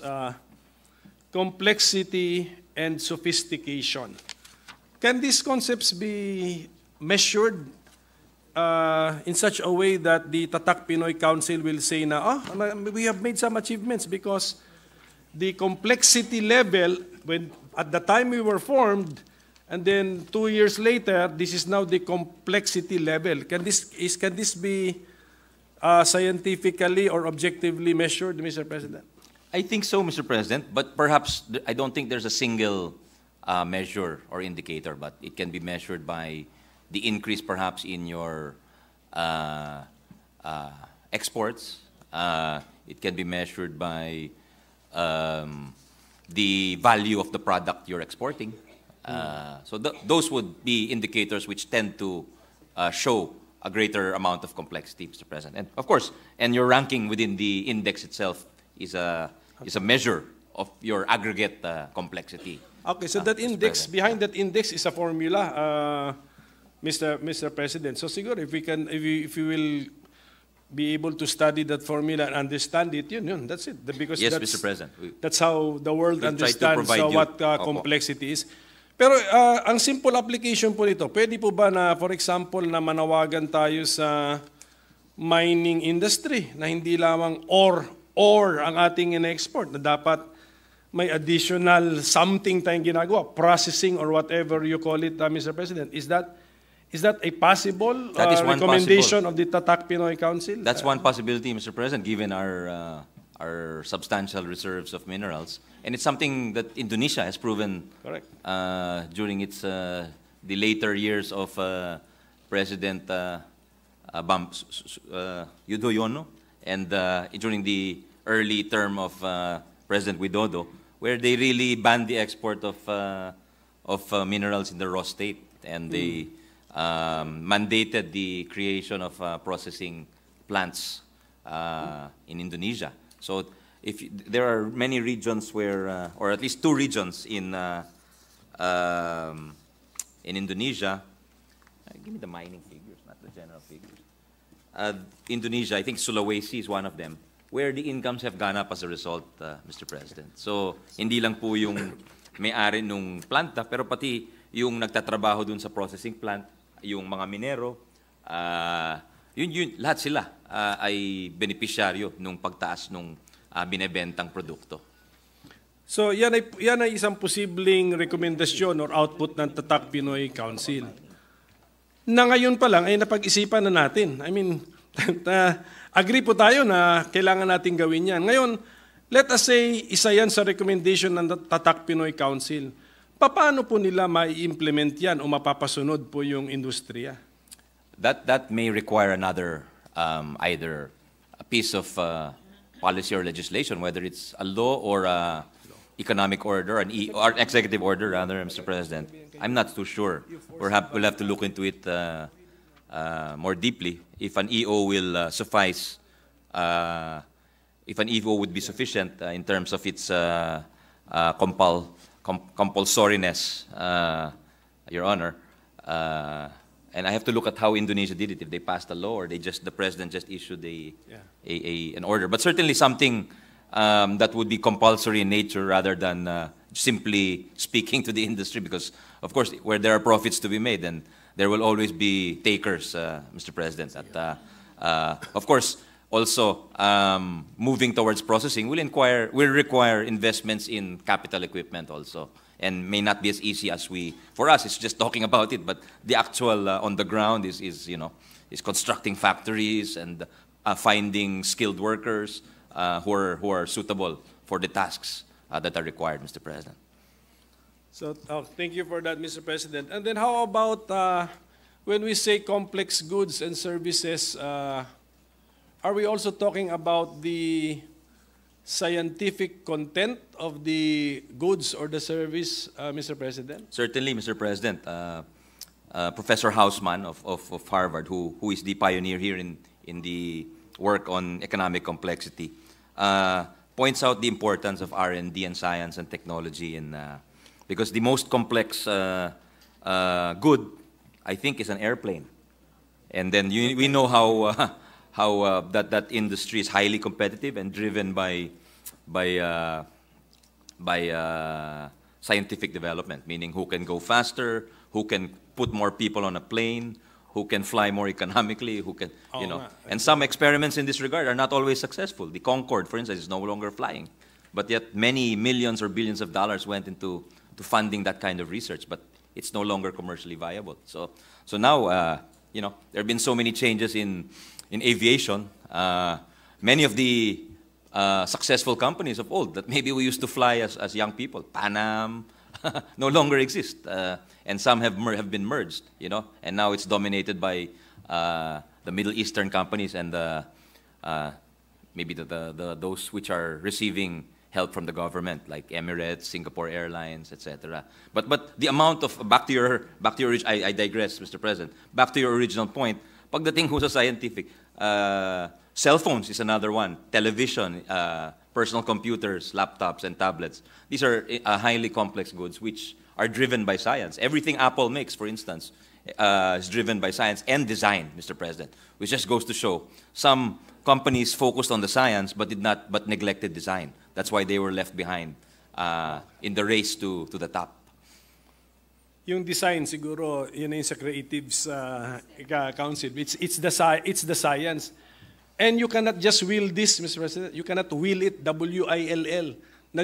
complexity and sophistication. Can these concepts be measured in such a way that the Tatak-Pinoy Council will say na, we have made some achievements because the complexity level, at the time we were formed, and then 2 years later, this is now the complexity level. Can this be scientifically or objectively measured, Mr. President? I think so, Mr. President, but perhaps I don't think there's a single measure or indicator, but it can be measured by the increase perhaps in your exports. It can be measured by the value of the product you're exporting. So those would be indicators which tend to show a greater amount of complexity, Mr. President. And of course, and your ranking within the index itself is a measure of your aggregate complexity. Okay, so that index, behind that index is a formula, Mr. President. So siguro if we will be able to study that formula and understand it, yun, that's it. Because yes, that's, Mr. President. That's how the world understands what complexity is. Pero ang simple application po nito, pwede po ba na, for example, na manawagan tayo sa mining industry na hindi lamang or ang ating in-export, na dapat may additional something tayong ginagawa, processing or whatever you call it, Mr. President. Is that a possible recommendation of the Tatak Pinoy Council? That's one possibility, Mr. President, given our substantial reserves of minerals. And it's something that Indonesia has proven during its the later years of President Yudhoyono and during the early term of President Widodo, where they really banned the export of minerals in the raw state, and they mandated the creation of processing plants in Indonesia. So there are many regions where, or at least 2 regions in Indonesia. Give me the mining figures, not the general figures. Indonesia, I think Sulawesi is one of them, where the incomes have gone up as a result, Mr. President. So hindi lang po yung may-ari nung planta, pero pati yung nagtatrabaho dun sa processing plant, yung mga minero, lahat sila ay benepisyaryo nung pagtaas nung binebentang produkto. So yan ay isang posibleng rekomendasyon or output ng Tatak Pinoy Council. Na ngayon pa lang ay napag-isipan na natin. I mean, agree po tayo na kailangan natin gawin yan. Ngayon, let us say, isa yan sa recommendation ng Tatak Pinoy Council. Paano po nila mai-implement yan o mapapasunod po yung industriya? That may require another, either a piece of policy or legislation, whether it's a law or a economic order, or executive order rather, Mr. President. I'm not too sure. Perhaps we'll have to look into it more deeply. If an EO will suffice, if an EO would be sufficient in terms of its compulsoriness, Your Honor. And I have to look at how Indonesia did it, if they passed a law or the president just issued an order. But certainly something that would be compulsory in nature rather than simply speaking to the industry, because of course where there are profits to be made, then there will always be takers, Mr. President. Of course, also moving towards processing will require investments in capital equipment also, and may not be as easy as for us, it's just talking about it, but the actual on the ground is constructing factories and finding skilled workers who are suitable for the tasks that are required, Mr. President. So thank you for that, Mr. President. And then how about when we say complex goods and services, are we also talking about the scientific content of the goods or the service, Mr. President? Certainly, Mr. President. Professor Hausman of Harvard, who is the pioneer here in the work on economic complexity, points out the importance of R&D and science and technology, because the most complex good, I think, is an airplane. And then we know how that industry is highly competitive and driven by scientific development, meaning who can go faster, who can put more people on a plane, who can fly more economically, who can, And some experiments in this regard are not always successful. The Concorde, for instance, is no longer flying. But yet many millions or billions of dollars went into funding that kind of research, but it's no longer commercially viable. So now, there have been so many changes in aviation. Many of the successful companies of old that maybe we used to fly as young people. Panam no longer exist, and some have been merged, you know, and now it's dominated by the Middle Eastern companies and maybe those which are receiving help from the government, like Emirates, Singapore Airlines, etc. But the amount of I digress, Mr. President. Back to your original point. Pagdating ho sa scientific, cell phones is another one. Television, personal computers, laptops, and tablets. These are highly complex goods which are driven by science. Everything Apple makes, for instance, is driven by science and design, Mr. President, which just goes to show some companies focused on the science but neglected design. That's why they were left behind in the race to the top. Yung design siguro yun yung sa creatives council. It's the science. And you cannot just will this, Mr. President. You cannot will it, WILL. Now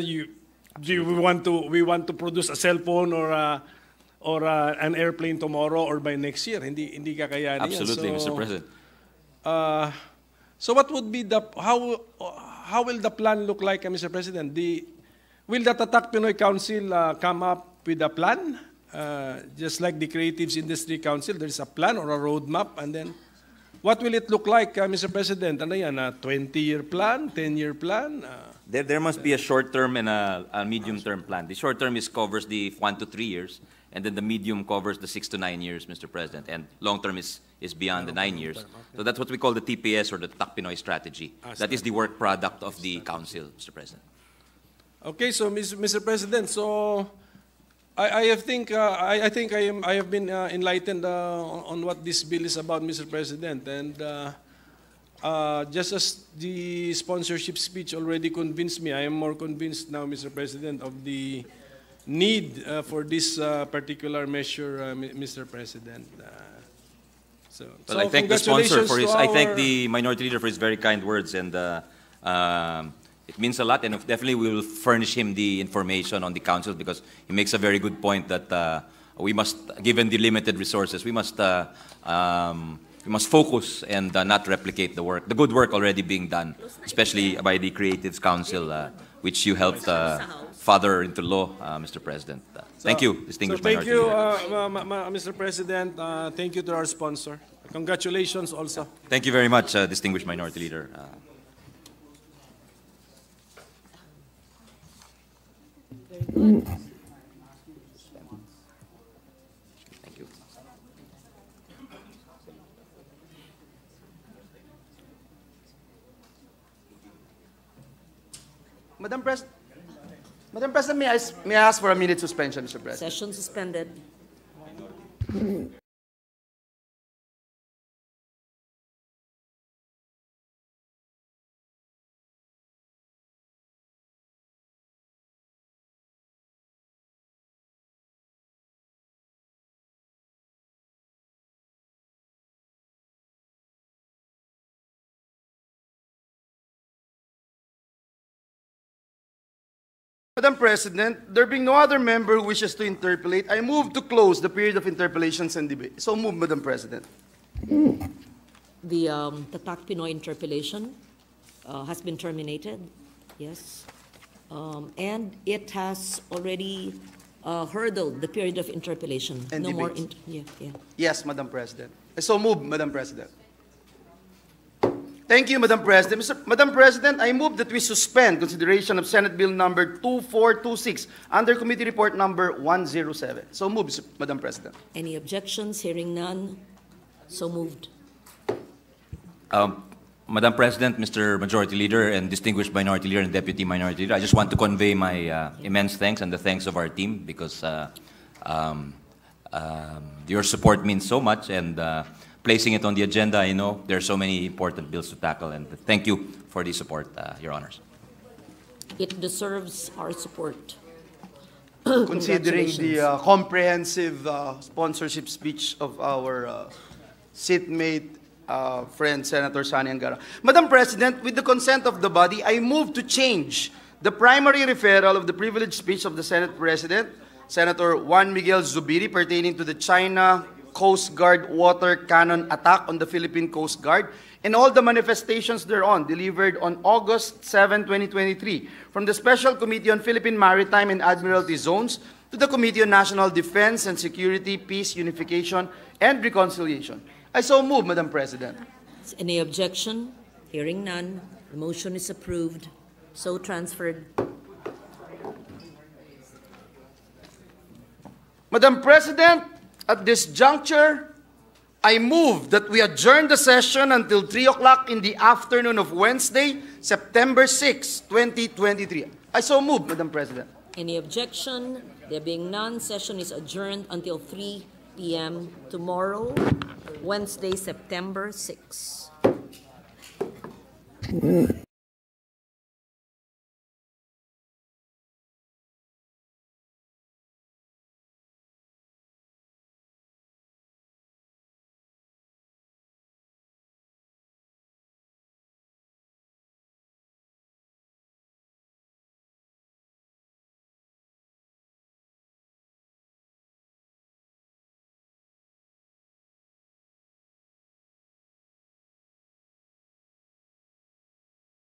we want to produce a cell phone or an airplane tomorrow or by next year. Hindi kakayanin. Absolutely, Mr. President. So what would be how will the plan look like, Mr. President? Will the Tatak Pinoy Council come up with a plan? Just like the Creatives Industry Council, there's a plan or a roadmap, and then what will it look like, Mr. President? Ano yan, a 20-year plan, 10-year plan? There must be a short-term and a medium-term plan. The short-term covers the 1 to 3 years, and then the medium covers the 6 to 9 years, Mr. President, and long-term is beyond the 9 years. So that's what we call the TPS or the Tatak Pinoy strategy. That is the work product of the Council, Mr. President. Okay, so Mr. President, so I think I have been enlightened on what this bill is about, Mr. President, and just as the sponsorship speech already convinced me, I am more convinced now, Mr. President, of the need for this particular measure, Mr. President. Well, I thank the sponsor for his. I thank the minority leader for his very kind words, and it means a lot. And definitely, we will furnish him the information on the council because he makes a very good point that we must, given the limited resources, we must focus and not replicate the good work already being done, especially by the Creatives Council, which you helped father into law, Mr. President. Thank you, distinguished minority leader. Thank you, Mr. President. Thank you to our sponsor. Congratulations also. Thank you very much, distinguished minority leader. Very good. Thank you. Madam President, may I ask for a minute suspension, Mr. President? Session suspended. Madam President, there being no other member who wishes to interpolate, I move to close the period of interpellations and debate. So move, Madam President. The Tatak Pinoy interpellation has been terminated, yes. And it has already hurdled the period of interpellation. And no more. debates. Yeah. Yes, Madam President. So move, Madam President. Thank you, Madam President. Madam President, I move that we suspend consideration of Senate Bill number 2426 under Committee Report number 107. So move, Madam President. Any objections? Hearing none. So moved. Madam President, Mr. Majority Leader, and distinguished Minority Leader and Deputy Minority Leader, I just want to convey my immense thanks and the thanks of our team because your support means so much, and placing it on the agenda, I know there are so many important bills to tackle, and thank you for the support, Your Honors. It deserves our support. Considering the comprehensive sponsorship speech of our seatmate, friend, Senator Sani Angara. Madam President, with the consent of the body, I move to change the primary referral of the privileged speech of the Senate President, Senator Juan Miguel Zubiri, pertaining to the China Coast Guard water cannon attack on the Philippine Coast Guard and all the manifestations thereon, delivered on August 7, 2023, from the Special Committee on Philippine Maritime and Admiralty Zones to the Committee on National Defense and Security, Peace, Unification, and Reconciliation. I so move, Madam President. Any objection? Hearing none, the motion is approved. So transferred. Madam President, at this juncture, I move that we adjourn the session until 3 o'clock in the afternoon of Wednesday, September 6, 2023. I so move, Madam President. Any objection? There being none, session is adjourned until 3 p.m. tomorrow, Wednesday, September 6.